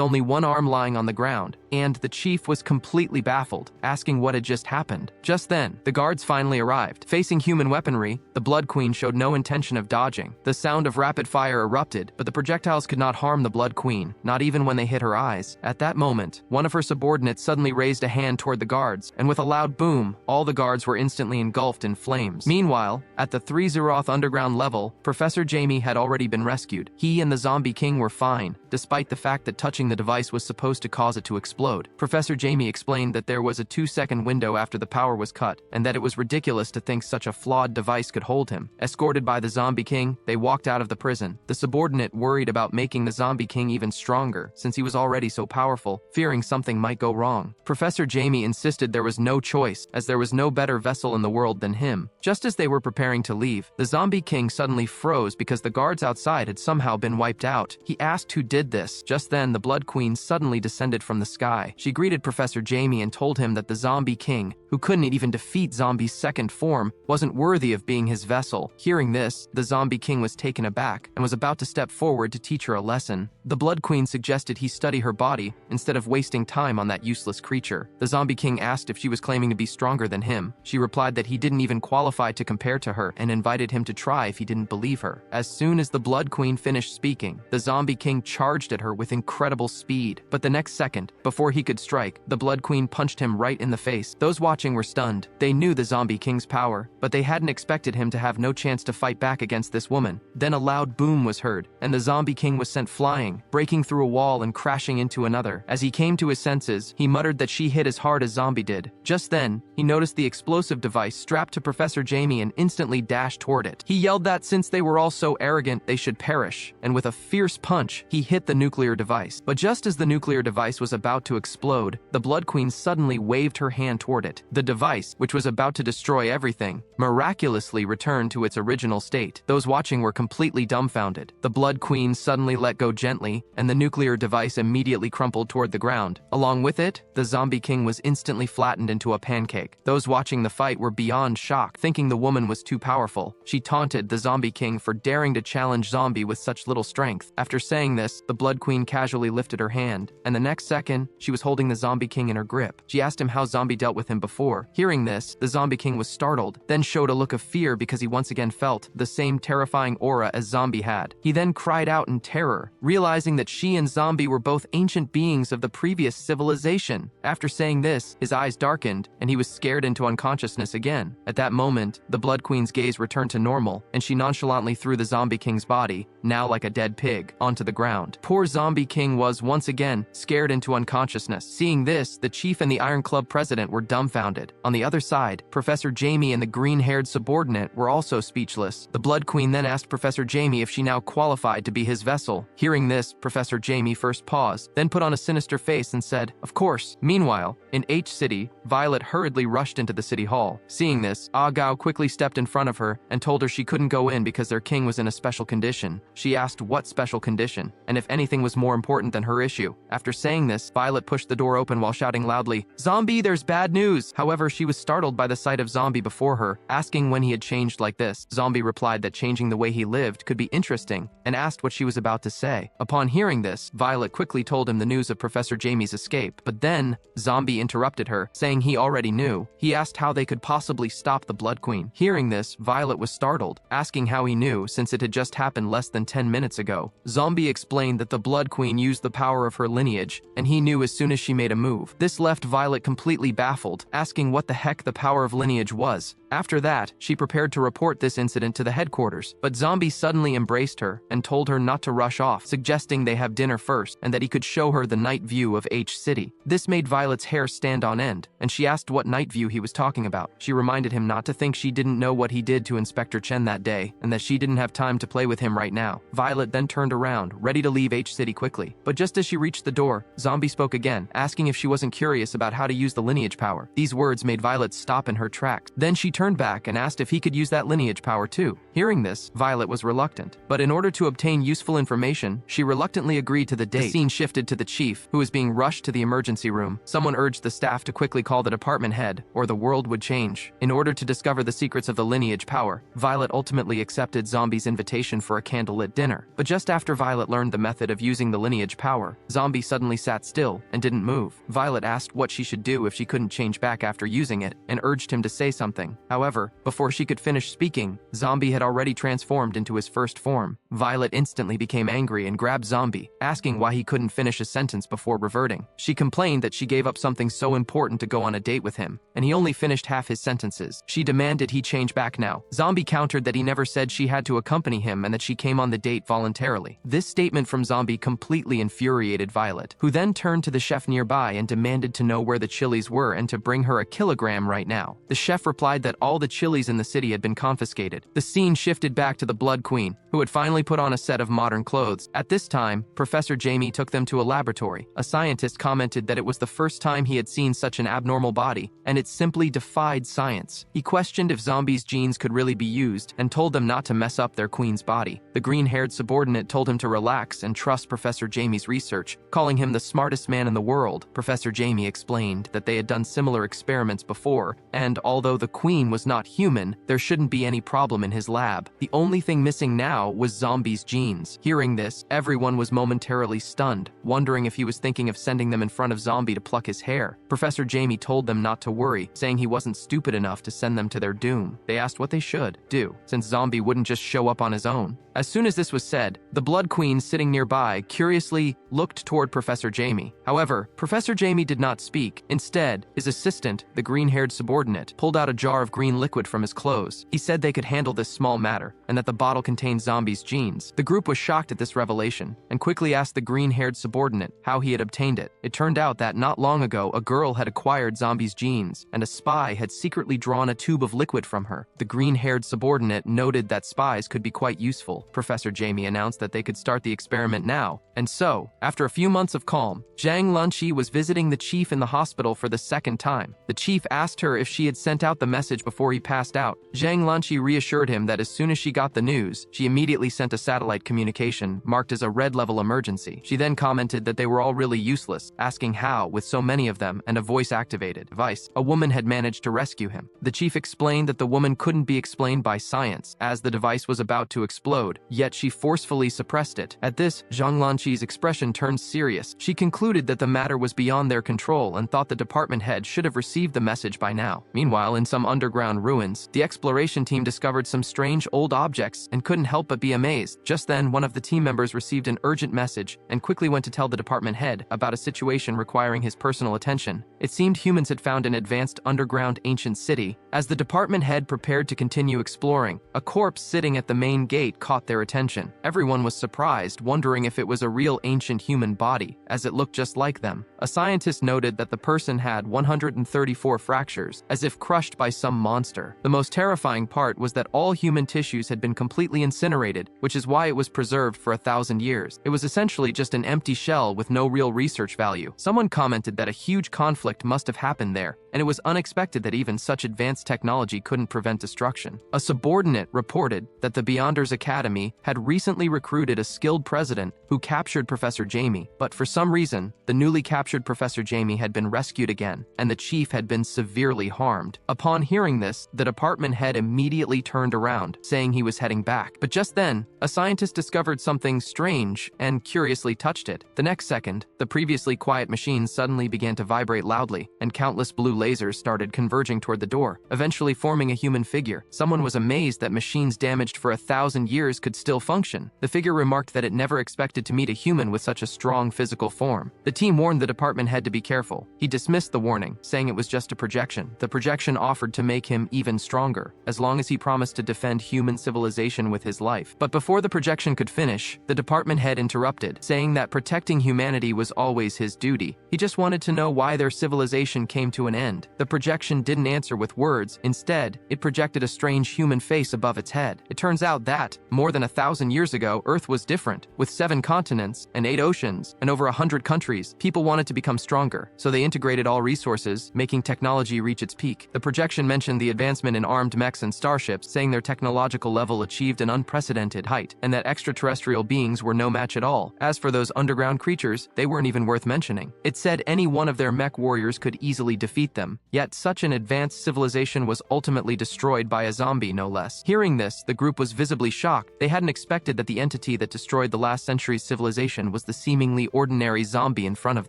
only one arm lying on the ground, and the chief was completely baffled, asking what had just happened. Just then, the guards finally arrived. Facing human weaponry, the Blood Queen showed no intention of dodging. The sound of rapid fire erupted, but the projectiles could not harm the Blood Queen, not even when they hit her eyes. At that moment, one of her subordinates suddenly raised a hand toward the guards, and with a loud boom, all the guards were instantly engulfed in flames. Meanwhile, at the 30th underground level, Professor Jamie had already been rescued. He and the Zombie King were fine, despite the fact that touching the device was supposed to cause it to explode. explode. Professor Jamie explained that there was a 2-second window after the power was cut, and that it was ridiculous to think such a flawed device could hold him. Escorted by the Zombie King, they walked out of the prison. The subordinate worried about making the Zombie King even stronger, since he was already so powerful, fearing something might go wrong. Professor Jamie insisted there was no choice, as there was no better vessel in the world than him. Just as they were preparing to leave, the Zombie King suddenly froze because the guards outside had somehow been wiped out. He asked who did this. Just then, the Blood Queen suddenly descended from the sky. She greeted Professor Jamie and told him that the Zombie King, who couldn't even defeat Zombie's second form, wasn't worthy of being his vessel. Hearing this, the Zombie King was taken aback and was about to step forward to teach her a lesson. The Blood Queen suggested he study her body instead of wasting time on that useless creature. The Zombie King asked if she was claiming to be stronger than him. She replied that he didn't even qualify to compare to her and invited him to try if he didn't believe her. As soon as the Blood Queen finished speaking, the Zombie King charged at her with incredible speed. But the next second, before he could strike, the Blood Queen punched him right in the face. Those watching were stunned. They knew the Zombie King's power, but they hadn't expected him to have no chance to fight back against this woman. Then a loud boom was heard, and the Zombie King was sent flying, breaking through a wall and crashing into another. As he came to his senses, he muttered that she hit as hard as Zombie did. Just then, he noticed the explosive device strapped to Professor Jamie and instantly dashed toward it. He yelled that since they were all so arrogant, they should perish, and with a fierce punch, he hit the nuclear device. But just as the nuclear device was about to explode, the Blood Queen suddenly waved her hand toward it. The device, which was about to destroy everything, miraculously returned to its original state. Those watching were completely dumbfounded. The Blood Queen suddenly let go gently, and the nuclear device immediately crumpled toward the ground. Along with it, the Zombie King was instantly flattened into a pancake. Those watching the fight were beyond shocked, thinking the woman was too powerful. She taunted the Zombie King for daring to challenge Zombie with such little strength. After saying this, the Blood Queen casually lifted her hand, and the next second, she was holding the Zombie King in her grip. She asked him how Zombie dealt with him before. Hearing this, the Zombie King was startled, then showed a look of fear because he once again felt the same terrifying aura as Zombie had. He then cried out in terror, realizing that she and Zombie were both ancient beings of the previous civilization. After saying this, his eyes darkened, and he was scared into unconsciousness again. At that moment, the Blood Queen's gaze returned to normal, and she nonchalantly threw the Zombie King's body, now like a dead pig, onto the ground. Poor Zombie King was, once again, scared into unconsciousness. Seeing this, the chief and the Iron Club president were dumbfounded. On the other side, Professor Jamie and the green-haired subordinate were also speechless. The Blood Queen then asked Professor Jamie if she now qualified to be his vessel. Hearing this, Professor Jamie first paused, then put on a sinister face and said, "Of course." Meanwhile, in H City, Violet hurriedly rushed into the city hall. Seeing this, Ah Gao quickly stepped in front of her and told her she couldn't go in because their king was in a special condition. She asked what special condition, and if anything was more important than her issue. After saying this, Violet pushed the door open while shouting loudly, "Zombie, there's bad news!" However, she was startled by the sight of Zombie before her, asking when he had changed like this. Zombie replied that changing the way he lived could be interesting, and asked what she was about to say. Upon hearing this, Violet quickly told him the news of Professor Jamie's escape, but then Zombie interrupted her, saying he already knew. He asked how they could possibly stop the Blood Queen. Hearing this, Violet was startled, asking how he knew since it had just happened less than 10 minutes ago. Zombie explained that the Blood Queen used the power of her lineage, and he knew as soon as she made a move. This left Violet completely baffled, asking what the heck the power of lineage was. After that, she prepared to report this incident to the headquarters, but Zombie suddenly embraced her and told her not to rush off, suggesting they have dinner first and that he could show her the night view of H City. This made Violet's hair stand on end, and she asked what night view he was talking about. She reminded him not to think she didn't know what he did to Inspector Chen that day, and that she didn't have time to play with him right now. Violet then turned around, ready to leave H City quickly. But just as she reached the door, Zombie spoke again, asking if she wasn't curious about how to use the lineage power. These words made Violet stop in her tracks. Then she turned back and asked if he could use that lineage power too. Hearing this, Violet was reluctant, but in order to obtain useful information, she reluctantly agreed to the date. The scene shifted to the chief, who was being rushed to the emergency room. Someone urged the staff to quickly call the department head, or the world would change. In order to discover the secrets of the lineage power, Violet ultimately accepted Zombie's invitation for a candlelit dinner. But just after Violet learned the method of using the lineage power, Zombie suddenly sat still and didn't move. Violet asked what she should do if she couldn't change back after using it, and urged him to say something. However, before she could finish speaking, Zombie had already transformed into his first form. Violet instantly became angry and grabbed Zombie, asking why he couldn't finish a sentence before reverting. She complained that she gave up something so important to go on a date with him, and he only finished half his sentences. She demanded he change back now. Zombie countered that he never said she had to accompany him and that she came on the date voluntarily. This statement from Zombie completely infuriated Violet, who then turned to the chef nearby and demanded to know where the chilies were and to bring her a kilogram right now. The chef replied that all the chilies in the city had been confiscated. The scene shifted back to the Blood Queen, who had finally put on a set of modern clothes. At this time, Professor Jamie took them to a laboratory. A scientist commented that it was the first time he had seen such an abnormal body, and it simply defied science. He questioned if zombies' genes could really be used and told them not to mess up their queen's body. The green-haired subordinate told him to relax and trust Professor Jamie's research, calling him the smartest man in the world. Professor Jamie explained that they had done similar experiments before, and although the queen was not human, there shouldn't be any problem in his lab. The only thing missing now was zombies' genes. Hearing this, everyone was momentarily stunned, wondering if he was thinking of sending them in front of Zombie to pluck his hair. Professor Jamie told them not to worry, saying he wasn't stupid enough to send them to their doom. They asked what they should do, since Zombie wouldn't just show up on his own. As soon as this was said, the Blood Queen sitting nearby curiously looked toward Professor Jamie. However, Professor Jamie did not speak. Instead, his assistant, the green-haired subordinate, pulled out a jar of green liquid from his clothes. He said they could handle this small matter, and that the bottle contained Zombie's genes. The group was shocked at this revelation, and quickly asked the green-haired subordinate how he had obtained it. It turned out that not long ago, a girl had acquired Zombie's genes, and a spy had secretly drawn a tube of liquid from her. The green-haired subordinate noted that spies could be quite useful. Professor Jamie announced that they could start the experiment now, and so, after a few months of calm, Zhang Lunqi was visiting the chief in the hospital for the second time. The chief asked her if she had sent out the message before he passed out. Zhang Lunqi reassured him that as soon as she got the news, she immediately sent a satellite communication marked as a red-level emergency. She then commented that they were all really useless, asking how, with so many of them and a voice-activated device, a woman had managed to rescue him. The chief explained that the woman couldn't be explained by science, as the device was about to explode, yet she forcefully suppressed it. At this, Zhang Lunqi's expression turned serious. She concluded that the matter was beyond their control and thought the department head should have received the message by now. Meanwhile, in some underground ruins, the exploration team discovered some strange old objects and couldn't help but be amazed. Just then, one of the team members received an urgent message and quickly went to tell the department head about a situation requiring his personal attention. It seemed humans had found an advanced underground ancient city. As the department head prepared to continue exploring, a corpse sitting at the main gate caught their attention. Everyone was surprised, wondering if it was a real ancient human body, as it looked just like them. A scientist noted that the person had 134 fractures, as if crushed by some monster. The most terrifying part was that all human tissues had been completely incinerated, which is why it was preserved for 1,000 years. It was essentially just an empty shell with no real research value. Someone commented that a huge conflict must have happened there, and it was unexpected that even such advanced technology couldn't prevent destruction. A subordinate reported that the Beyonders Academy had recently recruited a skilled president who captured Professor Jamie, but for some reason, the newly captured Professor Jamie had been rescued again, and the chief had been severely harmed. Upon hearing this, the department head immediately turned around, saying he was heading back. But just then, a scientist discovered something strange and curiously touched it. The next second, the previously quiet machine suddenly began to vibrate loudly, and countless blue lasers started converging toward the door, eventually forming a human figure. Someone was amazed that machines damaged for 1,000 years could still function. The figure remarked that it never expected to meet a human with such a strong physical form. The team warned the department head to be careful. He dismissed the warning, saying it was just a projection. The projection offered to make him even stronger, as long as he promised to defend human civilization with his life. But before the projection could finish, the department head interrupted, saying that protecting humanity was always his duty. He just wanted to know why their civilization came to an end. The projection didn't answer with words. Instead, it projected a strange human face above its head. It turns out that, more than 1,000 years ago, Earth was different. With 7 continents and 8 oceans and over 100 countries, people wanted to become stronger, so they integrated all resources, making technology reach its peak. The projection mentioned the advancement in armed mechs and starships, saying their technological level achieved an unprecedented height, and that extraterrestrial beings were no match at all. As for those underground creatures, they weren't even worth mentioning. It said any one of their mech warriors could easily defeat them, yet such an advanced civilization was ultimately destroyed by a zombie, no less. Hearing this, the group was visibly shocked. They hadn't expected that the entity that destroyed the last century's civilization was the seemingly ordinary zombie in front of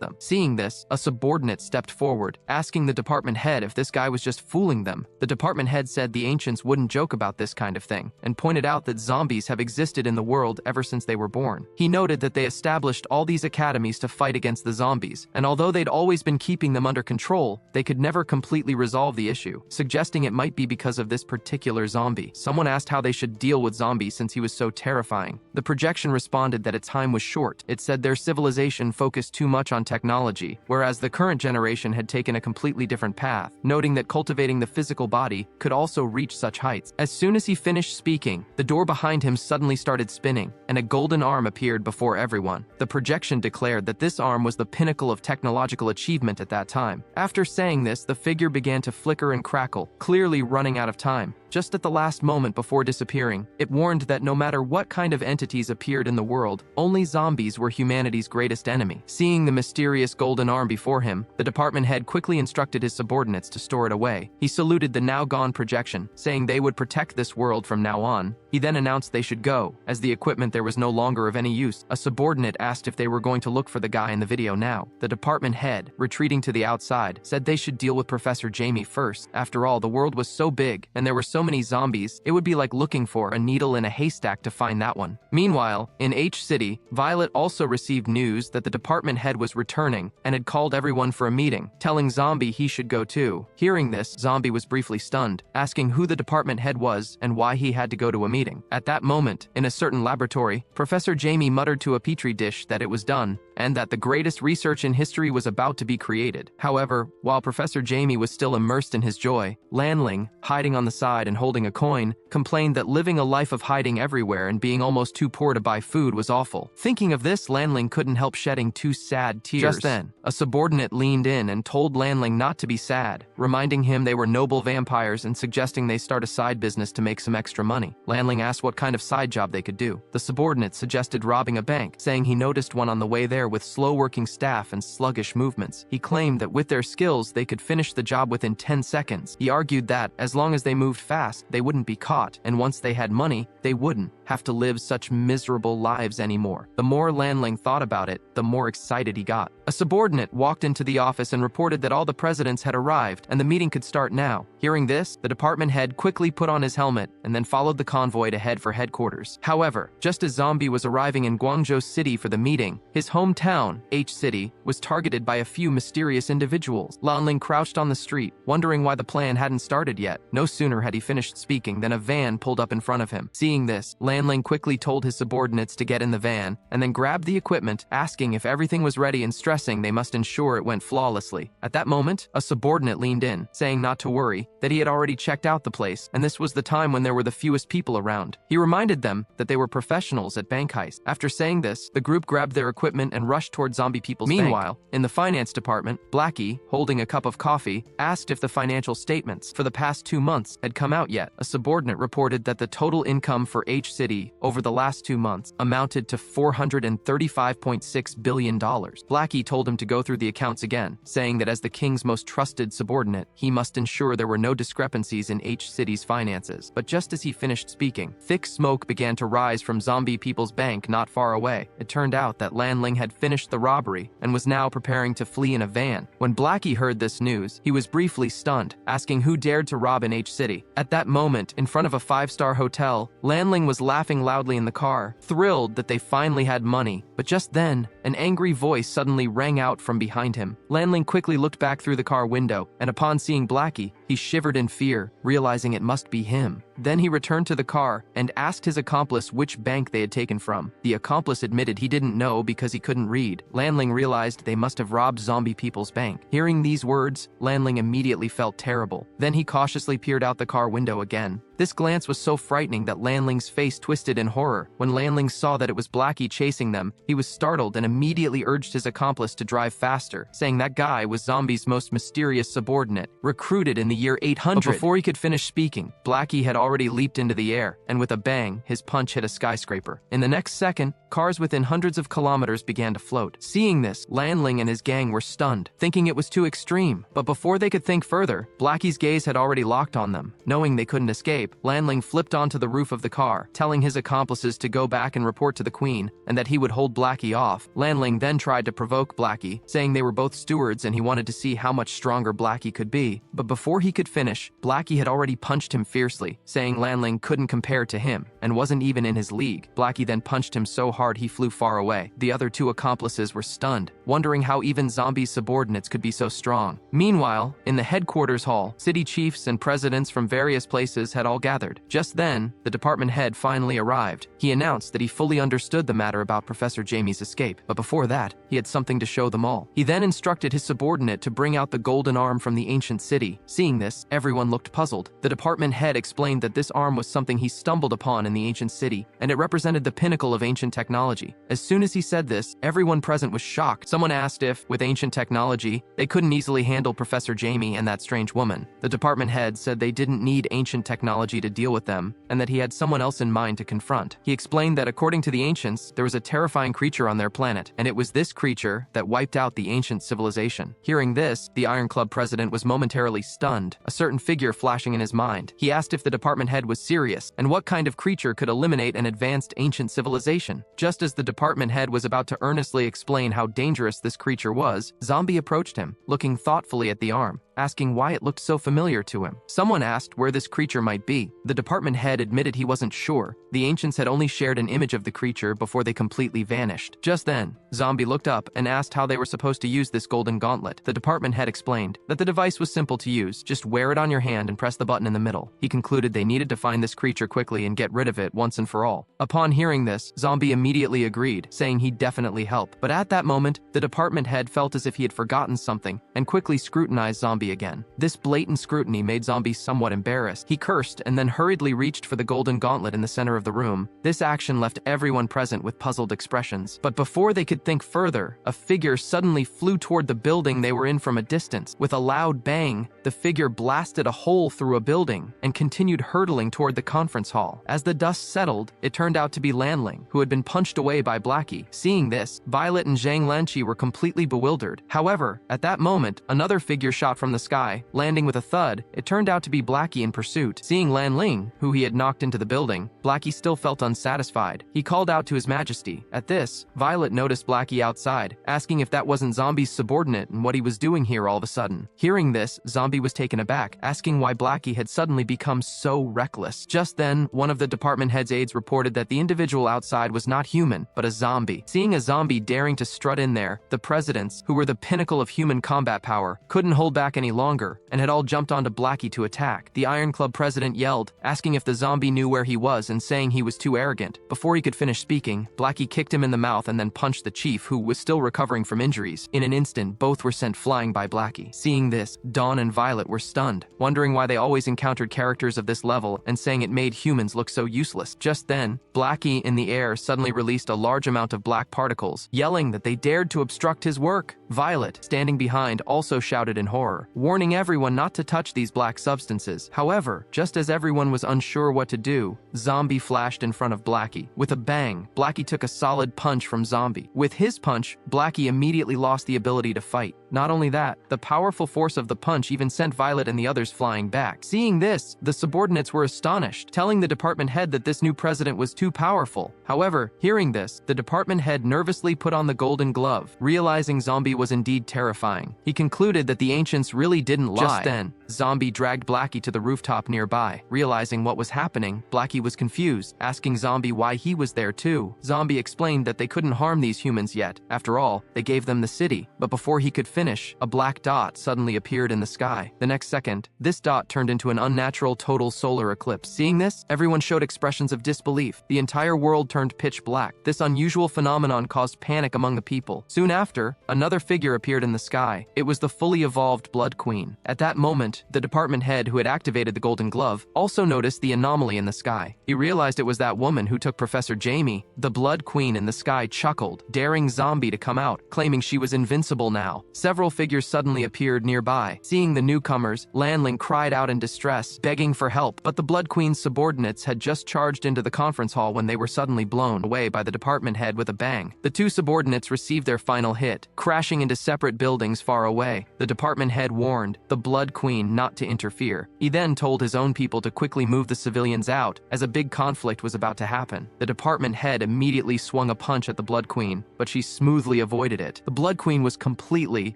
them. Seeing this, a subordinate stepped forward, asking the department head if this guy was just fooling them. The department head said the ancients wouldn't joke about this kind of thing, and pointed out that zombies have existed in the world ever since they were born. He noted that they established all these academies to fight against the zombies, and although they'd always been keeping them under control, they could never completely resolve the issue, suggesting it might be because of this particular zombie. Someone asked how they should deal with zombies since he was so terrifying. The projection responded that its time was short. It said their civilization focused too much much on technology, whereas the current generation had taken a completely different path, noting that cultivating the physical body could also reach such heights. As soon as he finished speaking, the door behind him suddenly started spinning, and a golden arm appeared before everyone. The projection declared that this arm was the pinnacle of technological achievement at that time. After saying this, the figure began to flicker and crackle, clearly running out of time. Just at the last moment before disappearing, it warned that no matter what kind of entities appeared in the world, only zombies were humanity's greatest enemy. Seeing the mysterious golden arm before him, the department head quickly instructed his subordinates to store it away. He saluted the now-gone projection, saying they would protect this world from now on. He then announced they should go, as the equipment there was no longer of any use. A subordinate asked if they were going to look for the guy in the video now. The department head, retreating to the outside, said they should deal with Professor Jamie first. After all, the world was so big, and there were so many zombies, it would be like looking for a needle in a haystack to find that one. Meanwhile, in H City, Violet also received news that the department head was returning and had called everyone for a meeting, telling Zombie he should go too. Hearing this, Zombie was briefly stunned, asking who the department head was and why he had to go to a meeting. At that moment, in a certain laboratory, Professor Jamie muttered to a petri dish that it was done, and that the greatest research in history was about to be created. However, while Professor Jamie was still immersed in his joy, Lanling, hiding on the side and holding a coin, complained that living a life of hiding everywhere and being almost too poor to buy food was awful. Thinking of this, Lanling couldn't help shedding two sad tears. Just then, a subordinate leaned in and told Lanling not to be sad, reminding him they were noble vampires and suggesting they start a side business to make some extra money. Lanling asked what kind of side job they could do. The subordinate suggested robbing a bank, saying he noticed one on the way there with slow-working staff and sluggish movements. He claimed that with their skills, they could finish the job within 10 seconds. He argued that, as long as they moved fast, they wouldn't be caught, and once they had money, they wouldn't have to live such miserable lives anymore. The more Lanling thought about it, the more excited he got. A subordinate walked into the office and reported that all the presidents had arrived and the meeting could start now. Hearing this, the department head quickly put on his helmet and then followed the convoy to head for headquarters. However, just as Zombie was arriving in Guangzhou City for the meeting, his hometown, H City, was targeted by a few mysterious individuals. Lanling crouched on the street, wondering why the plan hadn't started yet. No sooner had he finished speaking than a van pulled up in front of him. Seeing this, Lanling quickly told his subordinates to get in the van and then grabbed the equipment, asking if everything was ready and stressing they must ensure it went flawlessly. At that moment, a subordinate leaned in, saying not to worry, that he had already checked out the place, and this was the time when there were the fewest people around. He reminded them that they were professionals at bank heists. After saying this, the group grabbed their equipment and rushed towards zombie people's bank. Meanwhile, in the finance department, Blackie, holding a cup of coffee, asked if the financial statements for the past 2 months had come out yet. A subordinate reported that the total income for H City over the last 2 months amounted to $435.6 billion. Blackie told him to go through the accounts again, saying that as the king's most trusted subordinate, he must ensure there were no discrepancies in H City's finances. But just as he finished speaking, thick smoke began to rise from zombie people's bank not far away. It turned out that Lanling had finished the robbery and was now preparing to flee in a van. When Blackie heard this news, he was briefly stunned, asking who dared to rob in H City. At that moment, in front of a 5-star hotel, Lanling was laughing loudly in the car, thrilled that they finally had money. But just then, an angry voice suddenly rang out from behind him. Lanling quickly looked back through the car window, and upon seeing Blackie, he shivered in fear, realizing it must be him. Then he returned to the car and asked his accomplice which bank they had taken from. The accomplice admitted he didn't know because he couldn't read. Lanling realized they must have robbed zombie people's bank. Hearing these words, Lanling immediately felt terrible. Then he cautiously peered out the car window again. This glance was so frightening that Lanling's face twisted in horror. When Lanling saw that it was Blackie chasing them, he was startled and immediately urged his accomplice to drive faster, saying that guy was Zombie's most mysterious subordinate, recruited in the year 800. But before he could finish speaking, Blackie had already leaped into the air, and with a bang, his punch hit a skyscraper. In the next second, cars within hundreds of kilometers began to float. Seeing this, Lanling and his gang were stunned, thinking it was too extreme. But before they could think further, Blackie's gaze had already locked on them. Knowing they couldn't escape, Lanling flipped onto the roof of the car, telling his accomplices to go back and report to the Queen, and that he would hold Blackie off. Lanling then tried to provoke Blackie, saying they were both stewards and he wanted to see how much stronger Blackie could be. But before he could finish, Blackie had already punched him fiercely, saying Lanling couldn't compare to him, and wasn't even in his league. Blackie then punched him so hard he flew far away. The other 2 accomplices were stunned, wondering how even zombie subordinates could be so strong. Meanwhile, in the headquarters hall, city chiefs and presidents from various places had all all gathered. Just then, the department head finally arrived. He announced that he fully understood the matter about Professor Jamie's escape, but before that, he had something to show them all. He then instructed his subordinate to bring out the golden arm from the ancient city. Seeing this, everyone looked puzzled. The department head explained that this arm was something he stumbled upon in the ancient city, and it represented the pinnacle of ancient technology. As soon as he said this, everyone present was shocked. Someone asked if, with ancient technology, they couldn't easily handle Professor Jamie and that strange woman. The department head said they didn't need ancient technology to deal with them, and that he had someone else in mind to confront. He explained that according to the ancients, there was a terrifying creature on their planet, and it was this creature that wiped out the ancient civilization. Hearing this, the Iron Club president was momentarily stunned, a certain figure flashing in his mind. He asked if the department head was serious, and what kind of creature could eliminate an advanced ancient civilization. Just as the department head was about to earnestly explain how dangerous this creature was, Zombie approached him, looking thoughtfully at the arm, asking why it looked so familiar to him. Someone asked where this creature might be. The department head admitted he wasn't sure. The ancients had only shared an image of the creature before they completely vanished. Just then, Zombie looked up and asked how they were supposed to use this golden gauntlet. The department head explained that the device was simple to use. Just wear it on your hand and press the button in the middle. He concluded they needed to find this creature quickly and get rid of it once and for all. Upon hearing this, Zombie immediately agreed, saying he'd definitely help. But at that moment, the department head felt as if he had forgotten something and quickly scrutinized Zombie again. This blatant scrutiny made Zombie somewhat embarrassed. He cursed and then hurriedly reached for the golden gauntlet in the center of the room. This action left everyone present with puzzled expressions. But before they could think further, a figure suddenly flew toward the building they were in from a distance. With a loud bang, the figure blasted a hole through a building and continued hurtling toward the conference hall. As the dust settled, it turned out to be Lanling, who had been punched away by Blackie. Seeing this, Violet and Zhang Lanqi were completely bewildered. However, at that moment, another figure shot from the sky, landing with a thud. It turned out to be Blackie in pursuit. Seeing Lanling, who he had knocked into the building, Blackie still felt unsatisfied. He called out to His Majesty. At this, Violet noticed Blackie outside, asking if that wasn't Zombie's subordinate and what he was doing here all of a sudden. Hearing this, Zombie was taken aback, asking why Blackie had suddenly become so reckless. Just then, one of the department head's aides reported that the individual outside was not human, but a zombie. Seeing a zombie daring to strut in there, the presidents, who were the pinnacle of human combat power, couldn't hold back any longer and had all jumped onto Blackie to attack. The Iron Club president yelled, asking if the zombie knew where he was and saying he was too arrogant. Before he could finish speaking, Blackie kicked him in the mouth and then punched the chief, who was still recovering from injuries. In an instant, both were sent flying by Blackie. Seeing this, Dawn and Violet were stunned, wondering why they always encountered characters of this level and saying it made humans look so useless. Just then, Blackie in the air suddenly released a large amount of black particles, yelling that they dared to obstruct his work. Violet, standing behind, also shouted in horror, warning everyone not to touch these black substances. However, just as everyone was unsure what to do, Zombie flashed in front of Blackie. With a bang, Blackie took a solid punch from Zombie. With his punch, Blackie immediately lost the ability to fight. Not only that, the powerful force of the punch even sent Violet and the others flying back. Seeing this, the subordinates were astonished, telling the department head that this new president was too powerful. However, hearing this, the department head nervously put on the golden glove, realizing Zombie was indeed terrifying. He concluded that the ancients really didn't lie. Just then, Zombie dragged Blackie to the rooftop nearby. Realizing what was happening, Blackie was confused, asking Zombie why he was there too. Zombie explained that they couldn't harm these humans yet. After all, they gave them the city. But before he could finish, a black dot suddenly appeared in the sky. The next second, this dot turned into an unnatural total solar eclipse. Seeing this, everyone showed expressions of disbelief. The entire world turned pitch black. This unusual phenomenon caused panic among the people. Soon after, another figure appeared in the sky. It was the fully evolved Blood Queen. At that moment, the department head who had activated the golden glove also noticed the anomaly in the sky. He realized it was that woman who took Professor Jamie. The Blood Queen in the sky chuckled, daring Zombie to come out, claiming she was invincible now. Several figures suddenly appeared nearby. Seeing the newcomers, Lanling cried out in distress, begging for help, but the Blood Queen's subordinates had just charged into the conference hall when they were suddenly blown away by the department head with a bang. The two subordinates received their final hit, crashing into separate buildings far away. The department head warned the Blood Queen not to interfere. He then told his own people to quickly move the civilians out, as a big conflict was about to happen. The department head immediately swung a punch at the Blood Queen, but she smoothly avoided it. The Blood Queen was completely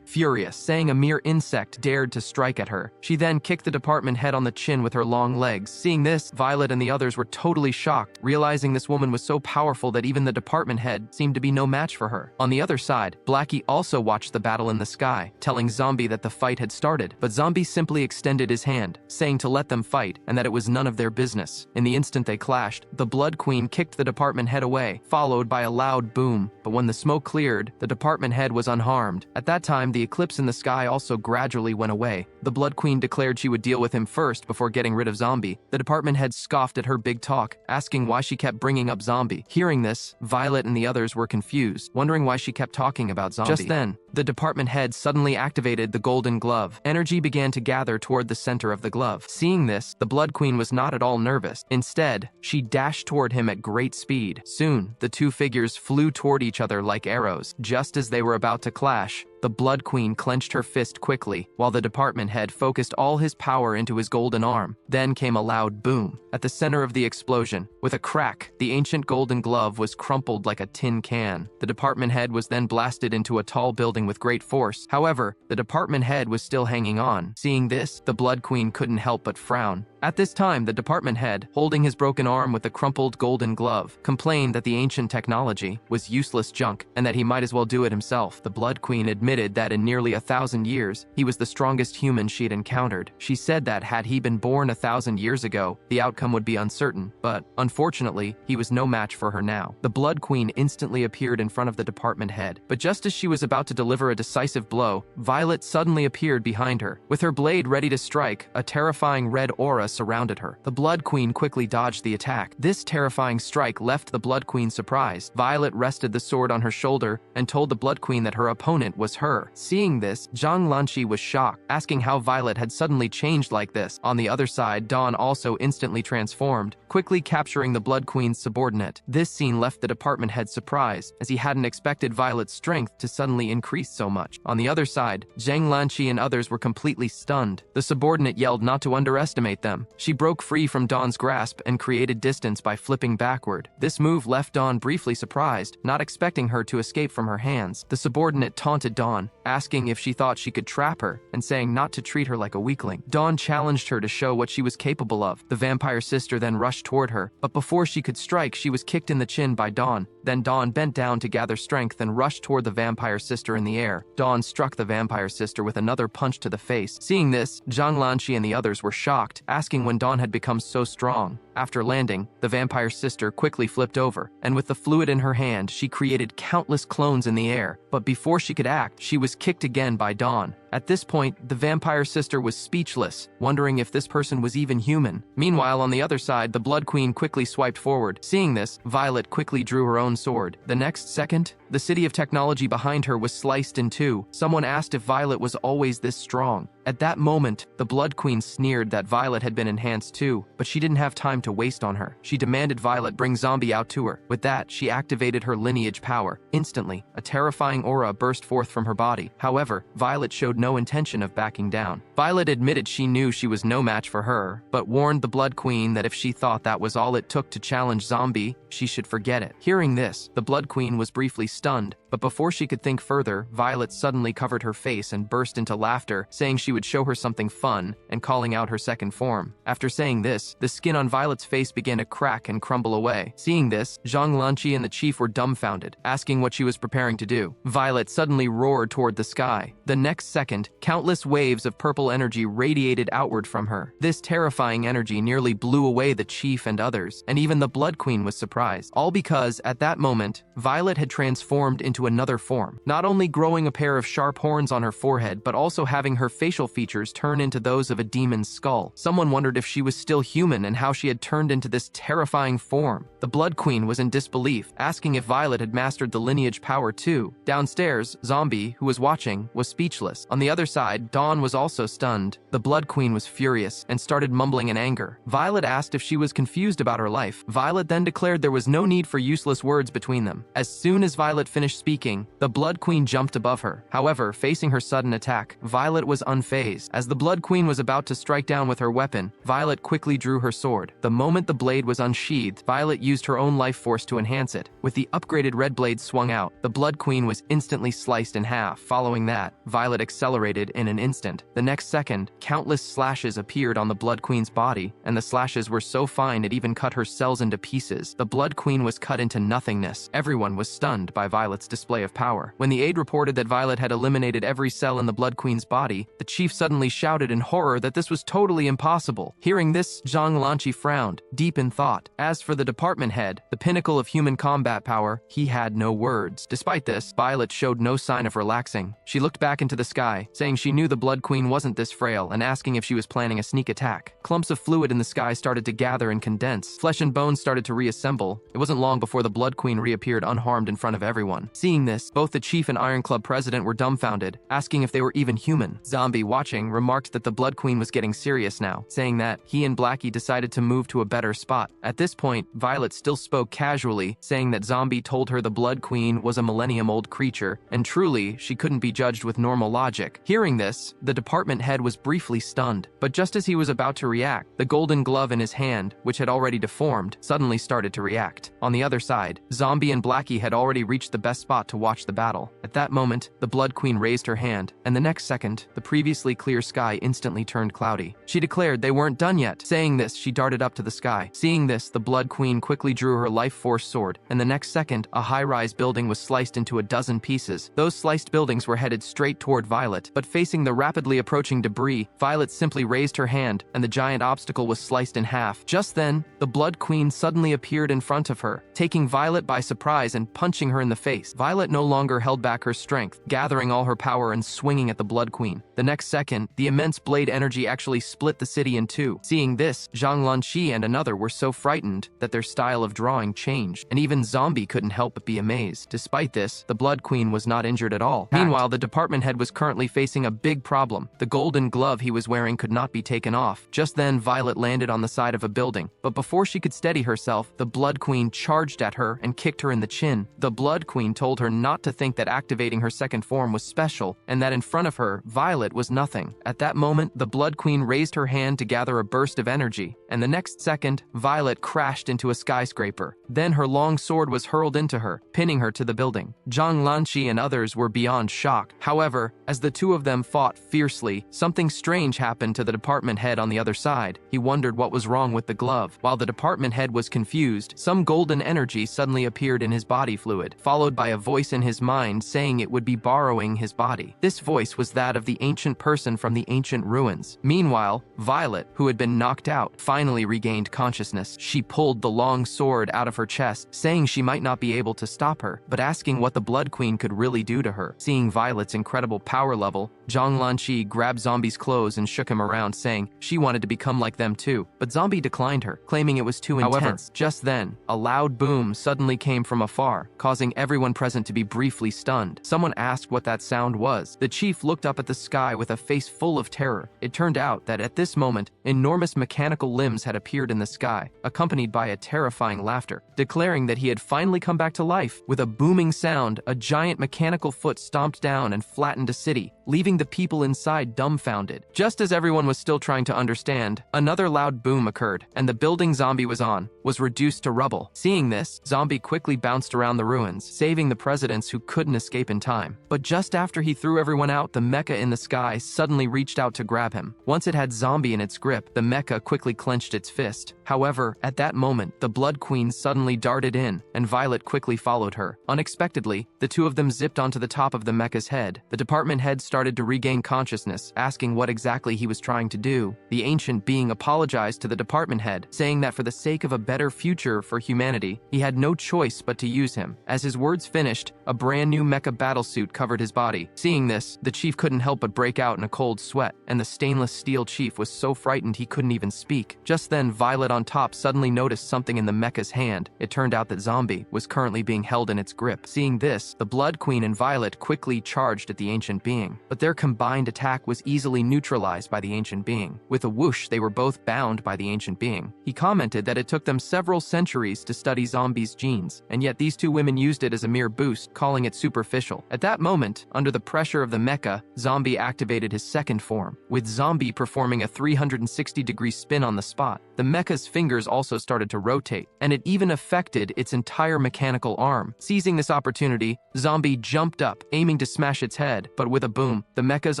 furious, saying a mere insect dared to strike at her. She then kicked the department head on the chin with her long legs. Seeing this, Violet and the others were totally shocked, realizing this woman was so powerful that even the department head seemed to be no match for her. On the other side, Blackie also watched the battle in the sky, telling Zombie that the fight had started, but Zombie simply extended his hand, saying to let them fight and that it was none of their business. In the instant they clashed, the Blood Queen kicked the department head away, followed by a loud boom, but when the smoke cleared, the department head was unharmed. At that time, the eclipse in the sky also gradually went away. The Blood Queen declared she would deal with him first before getting rid of Zombie. The department head scoffed at her big talk, asking why she kept bringing up Zombie. Hearing this, Violet and the others were confused, wondering why she kept talking about Zombie. Just then, the department head suddenly activated the golden glove. Energy began to gather toward the center of the glove. Seeing this, the Blood Queen was not at all nervous. Instead, she dashed toward him at great speed. Soon, the two figures flew toward each other like arrows. Just as they were about to clash, the Blood Queen clenched her fist quickly, while the department head focused all his power into his golden arm. Then came a loud boom. At the center of the explosion, with a crack, the ancient golden glove was crumpled like a tin can. The department head was then blasted into a tall building with great force. However, the department head was still hanging on. Seeing this, the Blood Queen couldn't help but frown. At this time, the department head, holding his broken arm with the crumpled golden glove, complained that the ancient technology was useless junk and that he might as well do it himself. The Blood Queen admitted that in nearly 1,000 years, he was the strongest human she had encountered. She said that had he been born 1,000 years ago, the outcome would be uncertain, but unfortunately, he was no match for her now. The Blood Queen instantly appeared in front of the department head, but just as she was about to deliver a decisive blow, Violet suddenly appeared behind her. With her blade ready to strike, a terrifying red aura surrounded her. The Blood Queen quickly dodged the attack. This terrifying strike left the Blood Queen surprised. Violet rested the sword on her shoulder and told the Blood Queen that her opponent was her. Seeing this, Zhang Lanqi was shocked, asking how Violet had suddenly changed like this. On the other side, Dawn also instantly transformed, quickly capturing the Blood Queen's subordinate. This scene left the department head surprised, as he hadn't expected Violet's strength to suddenly increase so much. On the other side, Zhang Lanqi and others were completely stunned. The subordinate yelled not to underestimate them. She broke free from Dawn's grasp and created distance by flipping backward. This move left Dawn briefly surprised, not expecting her to escape from her hands. The subordinate taunted Dawn, asking if she thought she could trap her and saying not to treat her like a weakling. Dawn challenged her to show what she was capable of. The vampire sister then rushed toward her, but before she could strike, she was kicked in the chin by Dawn. Then Dawn bent down to gather strength and rushed toward the vampire sister in the air. Dawn struck the vampire sister with another punch to the face. Seeing this, Zhang Lanqi and the others were shocked, asking when Dawn had become so strong. After landing, the vampire sister quickly flipped over, and with the fluid in her hand, she created countless clones in the air. But before she could act, she was kicked again by Dawn. At this point, the vampire sister was speechless, wondering if this person was even human. Meanwhile, on the other side, the Blood Queen quickly swiped forward. Seeing this, Violet quickly drew her own sword. The next second, the city of technology behind her was sliced in two. Someone asked if Violet was always this strong. At that moment, the Blood Queen sneered that Violet had been enhanced too, but she didn't have time to waste on her. She demanded Violet bring Zombie out to her. With that, she activated her lineage power. Instantly, a terrifying aura burst forth from her body. However, Violet showed no intention of backing down. Violet admitted she knew she was no match for her, but warned the Blood Queen that if she thought that was all it took to challenge Zombie, she should forget it. Hearing this, the Blood Queen was briefly stunned, but before she could think further, Violet suddenly covered her face and burst into laughter, saying she would show her something fun and calling out her second form. After saying this, the skin on Violet's face began to crack and crumble away. Seeing this, Zhang Lanqi and the chief were dumbfounded, asking what she was preparing to do. Violet suddenly roared toward the sky. The next second, countless waves of purple energy radiated outward from her. This terrifying energy nearly blew away the chief and others, and even the Blood Queen was surprised. All because, at that moment, Violet had transformed into another form, not only growing a pair of sharp horns on her forehead, but also having her facial features turn into those of a demon's skull. Someone wondered if she was still human and how she had turned into this terrifying form. The Blood Queen was in disbelief, asking if Violet had mastered the lineage power too. Downstairs, Zombie, who was watching, was speechless. On the other side, Dawn was also stunned. The Blood Queen was furious and started mumbling in anger. Violet asked if she was confused about her life. Violet then declared there was no need for useless words between them. As soon as Violet finished speaking, the Blood Queen jumped above her. However, facing her sudden attack, Violet was unfazed. As the Blood Queen was about to strike down with her weapon, Violet quickly drew her sword. The moment the blade was unsheathed, Violet used her own life force to enhance it. With the upgraded red blade swung out, the Blood Queen was instantly sliced in half. Following that, Violet accelerated in an instant. The next second, countless slashes appeared on the Blood Queen's body, and the slashes were so fine it even cut her cells into pieces. The Blood Queen was cut into nothingness. Everyone was stunned by Violet's display of power. When the aide reported that Violet had eliminated every cell in the Blood Queen's body, the chief suddenly shouted in horror that this was totally impossible. Hearing this, Zhang Lanqi frowned, deep in thought. As for the department head, the pinnacle of human combat power, he had no words. Despite this, Violet showed no sign of relaxing. She looked back into the sky, saying she knew the Blood Queen wasn't this frail, and asking if she was planning a sneak attack. Clumps of fluid in the sky started to gather and condense. Flesh and bones started to reassemble. It wasn't long before the Blood Queen reappeared unharmed in front of everyone. Seeing this, both the chief and Iron Club president were dumbfounded, asking if they were even human. Zombie, watching, remarked that the Blood Queen was getting serious now, saying that he and Blackie decided to move to a better spot. At this point, Violet still spoke casually, saying that Zombie told her the Blood Queen was a millennium-old creature, and truly, she couldn't be judged with normal logic. Hearing this, the department head was briefly stunned, but just as he was about to react, the golden glove in his hand, which had already deformed, suddenly started to react. On the other side, Zombie and Blackie had already reached the best spot to watch the battle. At that moment, the Blood Queen raised her hand, and the next second, the previously clear sky instantly turned cloudy. She declared they weren't done yet. Saying this, she darted up to the sky. Seeing this, the Blood Queen quickly drew her life force sword, and the next second, a high-rise building was sliced into a dozen pieces. Those sliced buildings were headed straight toward Violet, but facing the rapidly approaching debris, Violet simply raised her hand, and the giant obstacle was sliced in half. Just then, the Blood Queen suddenly appeared in front of her, taking Violet by surprise and punching her in the face. Violet no longer held back her strength, gathering all her power and swinging at the Blood Queen. The next second, the immense blade energy actually split the city in two. Seeing this, Zhang Lanqi and another were so frightened that their style of drawing changed, and even Zombie couldn't help but be amazed. Despite this, the Blood Queen was not injured at all. Meanwhile, the department head was currently facing a big problem. The golden glove he was wearing could not be taken off. Just then, Violet landed on the side of a building, but before she could steady herself, the Blood Queen charged at her and kicked her in the chin. The Blood Queen told her not to think that activating her second form was special, and that in front of her, Violet was nothing. At that moment, the Blood Queen raised her hand to gather a burst of energy, and the next second, Violet crashed into a skyscraper. Then her long sword was hurled into her, pinning her to the building. Zhang Lanqi and others were beyond shock. However, as the two of them fought fiercely, something strange happened to the department head on the other side. He wondered what was wrong with the glove. While the department head was confused, some golden energy suddenly appeared in his body fluid, followed by a voice in his mind saying it would be borrowing his body. This voice was that of the ancient person from the ancient ruins. Meanwhile, Violet, who had been knocked out, finally regained consciousness. She pulled the long sword out of her chest, saying she might not be able to stop her, but asking what the Blood Queen could really do to her. Seeing Violet's incredible power level, Zhang Lanqi grabbed Zombie's clothes and shook him around, saying she wanted to become like them too, but Zombie declined her, claiming it was too intense. However, just then, a loud boom suddenly came from afar, causing everyone present to be briefly stunned. Someone asked what that sound was. The chief looked up at the sky with a face full of terror. It turned out that at this moment, enormous mechanical limbs had appeared in the sky, accompanied by a terrifying laughter, declaring that he had finally come back to life. With a booming sound, a giant mechanical foot stomped down and flattened a city, leaving the people inside dumbfounded. Just as everyone was still trying to understand, another loud boom occurred, and the building Zombie was on was reduced to rubble. Seeing this, Zombie quickly bounced around the ruins, saving the presidents who couldn't escape in time. But just after he threw everyone out, the mecha in the sky suddenly reached out to grab him. Once it had Zombie in its grip, the mecha quickly clenched its fist. However, at that moment, the Blood Queen suddenly darted in, and Violet quickly followed her. Unexpectedly, the two of them zipped onto the top of the mecha's head. The department head started to regain consciousness, asking what exactly he was trying to do. The ancient being apologized to the department head, saying that for the sake of a better future for humanity, he had no choice but to use him. As his words finished, a brand new mecha battlesuit covered his body. Seeing this, the chief couldn't help but break out in a cold sweat, and the stainless steel chief was so frightened he couldn't even speak. Just then, Violet on top suddenly noticed something in the mecha's hand. It turned out that Zombie was currently being held in its grip. Seeing this, the Blood Queen and Violet quickly charged at the ancient being, but their combined attack was easily neutralized by the ancient being. With a whoosh, they were both bound by the ancient being. He commented that it took them several centuries to study Zombie's genes, and yet these two women used it as a mere boost, calling it superficial. At that moment, under the pressure of the mecha, Zombie activated his second form, with Zombie performing a 360-degree spin on the spot. the mecha's fingers also started to rotate, and it even affected its entire mechanical arm. Seizing this opportunity, Zombie jumped up, aiming to smash its head, but with a boom, the mecha's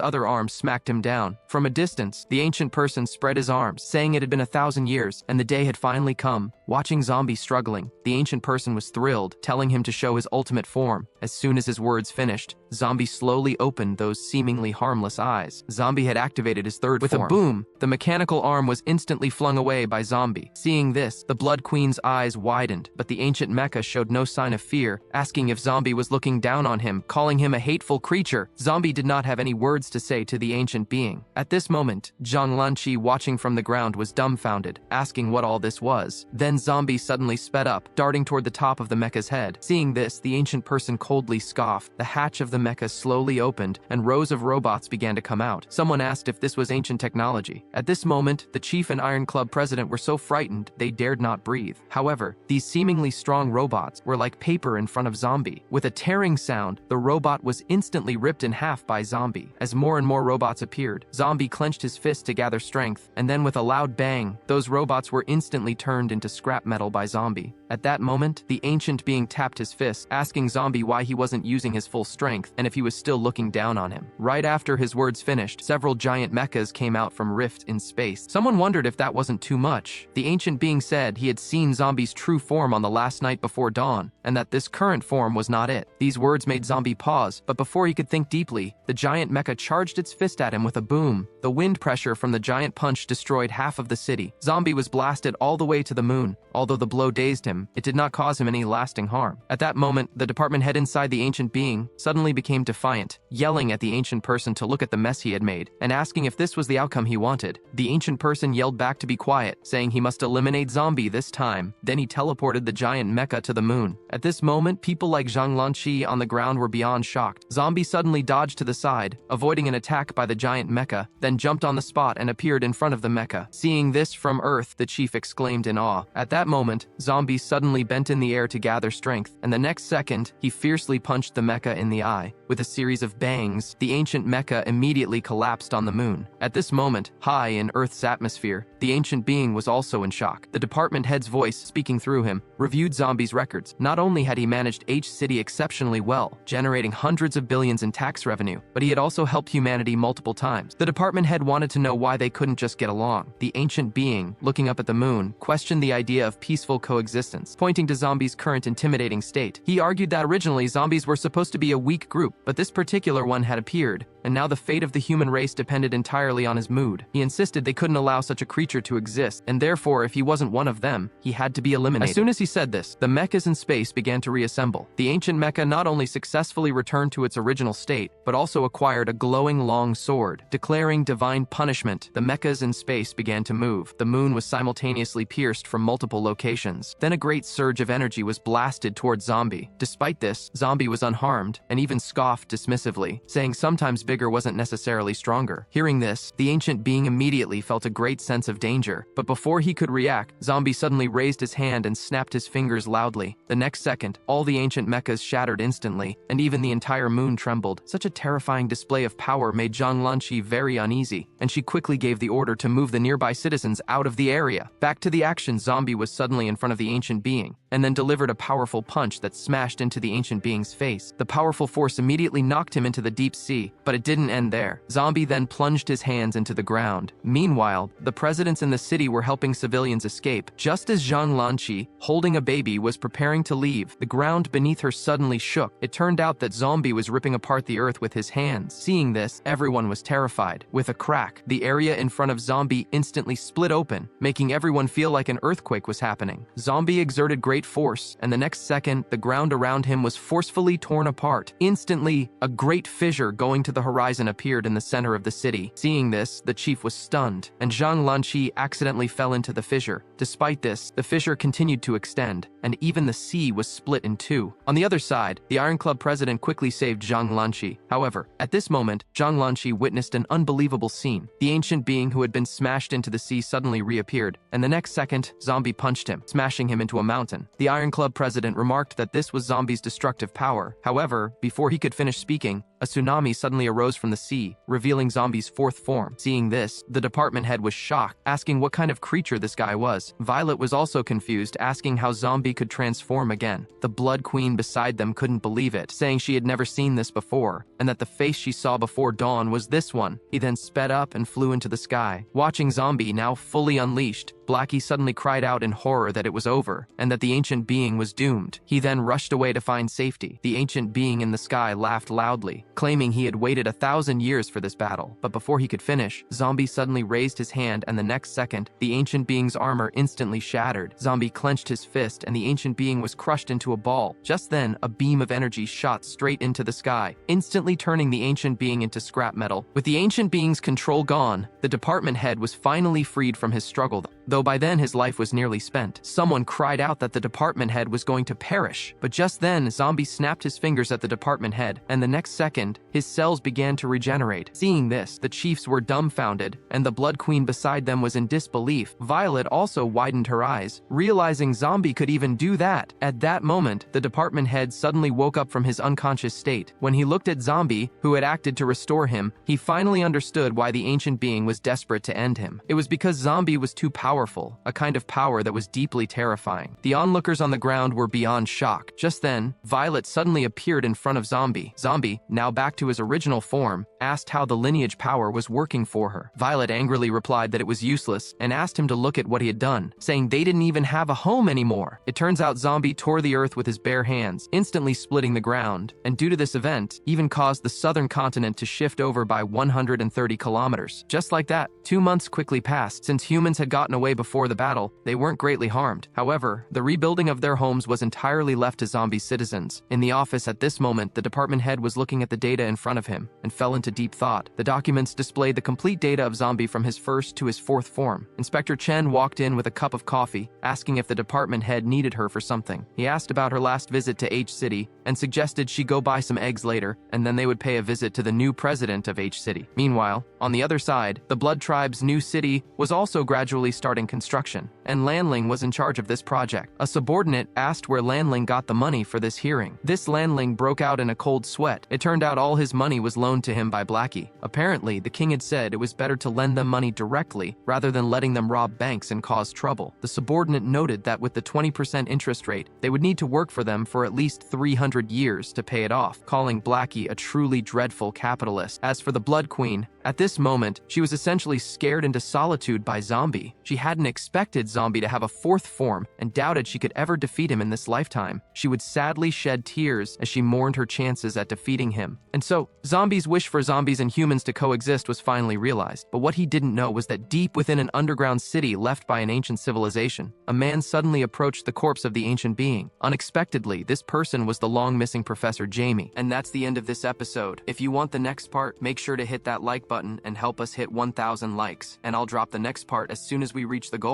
other arm smacked him down. From a distance, the ancient person spread his arms, saying it had been 1,000 years, and the day had finally come. Watching Zombie struggling, the ancient person was thrilled, telling him to show his ultimate form. As soon as his words finished, Zombie slowly opened those seemingly harmless eyes. Zombie had activated his third form. With a boom, the mechanical arm was instantly flung away by Zombie. Seeing this, the Blood Queen's eyes widened, but the ancient mecha showed no sign of fear, asking if Zombie was looking down on him, calling him a hateful creature. Zombie did not have any words to say to the ancient being. At this moment, Zhang Lanqi, watching from the ground, was dumbfounded, asking what all this was. Then Zombie suddenly sped up, darting toward the top of the mecha's head. Seeing this, the ancient person coldly scoffed. The hatch of the mecha slowly opened, and rows of robots began to come out. Someone asked if this was ancient technology. At this moment, the chief and Iron Club president were so frightened they dared not breathe. However, these seemingly strong robots were like paper in front of Zombie. With a tearing sound, the robot was instantly ripped in half by Zombie. As more and more robots appeared, Zombie clenched his fist to gather strength, and then with a loud bang, those robots were instantly turned into scrap metal by Zombie. At that moment, the ancient being tapped his fist, asking Zombie why he wasn't using his full strength and if he was still looking down on him. Right after his words finished, several giant mechas came out from rift in space. Someone wondered if that wasn't too much. The ancient being said he had seen Zombie's true form on the last night before dawn, and that this current form was not it. These words made Zombie pause, but before he could think deeply, the giant mecha charged its fist at him with a boom. The wind pressure from the giant punch destroyed half of the city. Zombie was blasted all the way to the moon. Although the blow dazed him, it did not cause him any lasting harm. At that moment, the department head inside the ancient being suddenly became defiant, yelling at the ancient person to look at the mess he had made, and asking if this was the outcome he wanted. The ancient person yelled back to be quiet, saying he must eliminate Zombie this time. Then he teleported the giant mecha to the moon. At this moment, people like Zhang Lanqi on the ground were beyond shocked. Zombie suddenly dodged to the side, avoiding an attack by the giant mecha, then jumped on the spot and appeared in front of the mecha. Seeing this from Earth, the chief exclaimed in awe. At that moment, Zombie suddenly bent in the air to gather strength, and the next second, he fiercely punched the mecha in the eye. With a series of bangs, the ancient mecha immediately collapsed on the moon. At this moment, high in Earth's atmosphere, the ancient being was also in shock. The department head's voice, speaking through him, reviewed Zombie's records. Not only had he managed H-City exceptionally well, generating hundreds of billions in tax revenue, but he had also helped humanity multiple times. The department head wanted to know why they couldn't just get along. The ancient being, looking up at the moon, questioned the idea of peaceful coexistence, pointing to Zombie's current intimidating state. He argued that originally zombies were supposed to be a weak group, but this particular one had appeared, and now the fate of the human race depended entirely on his mood. He insisted they couldn't allow such a creature to exist, and therefore, if he wasn't one of them, he had to be eliminated. As soon as he said this, the mechas in space began to reassemble. The ancient mecha not only successfully returned to its original state, but also acquired a glowing long sword. Declaring divine punishment, the mechas in space began to move. The moon was simultaneously pierced from multiple locations. Then a great surge of energy was blasted towards Zombie. Despite this, Zombie was unharmed, and even scoffed dismissively, saying sometimes bigger wasn't necessarily stronger. Hearing this, the ancient being immediately felt a great sense of danger, but before he could react, Zombie suddenly raised his hand and snapped his fingers loudly. The next second, all the ancient mechas shattered instantly, and even the entire moon trembled. Such a terrifying display of power made Zhang Lanqi very uneasy, and she quickly gave the order to move the nearby citizens out of the area. Back to the action, Zombie was suddenly in front of the ancient being, and then delivered a powerful punch that smashed into the ancient being's face. The powerful force immediately knocked him into the deep sea, but it didn't end there. Zombie then plunged his hands into the ground. Meanwhile, the presidents in the city were helping civilians escape. Just as Zhang Lanqi, holding a baby, was preparing to leave, the ground beneath her suddenly shook. It turned out that Zombie was ripping apart the earth with his hands. Seeing this, everyone was terrified. With a crack, the area in front of Zombie instantly split open, making everyone feel like an earthquake was happening. Zombie exerted great force, and the next second, the ground around him was forcefully torn apart. Instantly, a great fissure going to the horizon appeared in the center of the city. Seeing this, the chief was stunned, and Zhang Lanqi accidentally fell into the fissure. Despite this, the fissure continued to extend, and even the sea was split in two. On the other side, the Iron Club president quickly saved Zhang Lanqi. However, at this moment, Zhang Lanqi witnessed an unbelievable scene. The ancient being who had been smashed into the sea suddenly reappeared, and the next second, Zombie punched him, smashing him into a mountain. The Iron Club president remarked that this was Zombie's destructive power. However, before he could finish speaking, a tsunami suddenly arose from the sea, revealing Zombie's fourth form. Seeing this, the department head was shocked, asking what kind of creature this guy was. Violet was also confused, asking how Zombie could transform again. The Blood Queen beside them couldn't believe it, saying she had never seen this before, and that the face she saw before dawn was this one. He then sped up and flew into the sky. Watching Zombie now fully unleashed, Blackie suddenly cried out in horror that it was over, and that the ancient being was doomed. He then rushed away to find safety. The ancient being in the sky laughed loudly, claiming he had waited 1,000 years for this battle. But before he could finish, Zombie suddenly raised his hand, and the next second, the ancient being's armor instantly shattered. Zombie clenched his fist, and the ancient being was crushed into a ball. Just then, a beam of energy shot straight into the sky, instantly turning the ancient being into scrap metal. With the ancient being's control gone, the department head was finally freed from his struggle, though by then his life was nearly spent. Someone cried out that the department head was going to perish, but just then, Zombie snapped his fingers at the department head, and the next second, his cells began to regenerate. Seeing this, the chiefs were dumbfounded, and the Blood Queen beside them was in disbelief. Violet also widened her eyes, realizing Zombie could even do that. At that moment, the department head suddenly woke up from his unconscious state. When he looked at Zombie, who had acted to restore him, he finally understood why the ancient being was desperate to end him. It was because Zombie was too powerful, a kind of power that was deeply terrifying. The onlookers on the ground were beyond shock. Just then, Violet suddenly appeared in front of Zombie. Zombie, now back to his original form, asked how the lineage power was working for her. Violet angrily replied that it was useless and asked him to look at what he had done, saying they didn't even have a home anymore. It turns out Zombie tore the earth with his bare hands, instantly splitting the ground, and due to this event, even caused the southern continent to shift over by 130 kilometers. Just like that, 2 months quickly passed. Since humans had gotten away before the battle, they weren't greatly harmed. However, the rebuilding of their homes was entirely left to Zombie citizens. In the office at this moment, the department head was looking at the data in front of him and fell into deep thought. The documents displayed the complete data of Zombie from his first to his fourth form. Inspector Chen walked in with a cup of coffee, asking if the department head needed her for something. He asked about her last visit to H City and suggested she go buy some eggs later, and then they would pay a visit to the new president of H City. Meanwhile, on the other side, the Blood Tribe's new city was also gradually starting construction, and Landling was in charge of this project. A subordinate asked where Landling got the money for this hearing. This Landling broke out in a cold sweat. It turned out all his money was loaned to him by Blackie. Apparently, the king had said it was better to lend them money directly rather than letting them rob banks and cause trouble. The subordinate noted that with the 20% interest rate, they would need to work for them for at least 300 years to pay it off, calling Blackie a truly dreadful capitalist. As for the Blood Queen, at this moment, she was essentially scared into solitude by Zombie. She hadn't expected Zombie to have a fourth form and doubted she could ever defeat him in this lifetime. She would sadly shed tears as she mourned her chances at defeating him. And so, Zombie's wish for zombies and humans to coexist was finally realized. But what he didn't know was that deep within an underground city left by an ancient civilization, a man suddenly approached the corpse of the ancient being. Unexpectedly, this person was the long-missing Professor Jamie. And that's the end of this episode. If you want the next part, make sure to hit that like button and help us hit 1,000 likes. And I'll drop the next part as soon as we reach the goal.